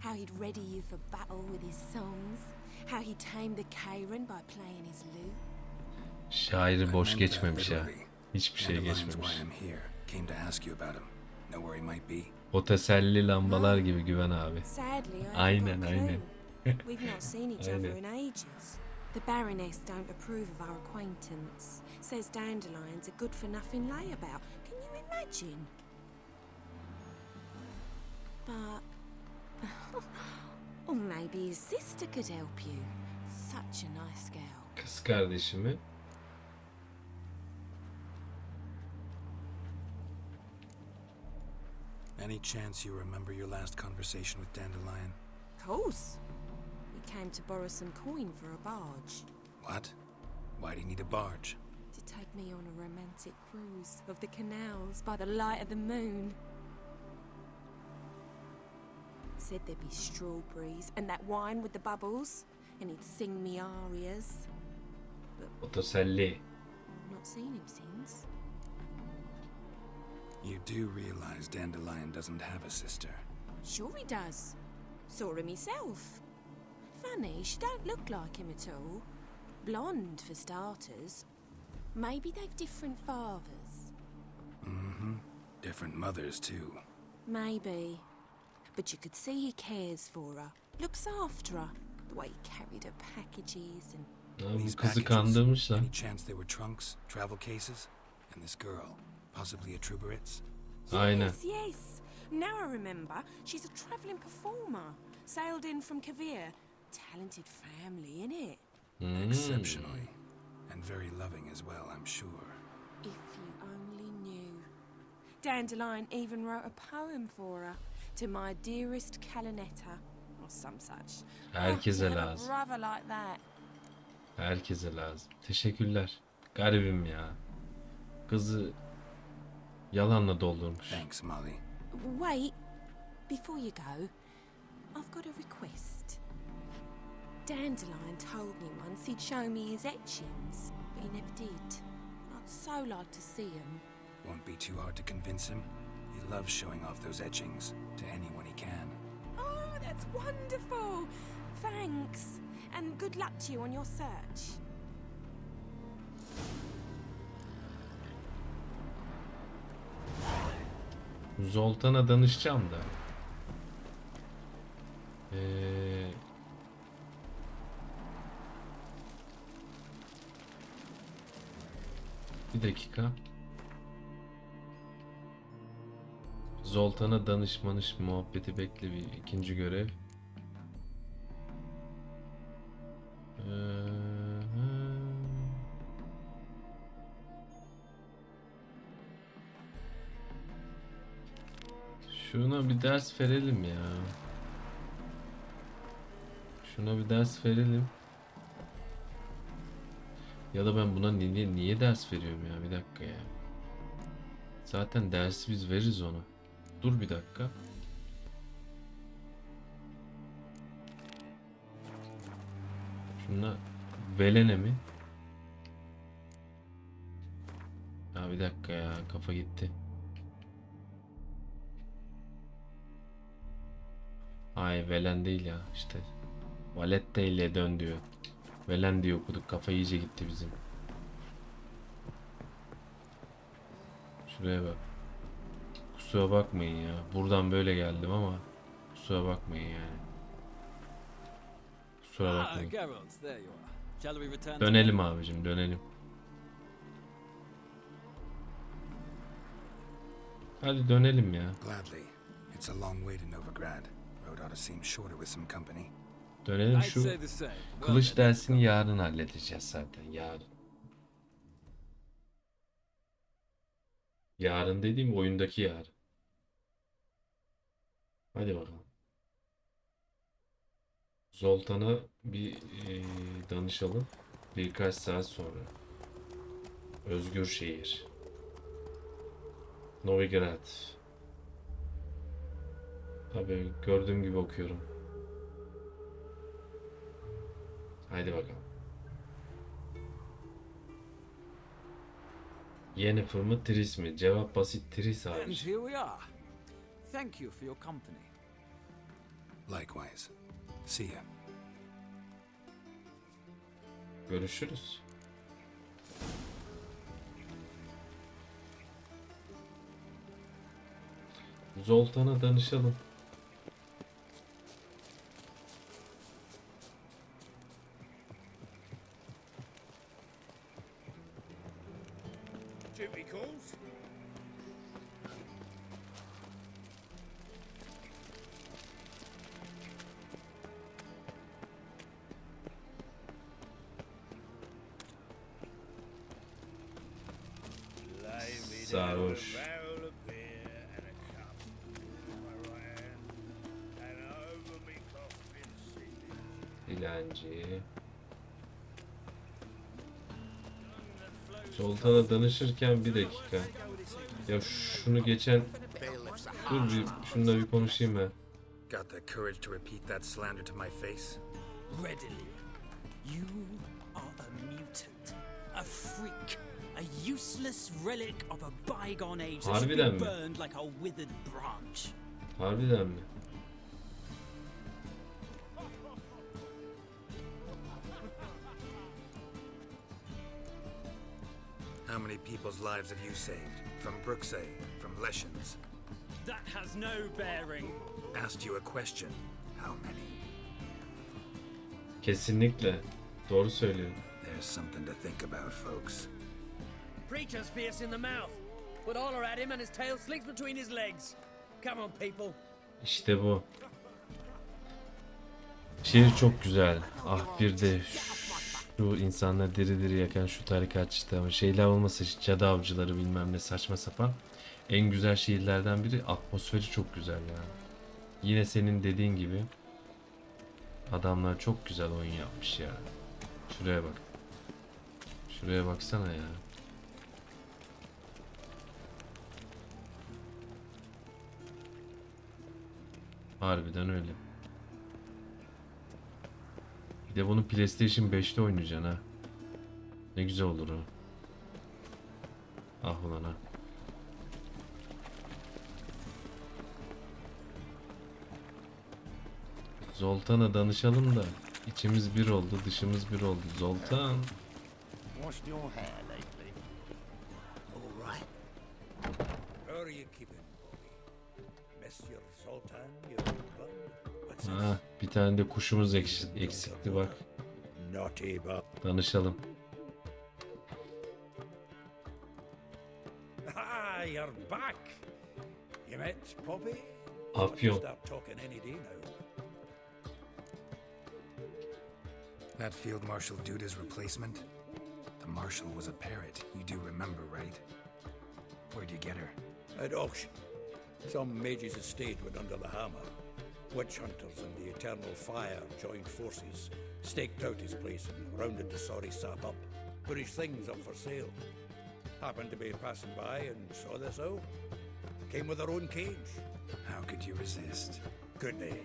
D: How he'd ready you for battle with his songs. How he tamed the Karen by playing his lute.
C: Şairi boş geçmemiş ya. Hiçbir şey
B: Dandelion's
C: geçmemiş.
B: why I'm here. Came to ask you about him. Know where he might be?
C: O teselli lambalar gibi Güven abi.
D: Sadly, I
C: Aynen.
D: We've not seen each other in ages. The Baroness don't approve of our acquaintance. Says Dandelion's a good-for-nothing layabout. Can you imagine? But... or maybe his sister could help you. Such a nice girl.
C: Kız kardeşimi.
B: Any chance you remember your last conversation with Dandelion?
D: Of course. He came to borrow some coin for a barge.
B: What? Why do you need a barge?
D: To take me on a romantic cruise of the canals by the light of the moon. Said there'd be strawberries and that wine with the bubbles, and he'd sing me arias.
C: O teselli.
D: Not seen him since.
B: You do realize Dandelion doesn't have a sister.
D: Sure he does. Saw him myself. Funny, she don't look like him at all. Blonde, for starters. Maybe they've different fathers.
B: Different mothers, too.
D: Maybe. But you could see he cares for her. Looks after her. The way he carried her packages and...
C: Bu kızı kandırmışlar.
B: Any chance they were trunks, travel cases? And this girl, possibly a Truberitz?
C: Aynen.
D: Yes. Now I remember. She's a travelling performer. Sailed in from Kavir. Talented family, innit?
B: Exceptionally. And very loving as well, I'm sure.
D: If you only knew. Dandelion even wrote a poem for her. To my dearest Calinetta. Or some such.
C: Herkese
D: To have a
C: lazım.
D: brother like that.
C: Herkese lazım. Teşekkürler. Garibim ya. Kızı yalanla doldurmuş.
B: Thanks, Molly.
D: Wait. Before you go, I've got a request. Dandelion told me once he'd show me his etchings, but he never did. I'd so like to see them.
B: Won't be too hard to convince him. He loves showing off those etchings to anyone he can.
D: Oh, that's wonderful! Thanks, and good luck to you on your search.
C: Zoltan'a danışacağım da. Bir dakika. Zoltan'a danışmanış muhabbeti bekle, bir ikinci görev. Şuna bir ders verelim ya. Şuna bir ders verelim. Ya da ben buna niye ders veriyorum ya? Bir dakika ya. Zaten dersi biz veririz ona. Dur bir dakika. Şuna Velene mi? Ya bir dakika ya, kafa gitti. Ay Velen değil ya işte. Valette ile dön diyor. Velen diye okuduk, kafa iyice gitti bizim. Şuraya bak. Kusura bakmayın ya. Buradan böyle geldim ama kusura bakmayın yani. Kusura bakmayın. Dönelim abicim, dönelim. Hadi dönelim ya.
B: Gladly. It's a long way to Novigrad. Road ought to seem shorter with some company.
C: Dönelim, şu kılıç dersini yarın halledeceğiz zaten, yarın. Yarın dediğim oyundaki yarın. Hadi bakalım. Zoltan'a bir danışalım. Birkaç saat sonra. Özgür şehir. Novigrad. Tabii gördüğüm gibi okuyorum. Haydi bakalım. Yennefer mı, Triss mi? Cevap basit, Triss abi.
M: And here we are. Thank you for your company.
B: Likewise. See ya.
C: Görüşürüz. Zoltan'a danışalım.
J: Duty calls.
C: Sarhoş. Dilenci. Zoltan'a danışırken bir dakika. Ya şunu geçen... Dur bir şununla bir konuşayım ben.
B: Got the courage to repeat that slander to my face?
M: Readily. You are a mutant, a freak, a useless relic of a bygone age that should be burned like a withered branch.
C: Harbiden mi?
B: How many people's lives have you saved? From Bruxay, from Leshens?
M: That has no bearing.
B: Asked you a question. How many?
C: Kesinlikle. Doğru söylüyor.
B: There's something to think about, folks.
T: Preacher's fierce in the mouth, but holler at him and his tail slinks between his legs. Come on, people.
C: İşte bu. Şehir çok güzel. Ah bir de şu insanlar diri diri yakan şu tarikatçıda ama şeyler olmasa, cadı avcıları bilmem ne saçma sapan. En güzel şehirlerden biri, atmosferi çok güzel yani. Yine senin dediğin gibi adamlar çok güzel oyun yapmış ya. Şuraya bak. Şuraya baksana ya. Harbiden öyle. Bir de bunu PlayStation 5'te oynayacaksın ha. Ne güzel olur o. Ah ulan ha. Zoltan'a danışalım da içimiz bir oldu, dışımız bir oldu. Zoltan.
S: Washed your hair lately?
J: All right. How are you keeping, Bobby? Monsieur Zoltan, your good bud?
C: Ha, bir tane de kuşumuz eksikti bak.
J: Naughty but.
C: Danışalım.
J: Ah, you're back. You met Poppy?
C: Afyon.
J: Start talking any day now.
B: That Field Marshal Duda's replacement? The Marshal was a parrot, you do remember, right? Where'd you get her?
J: At auction. Some mage's estate went under the hammer. Witch hunters and the Eternal Fire joined forces, staked out his place and rounded the sorry sap up, put his things up for sale. Happened to be passing by and saw this out. Came with her own cage.
B: How could you resist?
J: Could they?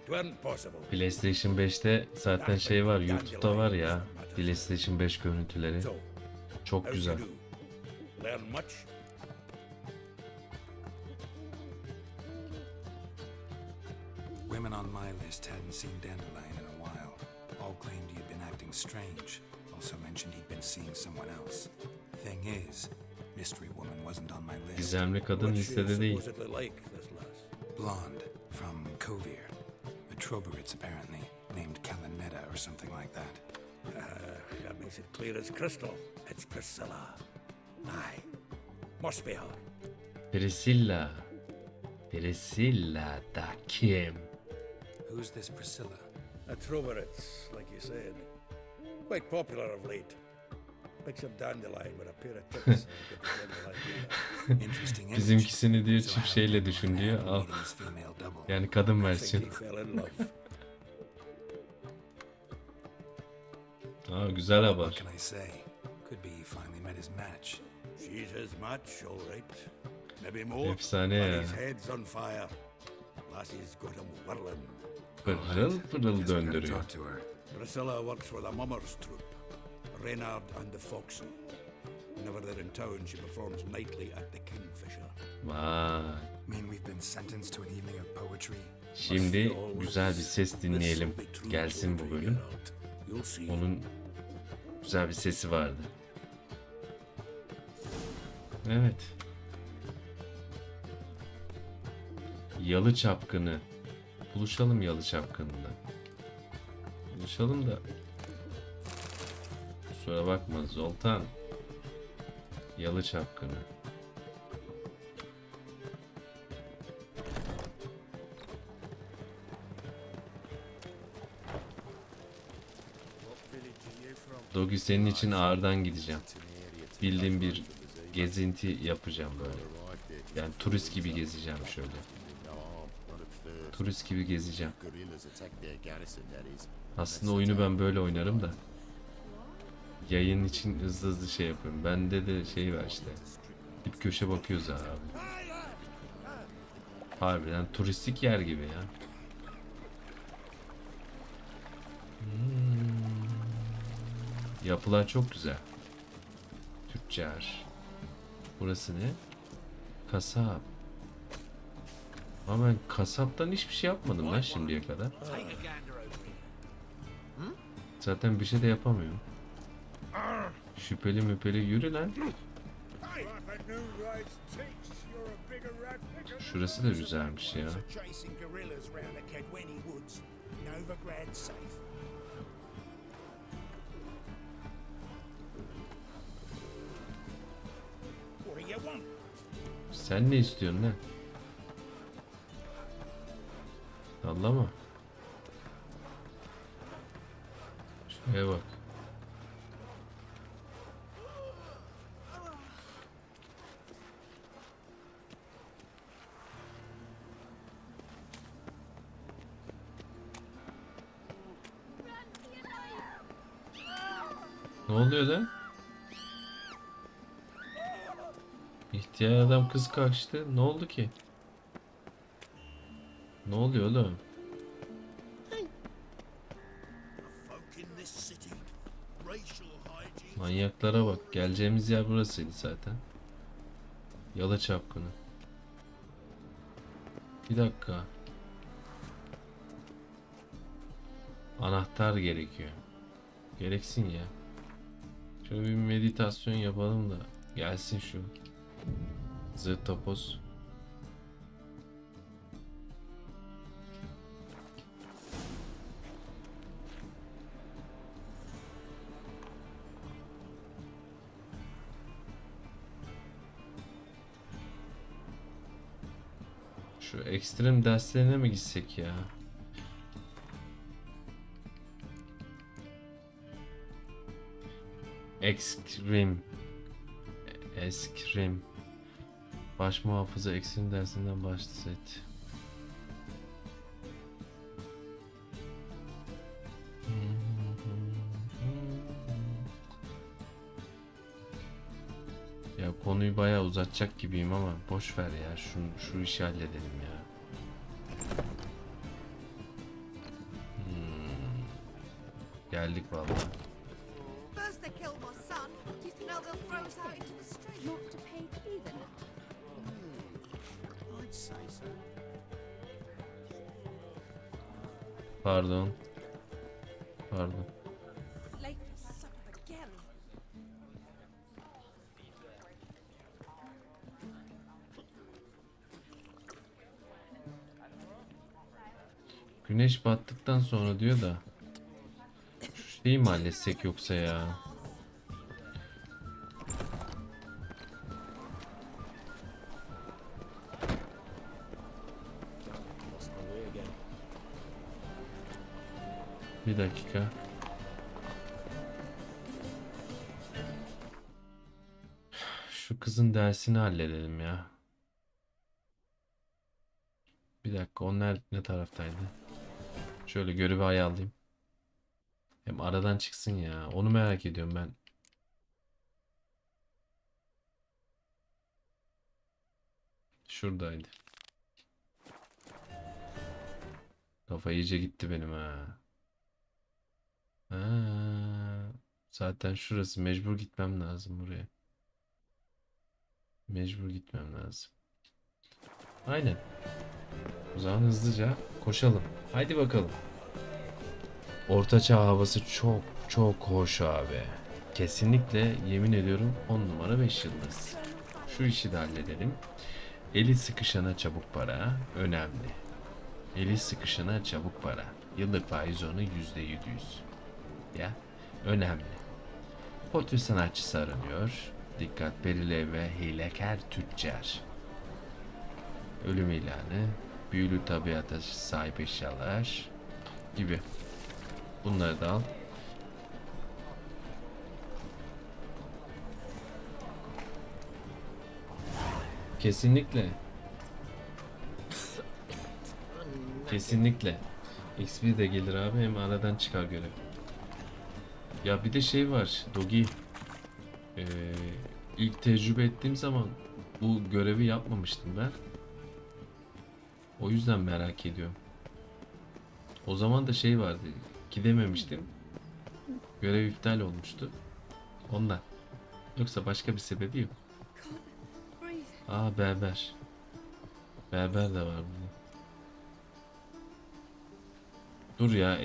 J: It weren't possible.
C: PlayStation 5'te zaten şey var, YouTube'da var ya. PlayStation 5 görüntüleri. Çok güzel.
J: Learn much?
B: Women on my list hadn't seen Dandelion in a while. All claimed he had been acting strange. Also mentioned he'd been seeing someone else. Thing is, Mystery Woman wasn't on my list.
C: Gizemli kadın listede değil.
B: Blonde, from Kovir. A Troberitz apparently, named Kalanetta or something like that.
J: That makes it clear as crystal. It's Priscilla. Aye. Must be her.
C: Priscilla. Priscilla da kim?
B: Who's this Priscilla?
J: A Troberitz, like you said. Quite popular of late. Picks up Dandelion with a pair of tits.
C: Bizimkisini diyor çift şeyle düşün diyor. Al. Yani kadın versiyonu. Aa, güzel haber.
B: What can I say? Could be he finally met his match.
J: She's his match, all right. Maybe more.
C: Efsane ya.
J: His head's on fire. Lassie's got him whirling.
C: Pırıl pırıl döndürüyor.
J: Priscilla works for the Mummers troupe. Reynard and the Foxen. Whenever they're in town, she performs nightly at the Kingfisher.
C: Vay.
B: Mean we've been sentenced to an evening of poetry.
C: Şimdi güzel bir ses dinleyelim. Gelsin bu bölüm. Onun güzel bir sesi vardı. Evet. Yalı Çapkını. Buluşalım Yalı Çapkını'nda. Buluşalım da. Kusura bakma Zoltan. Yalı Çapkını. Dogi senin için ağırdan gideceğim. Bildiğim bir gezinti yapacağım böyle. Yani turist gibi gezeceğim şöyle. Turist gibi gezeceğim. Aslında oyunu ben böyle oynarım da. Yayın için hızlı hızlı şey yapıyorum. Bende de şey var işte. Dip köşe bakıyoruz abi. Harbiden turistik yer gibi ya. Yapılar çok güzel. Tüccar. Burası ne? Kasap. Ama ben kasaptan hiçbir şey yapmadım lan şimdiye kadar. Zaten bir şey de yapamıyorum. Şüpheli müpeli yürü lan. Şurası da güzelmiş ya. Sen ne istiyorsun lan? Sallama. Şuraya bak. Ne oluyor lan? İhtiyar adam kız kaçtı. Ne oldu ki? Ne oluyor oğlum? Manyaklara bak. Geleceğimiz yer burasıydı zaten. Yalı Çapkını. Bir dakika. Anahtar gerekiyor. Gereksin ya. Şöyle bir meditasyon yapalım da gelsin şu zırt topoz. Şu ekstrem derslerine mi gitsek ya? Eskrim. Baş muhafıza ekstrem dersinden bahset. Ya konuyu bayağı uzatacak gibiyim ama boş ver ya, şu işi halledelim ya. Geldik vallahi.
Q: First they killed my son. Do you think now they'll throw us out into the street?
K: Not to pay heathen.
P: I'd say so.
C: Pardon.
Q: Late for supper again.
C: Güneş battıktan sonra diyor da şu şeyi mi halletsek yoksa ya? Bir dakika. Şu kızın dersini halledelim ya. Bir dakika, onlar ne taraftaydı? Şöyle görevi ayarlayayım. Hem aradan çıksın ya. Onu merak ediyorum ben. Şuradaydı. Kafa iyice gitti benim ha. Zaten şurası, mecbur gitmem lazım buraya. Mecbur gitmem lazım. Aynen. O zaman hızlıca koşalım. Haydi bakalım. Ortaçağ havası çok çok hoş abi. Kesinlikle yemin ediyorum 10 numara 5 yıldız. Şu işi de halledelim. Eli sıkışana çabuk para önemli. Eli sıkışana çabuk para. Yıllık faiz oranı %700. Ya önemli. Portre sanatçısı aranıyor. Dikkat, belirli ve hilekar tüccar. Ölüm ilanı. Büyülü tabiata sahip eşyalar gibi. Bunları da al. Kesinlikle. Kesinlikle. XP de gelir abi, hem aradan çıkar görev. Ya bir de şey var Dogi. İlk tecrübe ettiğim zaman bu görevi yapmamıştım ben. O yüzden merak ediyorum. O zaman da şey vardı. Gidememiştim. Görev iptal olmuştu. Ondan. Yoksa başka bir sebebi yok. Aa, berber. Berber de var burada. Dur ya,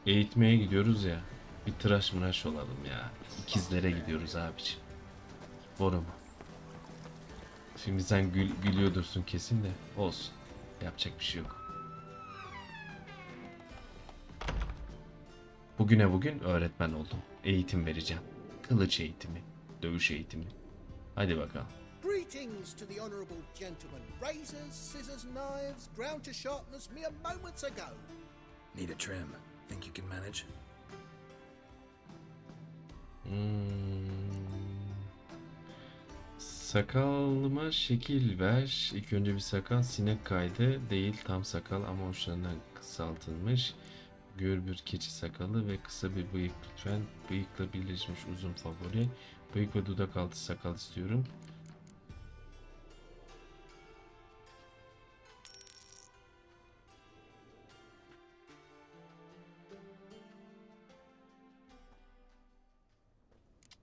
C: eğitmeye gidiyoruz ya. Bir tıraş mıraş olalım ya. İkizlere gidiyoruz abiciğim. Boru mu? Şimdi sen gülüyordursun kesin de. Olsun. Yapacak bir şey yok. Bugüne bugün öğretmen oldum. Eğitim vereceğim. Kılıç eğitimi, dövüş eğitimi. Hadi bakalım.
P: Greetings to the honourable gentleman. Razors, scissors, knives, ground to sharpness mere moments ago.
B: Need a trim. Think you can manage?
C: Sakalıma şekil ver. İlk önce bir sakal, sinek kaydı değil, tam sakal ama uçlarından kısaltılmış. Gürbür keçi sakalı ve kısa bir bıyık lütfen. Bıyıkla birleşmiş uzun favori. Bıyık ve dudak altı sakal istiyorum.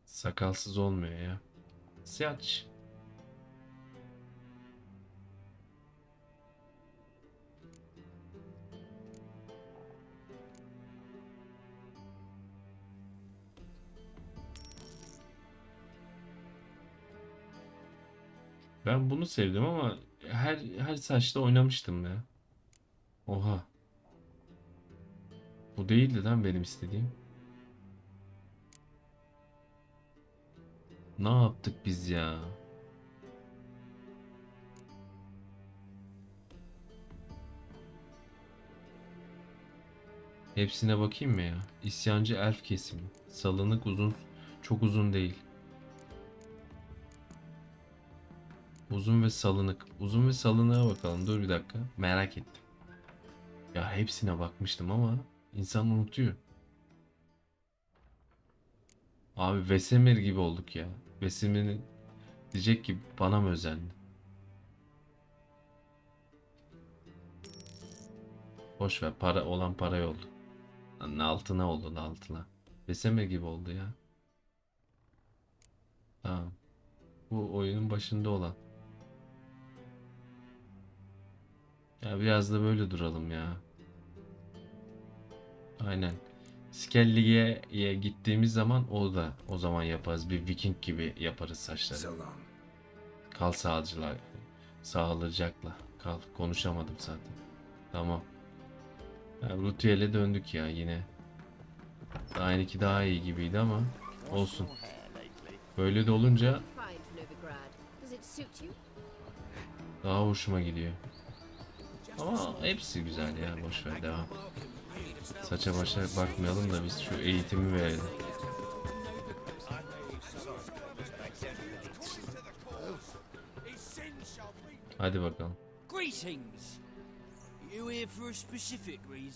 C: Sakalsız olmuyor ya. Saç. Ben bunu sevdim ama her saçta oynamıştım ya. Oha. Bu değildi lan benim istediğim. Ne yaptık biz ya? Hepsine bakayım mı ya? İsyancı elf kesimi. Salınık uzun, çok uzun değil. Uzun ve salınık. Uzun ve salınığa bakalım. Dur bir dakika. Merak ettim. Ya hepsine bakmıştım ama insan unutuyor. Abi Vesemir gibi olduk ya. Vesemir'in diyecek ki bana mı özendi? Boş ver, para olan para oldu. Lan altına oldu, altına. Vesemir gibi oldu ya. Tamam. Bu oyunun başında olan. Ya biraz da böyle duralım ya. Aynen. Skellige'ye gittiğimiz zaman o zaman yaparız. Bir Viking gibi yaparız saçları. Kal sağlıcakla. Kal. Konuşamadım zaten. Tamam. Ritüel'e döndük ya yine. Aynıki daha iyi gibiydi ama olsun. Böyle de olunca daha hoşuma gidiyor. Ama hepsi güzel ya. Boş ver, devam. Saça başa bakmayalım da biz şu eğitimi verelim. Hadi bakalım.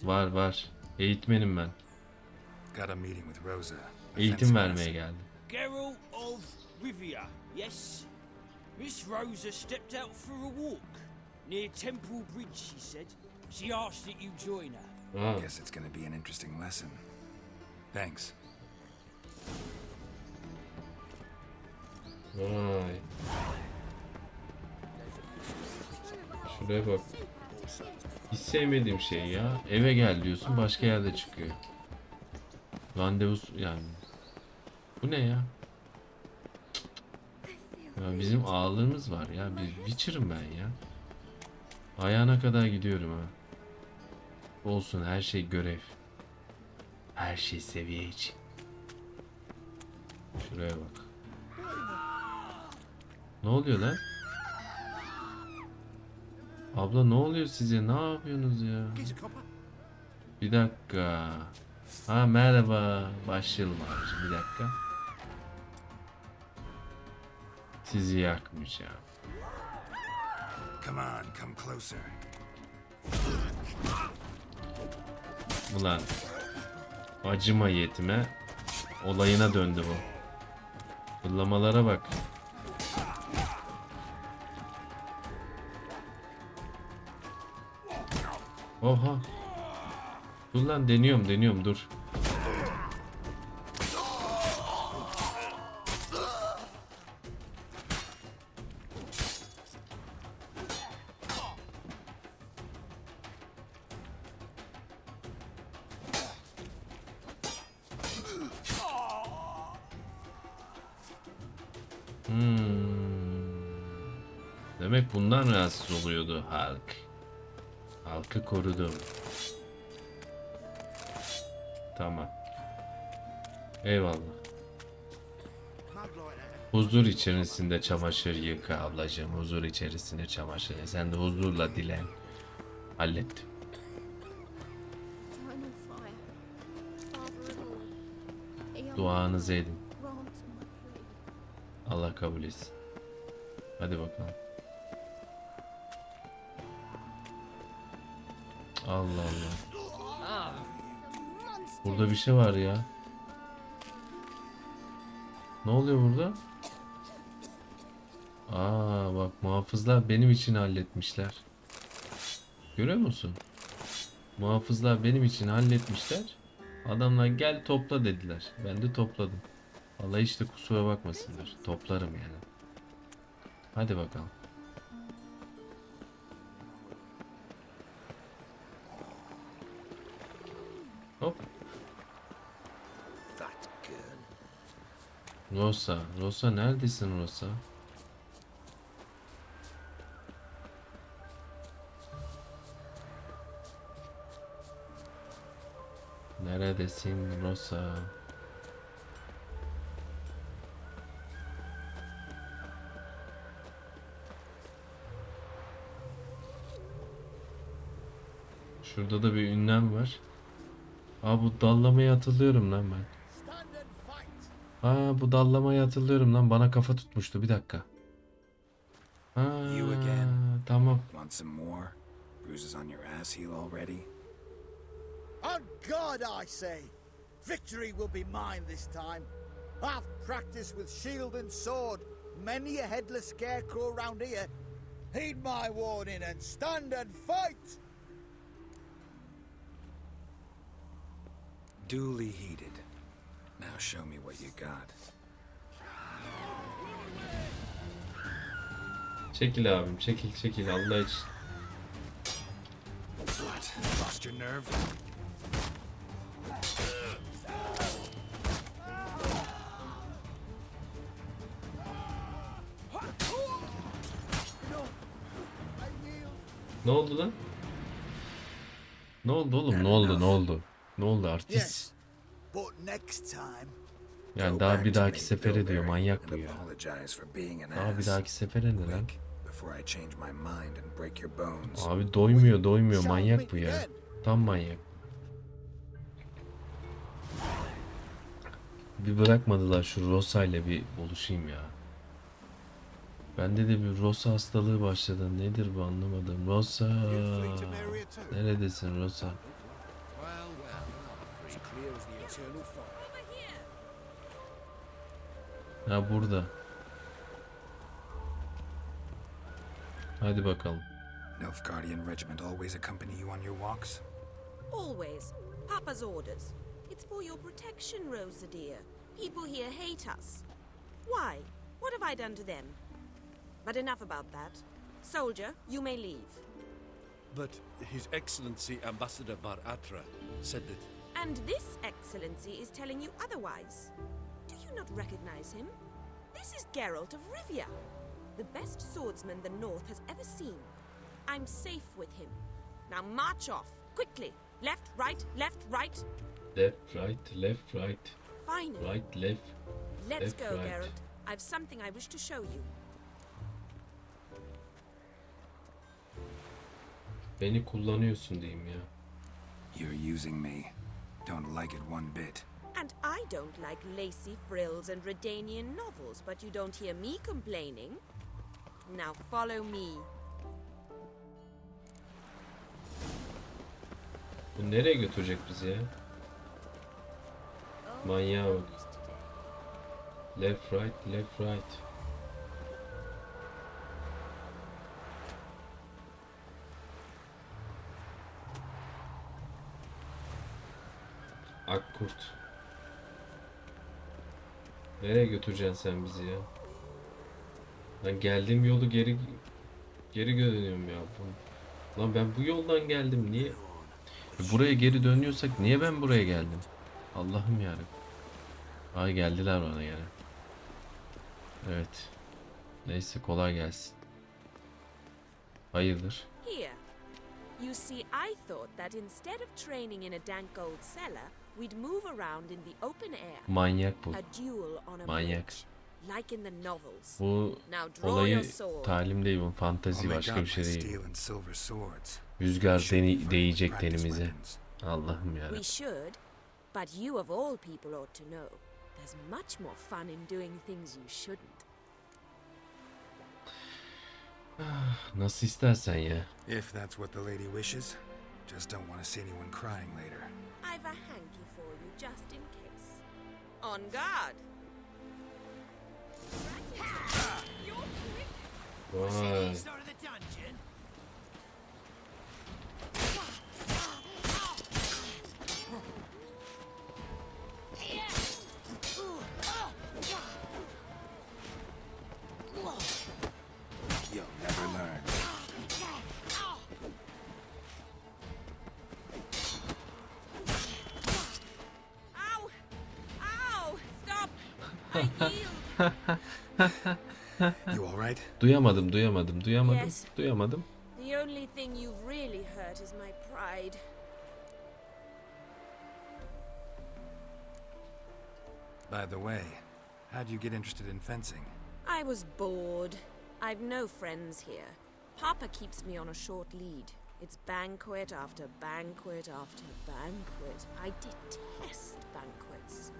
C: Var. Eğitmenim ben. Eğitim vermeye geldim.
R: Geralt of Rivia, yes? Miss Rosa stepped out for a walk near Temple Bridge, she said. She asked that you join her.
B: Guess it's gonna be an interesting lesson. Thanks.
C: Vay. Şuraya bak. Hiç sevmediğim şey ya. Eve gel diyorsun, başka yerde çıkıyor. Randevus yani. Bu ne ya? Ya bizim ağlarımız var ya. Bir Witcher'ım ben ya. Ayağına kadar gidiyorum ha. Olsun, her şey görev. Her şey seviye için. Şuraya bak. Ne oluyor lan? Abla ne oluyor size? Ne yapıyorsunuz ya? Bir dakika. Ha merhaba. Başlayalım abicim, bir dakika. Sizi yakmayacağım.
B: Come on, come closer.
C: Ulan acıma yetime olayına döndü bu. Fırlamalara bak. Oha. Dur lan, deniyorum dur. Demek bundan rahatsız oluyordu halk. Halkı korudum. Tamam. Eyvallah. Huzur içerisinde çamaşır yıka ablacığım. Huzur içerisinde çamaşır. Sen de huzurla dilen. Hallettim. Duanızı edin. Allah kabul etsin. Hadi bakalım. Allah Allah. Burada bir şey var ya. Ne oluyor burada? Aa bak, muhafızlar benim için halletmişler. Görüyor musun? Muhafızlar benim için halletmişler. Adamlar gel topla dediler. Ben de topladım. Vallahi işte kusura bakmasınlar. Toplarım yani. Hadi bakalım. Hop. Rosa. Rosa neredesin Rosa? Neredesin Rosa? Şurada da bir ünlem var. Aa, bu dallamaya hatırlıyorum lan ben. Aa, bu dallamaya hatırlıyorum lan. Bana kafa tutmuştu. Bir dakika. Tamam.
B: Want some more? Bruises on your ass heal already?
S: On God, I say, victory will be mine this time. I've practiced with shield and sword. Many a headless scarecrow round here. Heed my warning and stand and fight!
B: Duly heeded. Now show me what you got.
C: Çekil abim, çekil Allah için.
B: What? Lost your nerve?
C: Ne oldu lan? Ne oldu oğlum? Ne oldu artist? Yani daha bir dahaki sefere diyor, manyak bu ya. Daha bir dahaki sefere ne lan? Abi doymuyor, manyak bu ya. Tam manyak. Bir bırakmadılar şu Rosa ile bir buluşayım ya. Bende de bir Rosa hastalığı başladı. Nedir bu, anlamadım. Rosa. Neredesin Rosa? Ha, burada. Hadi bakalım.
B: Nilfgaardian regiment always accompany you on your walks?
D: Always. Papa's orders. It's for your protection, Rosa dear. People here hate us. Why? What have I done to them? But enough about that. Soldier, you may leave.
A: But His Excellency Ambassador Var Atra said that...
D: And this excellency is telling you otherwise. Do you not recognize him? This is Geralt of Rivia, the best swordsman the North has ever seen. I'm safe with him. Now march off, quickly. Left, right, left, right.
C: Left, right, left, right.
D: Finally.
C: Right, left.
D: Let's
C: left,
D: go,
C: right.
D: Geralt. I've something I wish to show you.
C: Beni kullanıyorsun diyeyim ya.
B: You're using me. Don't like it one bit.
D: And I don't like lacy frills and Redanian novels, but you don't hear me complaining. Now follow me.
C: Bu nereye götürecek bizi ya? Manyağa bak. Left, right, left, right. Akkurt. Nereye götüreceksin sen bizi ya? Ben geldiğim yolu geri dönüyorum ya. Lan ben bu yoldan geldim, niye? Buraya geri dönüyorsak niye ben buraya geldim? Allah'ım yarabbim. Ay, geldiler bana gene. Evet. Neyse, kolay gelsin. Hayırdır?
D: Here. You see, I thought that instead of training in a dank old cellar, we'd move around in the open air.
C: Manyak bu.
D: A duel on a
C: Manyak.
D: bridge, like in the novels.
C: Bu
D: Now draw
C: olayı
D: your sword.
C: talim değil, bu fantezi, başka bir şey değil. Rüzgar değecek tenimize. Allah'ım
D: We
C: yarabbim.
D: should, but you of all people ought to know. There's much more fun in doing things you shouldn't.
C: Nasıl istersen ya.
B: If that's what the lady wishes, just don't want to see anyone crying later.
D: I've a hanky for you just in case. On guard.
C: Vay.
B: You'll never learn.
D: Ow! Ow! Stop! I yield.
B: You all right?
C: Duyamadım.
D: Yes.
C: Duyamadım.
D: The only thing you've really hurt is my pride.
B: By the way, how'd you get interested in fencing?
D: I was bored. I've no friends here. Papa keeps me on a short lead. It's banquet after banquet after banquet. I detest banquets.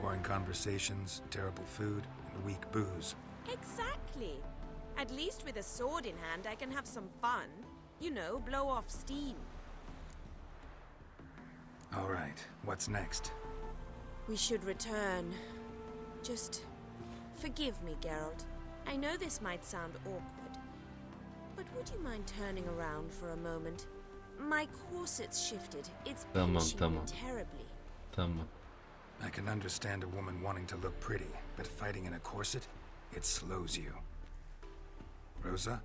B: Boring conversations, terrible food, and weak booze.
D: Exactly. At least with a sword in hand, I can have some fun. You know, blow off steam.
B: All right, what's next?
D: We should return. Just forgive me, Geralt. I know this might sound awkward, but would you mind turning around for a moment? My corset's shifted. It's pinching me terribly.
C: Tamam.
B: I can understand a woman wanting to look pretty, but fighting in a corset, it slows you. Rosa?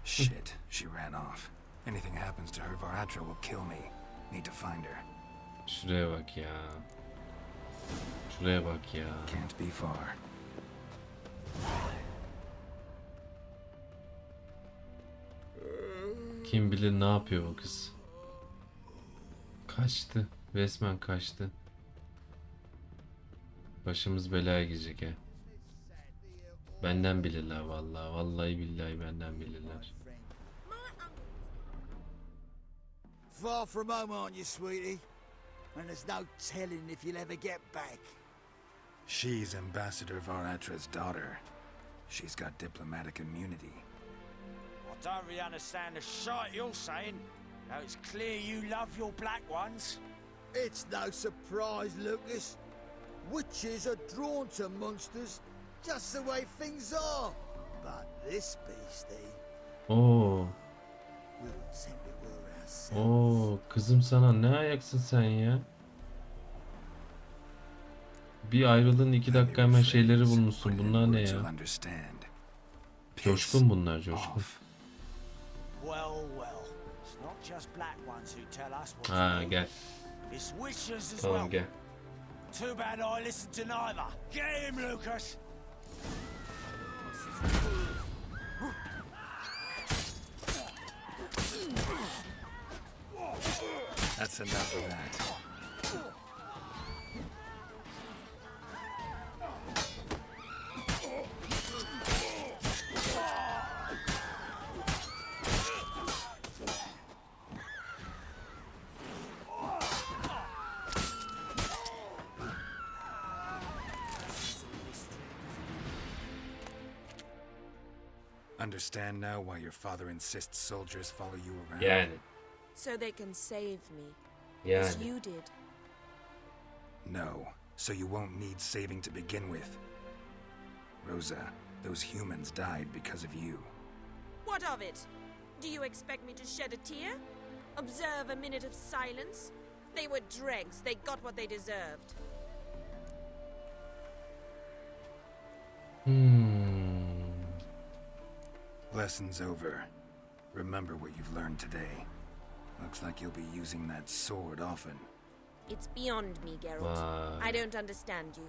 B: Shit, she ran off. Anything happens to her, Varatra will kill me. Need to find her.
C: Şuraya bak ya. Şuraya bak ya.
B: Can't be far.
C: Kim bilir ne yapıyor bu kız. Kaçtı. Resmen kaçtı. Başımız belaya girecek he. Benden bilirler vallahi. Vallahi billahi benden bilirler.
S: Far from home, aren't you, sweetie? And there's no telling if you'll ever get back.
B: She's Ambassador Varatra's daughter. She's got diplomatic immunity.
U: I don't really understand the shite you're saying. Now it's clear you love your black ones.
S: It's no surprise, Lucas. Witches are drawn to monsters, just the way things are. But this beastie...
C: Oo.
S: We'll send it where ourselves.
C: Oo, kızım sana ne ayaksın sen ya? Bir ayrılığın 2 dakika hemen şeyleri bulmuşsun. Bunlar ne ya? Coşkun bunlar, coşkun. Ha gel. Tamam gel.
U: Too bad I listened to neither. Get him, Lucas.
B: That's enough of that. Understand now why your father insists soldiers follow you around?
C: Yani.
D: So they can save me.
C: Yani.
D: As you did.
B: No, so you won't need saving to begin with. Rosa, those humans died because of you.
D: What of it? Do you expect me to shed a tear? Observe a minute of silence? They were dregs. They got what they deserved.
B: Lesson's over. Remember what you've learned today. Looks like you'll be using that sword often.
D: It's beyond me, Geralt. I don't understand you.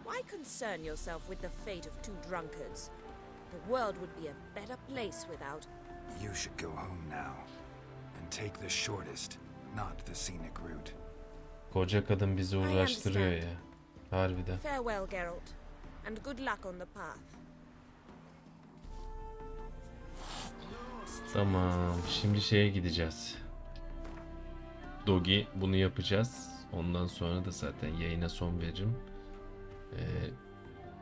D: Why concern yourself with the fate of 2 drunkards? The world would be a better place without...
B: You should go home now. And take the shortest, not the scenic route.
C: Koca kadın bizi uğraştırıyor ya. Harbiden.
D: Farewell, Geralt. And good luck on the path.
C: Tamam, şimdi şeye gideceğiz. Dogi, bunu yapacağız. Ondan sonra da zaten yayına son veririm.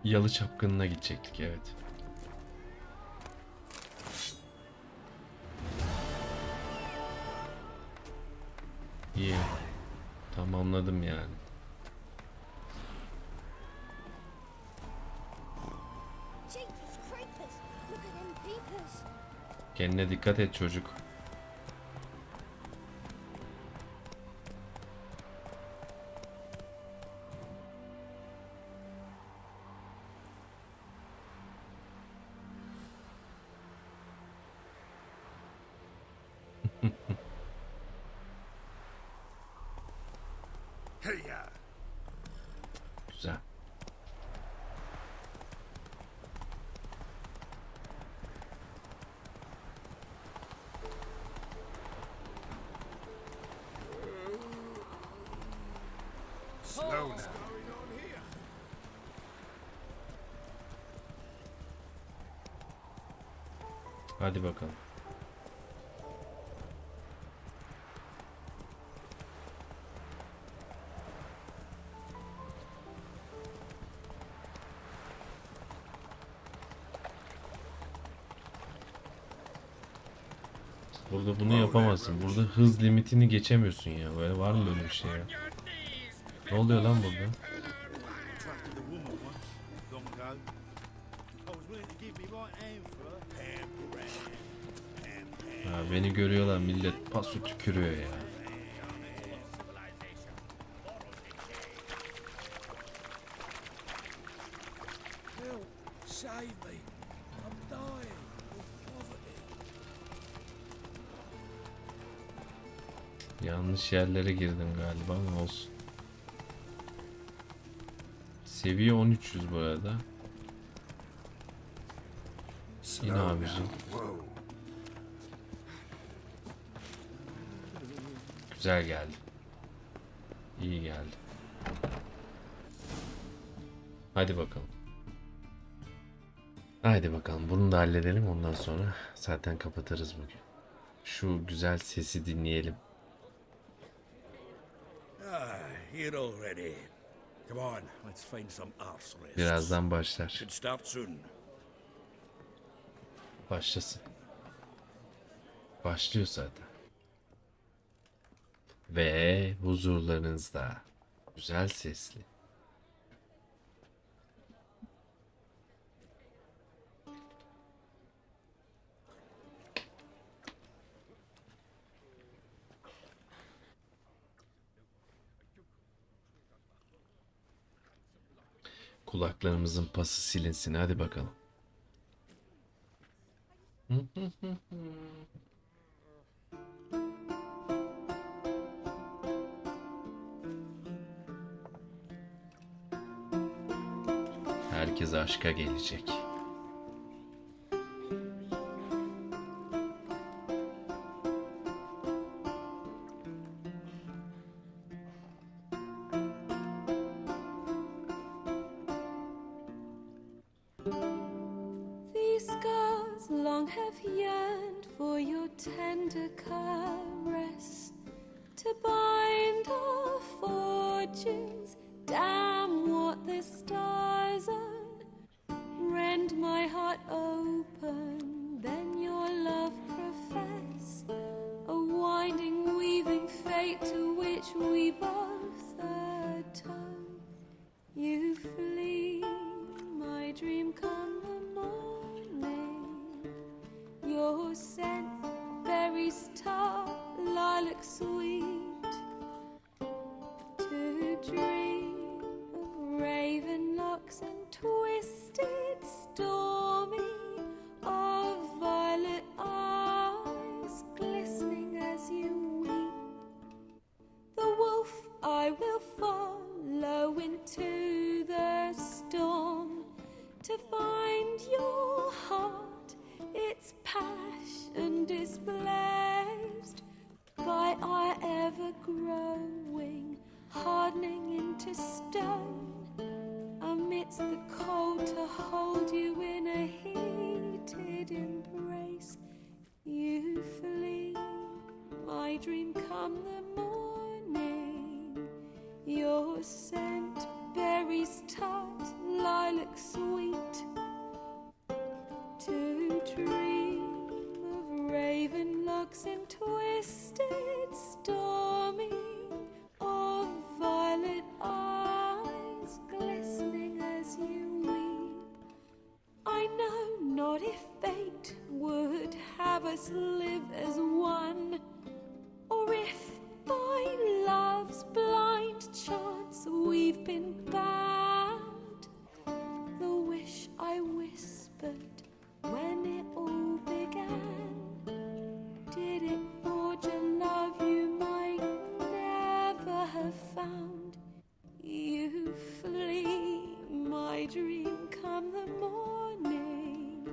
C: Yalı Çapkını'na gidecektik, evet. İyi. Tamamladım yani. Kendine dikkat et çocuk. Güzel.
G: Go now.
C: Hadi bakalım. Burada bunu yapamazsın. Burada hız limitini geçemiyorsun ya. Böyle var mı böyle bir şey ya? Ne oluyor lan burada? Ha, beni görüyorlar, millet pasu tükürüyor ya.
J: Save me. I'm dying of poverty.
C: Yanlış yerlere girdim galiba ama olsun. Seviye 1300 bu arada. Yine abicim. Güzel geldi. İyi geldi. Hadi bakalım. Haydi bakalım bunu da halledelim, ondan sonra zaten kapatırız bugün. Şu güzel sesi dinleyelim.
J: Here already. Come on, let's find some arse rest.
C: Birazdan başlar.
J: Should start soon.
C: Başlasın. Başlıyor zaten. Ve huzurlarınızda güzel sesli. Kulaklarımızın pası silinsin. Hadi bakalım. Herkes aşka gelecek.
L: These scars long have yearned for your tender caress, to bind our fortunes. Damn what the stars own. Rend my heart open, then your love profess. A winding, weaving fate to which we both atone. You flee, my dream come the morning. Your scent, berries tart, lilac sweet. To dream of raven locks and twisted, stormy, of violet eyes glistening as you weep. The wolf I will follow into the storm, to find your heart, its passion displaced by our ever-growing, hardening into stone. Amidst the cold, to hold you in a heated embrace. You flee, my dream come the morning. Your scent, berries tart, lilac sweet. To dream of raven locks and twisted, stormy, of violet eyes glistening as you weep. I know not if fate would have us live as one, or if by love's blind chance we've been bound. The wish I whispered when it all began, did it forge a love you might never have found? You flee, my dream come the morning.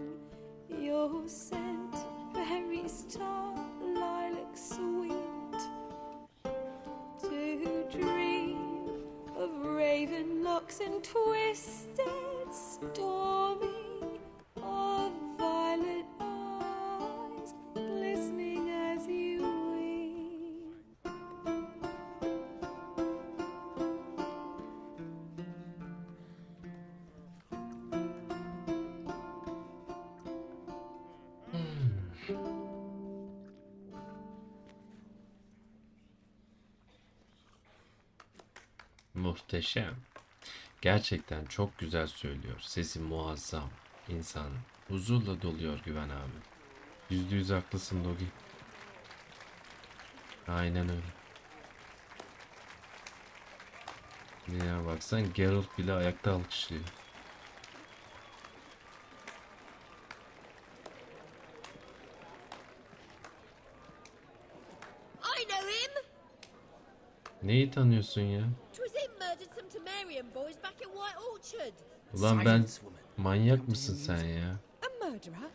L: Your scent berries and twisted, stormy, of violet eyes glistening as you weep.
C: Muhteşem. Gerçekten çok güzel söylüyor. Sesi muazzam. İnsan huzurla doluyor Güven abi. %100 haklısın Dogi. Aynen öyle. Ya baksan Geralt bile ayakta alkışlıyor.
I: I know him!
C: Neyi tanıyorsun ya?
I: Twas him murdered some Temerian boys back at White Orchard.
C: Ulan ben manyak mısın sen ya?
I: A murderer?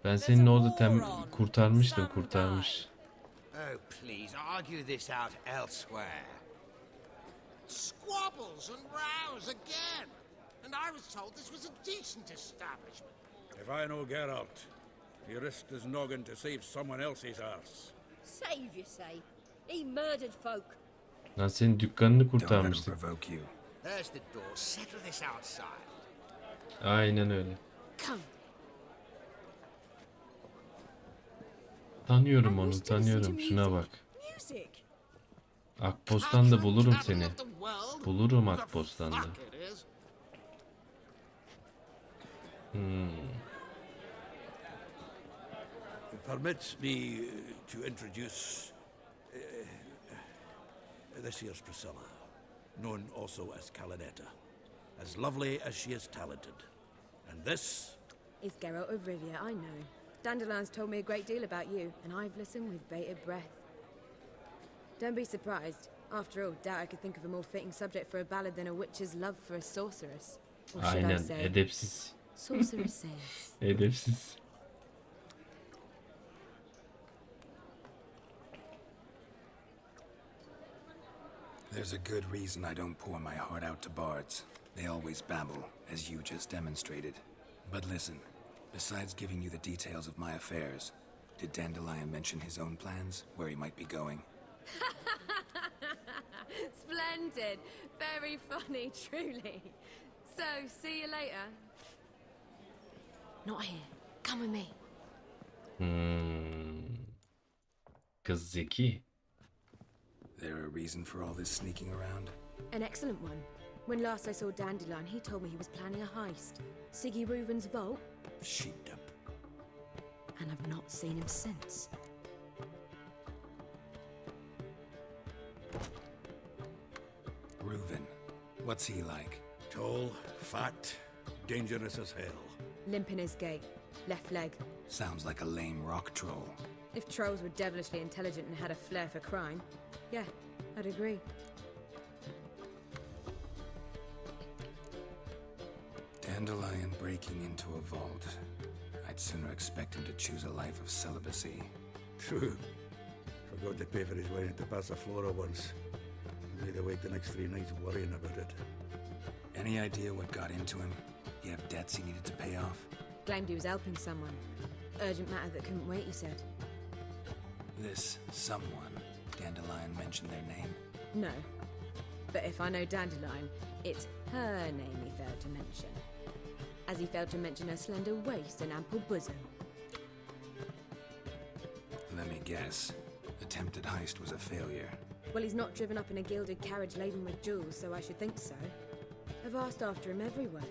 C: Ben senin orada kurtarmıştım.
G: Oh, please, argue this out elsewhere. Squabbles and rows again. And I was told this was a decent establishment.
J: If I know Geralt, he risked his noggin to save someone else's arse.
I: Save, you say? He murdered folk.
C: Lan senin dükkanını kurtarmıştım.
G: There's the door. Settle this outside.
C: Aynen öyle.
I: Come.
C: Tanıyorum onu, tanıyorum. Şuna bak. Akpostan'da bulurum seni. Bulurum Akpostan'da.
J: Permit me to introduce this here's Priscilla, known also as Calinetta, as lovely as she is talented. And this
V: is Geralt of Rivia, I know. Dandelion's told me a great deal about you, and I've listened with bated breath. Don't be surprised. After all, doubt I could think of a more fitting subject for a ballad than a witch's love for a sorceress. Or should I
C: Aynen,
V: say,
C: edepsiz.
V: sorceresses.
C: Edepsiz.
B: There's a good reason I don't pour my heart out to bards. They always babble, as you just demonstrated. But listen, besides giving you the details of my affairs, did Dandelion mention his own plans, where he might be going?
V: Splendid. Very funny, truly. So, see you later. Not here. Come with me.
C: Kız zeki.
B: There a reason for all this sneaking around?
V: An excellent one. When last I saw Dandelion, he told me he was planning a heist. Siggy Reuven's vault.
J: sheeped up.
V: And I've not seen him since.
B: Reuven, what's he like?
J: Tall, fat, dangerous as hell.
V: Limp in his gait. Left leg.
B: Sounds like a lame rock troll.
V: If trolls were devilishly intelligent and had a flair for crime, yeah, I'd agree.
B: Dandelion breaking into a vault. I'd sooner expect him to choose a life of celibacy.
J: True. Forgot to pay for his wine at the Passaflora once. Made awake the next 3 nights worrying about it.
B: Any idea what got into him? He have debts he needed to pay off?
V: Claimed he was helping someone. Urgent matter that couldn't wait, he said.
B: This someone, Dandelion mentioned their name?
V: No. But if I know Dandelion, it's her name he failed to mention. As he failed to mention her slender waist and ample bosom.
B: Let me guess. Attempted heist was a failure.
V: Well, he's not driven up in a gilded carriage laden with jewels, so I should think so. I've asked after him everywhere,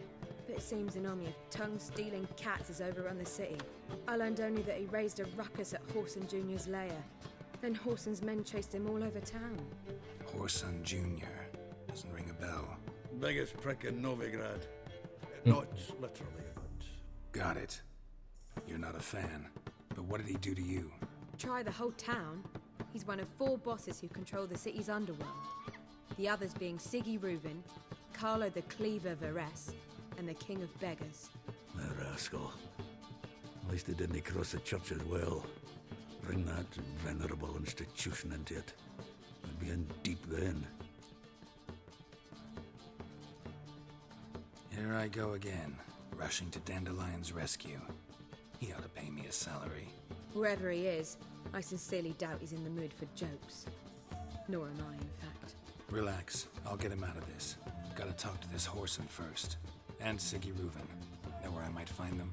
V: but it seems an army of tongue-stealing cats has overrun the city. I learned only that he raised a ruckus at Whoreson Jr.'s lair. Then Whoreson's men chased him all over town.
B: Whoreson Jr. Doesn't ring a bell.
J: Biggest prick in Novigrad. Not literally, but...
B: Got it. You're not a fan. But what did he do to you?
V: Try the whole town. He's one of 4 bosses who control the city's underworld. The others being Siggy Reuven, Carlo the Cleaver Varese, and the King of Beggars.
J: The rascal. At least he didn't cross the church as well. Bring that venerable institution into it. I'd be in deep then.
B: Here I go again, rushing to Dandelion's rescue. He ought to pay me a salary.
V: Whoever he is, I sincerely doubt he's in the mood for jokes. Nor am I, in fact.
B: Relax, I'll get him out of this. Gotta talk to this Whoreson first. And Siggy Reuven. Know where I might find them?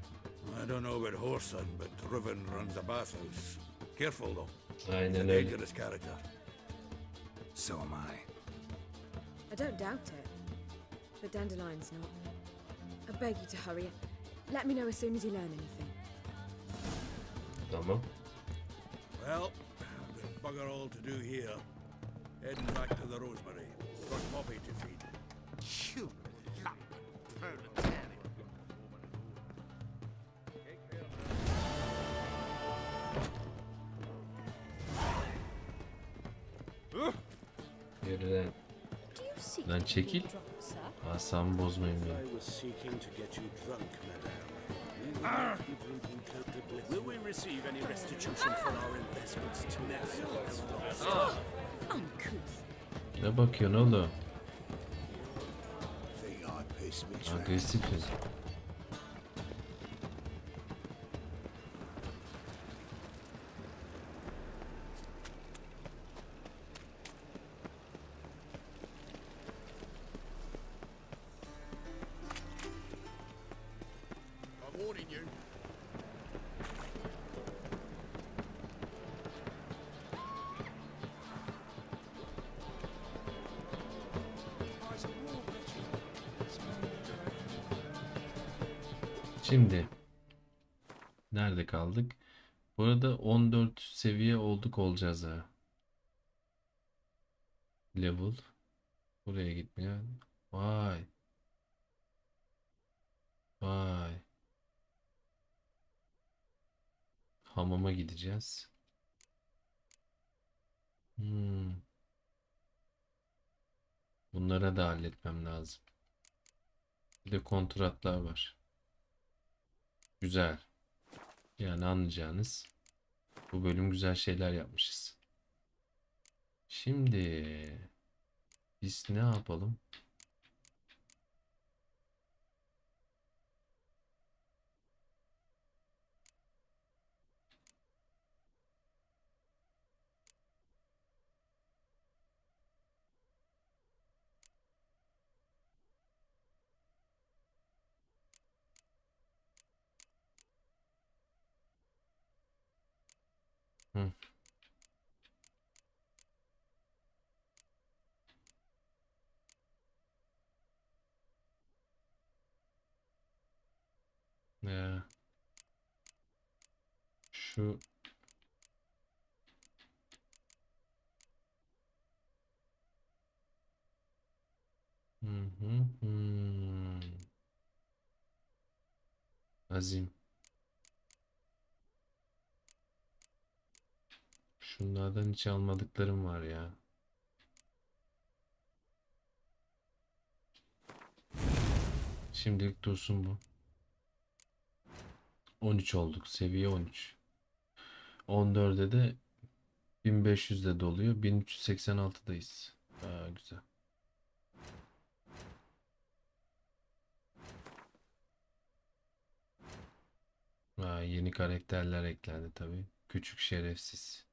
J: I don't know about Whoreson, but Reuven runs a bathhouse. Careful though.
C: Aynen
J: He's a
C: öyle.
J: dangerous character.
B: So am I.
V: I don't doubt it. But Dandelion's not. I beg you to hurry. Let me know as soon as you learn anything.
C: Tamam.
J: Well, I've got bugger all to do here. Heading back to the Rosemary. Got Poppy to feed.
G: You lump proletariat.
C: Yürü lan. Lan çekil. Asabımı bozmayın beni.
H: I was seeking to get you drunk, madame. Will we receive any restitution for our investments to Nestle?
C: Ne bakıyorsun oğlum?
H: Think I pissed me track.
C: Agresifsin.
G: I'm warning you.
C: Şimdi nerede kaldık? Bu arada 14 seviye olduk olacağız ha. Level. Buraya gitmiyor. Vay. Vay. Hamama gideceğiz. Bunlara da halletmem lazım. Bir de kontratlar var. Güzel. Yani anlayacağınız bu bölüm güzel şeyler yapmışız. Şimdi biz ne yapalım? Hı. Ya. Şu Azim. Şunlardan hiç almadıklarım var ya. Şimdilik dursun bu. 13 olduk. Seviye 13. 14'e de 1500'de doluyor. 1386'dayız. Aa, güzel. Aa, yeni karakterler eklendi tabii. Küçük şerefsiz.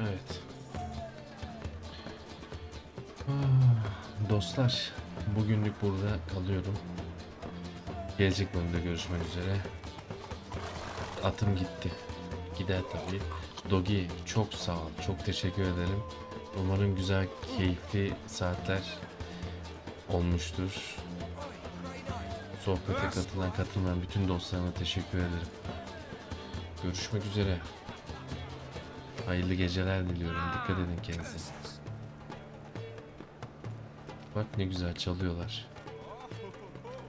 C: Evet. Dostlar, bugünlük burada kalıyorum. Gelecek bölümde görüşmek üzere. Atım gitti. Gider tabii. Dogi çok sağ ol. Çok teşekkür ederim. Umarım güzel, keyifli saatler olmuştur. Sohbete katılmayan bütün dostlarıma teşekkür ederim. Görüşmek üzere. Hayırlı geceler diliyorum. Dikkat edin kendinize. Bak ne güzel çalıyorlar.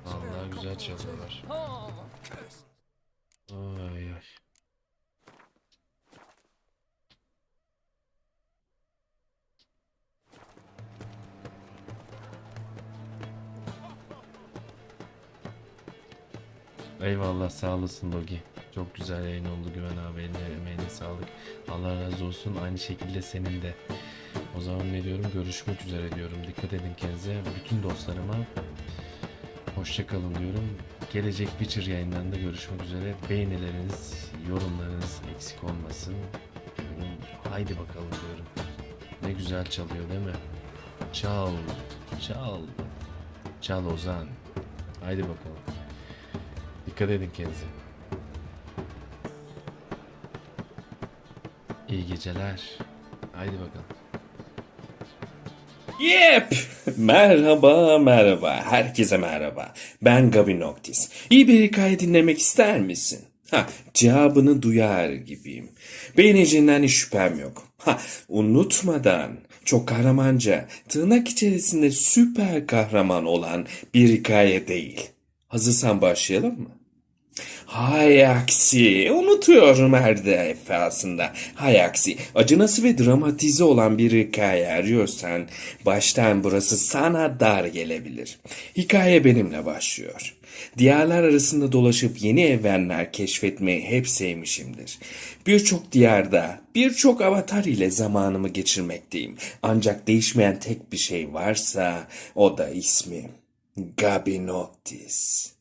C: Vallahi güzel çalıyorlar. Ay ay. Eyvallah, sağ olasın Logi. Çok güzel yayın oldu Güven abi. Eline emeğine sağlık. Allah razı olsun. Aynı şekilde senin de. O zaman ne diyorum? Görüşmek üzere diyorum. Dikkat edin kendinize. Bütün dostlarıma hoşça kalın diyorum. Gelecek Witcher yayınlarında görüşmek üzere. Beğenileriniz, yorumlarınız eksik olmasın diyorum. Haydi bakalım diyorum. Ne güzel çalıyor değil mi? Çal, çal, çal Ozan. Haydi bakalım. Dikkat edin kendinize. İyi geceler. Haydi bakalım.
F: Yep! Merhaba, merhaba. Herkese merhaba. Ben Gabi Noctis. İyi bir hikaye dinlemek ister misin? Cevabını duyar gibiyim. Beğeneceğinden hiç şüphem yok. Unutmadan çok kahramanca, tırnak içerisinde süper kahraman olan bir hikaye değil. Hazırsan başlayalım mı? Hay aksi, unutuyorum her defasında. Hay aksi, acınası ve dramatize olan bir hikaye arıyorsan baştan burası sana dar gelebilir. Hikaye benimle başlıyor. Diyarlar arasında dolaşıp yeni evrenler keşfetmeyi hep sevmişimdir. Birçok diyarda, birçok avatar ile zamanımı geçirmekteyim. Ancak değişmeyen tek bir şey varsa o da ismim. Gabi Noctis.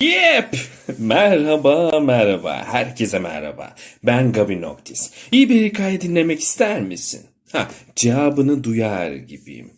F: Yep! Merhaba, merhaba. Herkese merhaba. Ben Gabi Noctis. İyi bir hikaye dinlemek ister misin? Cevabını duyar gibiyim.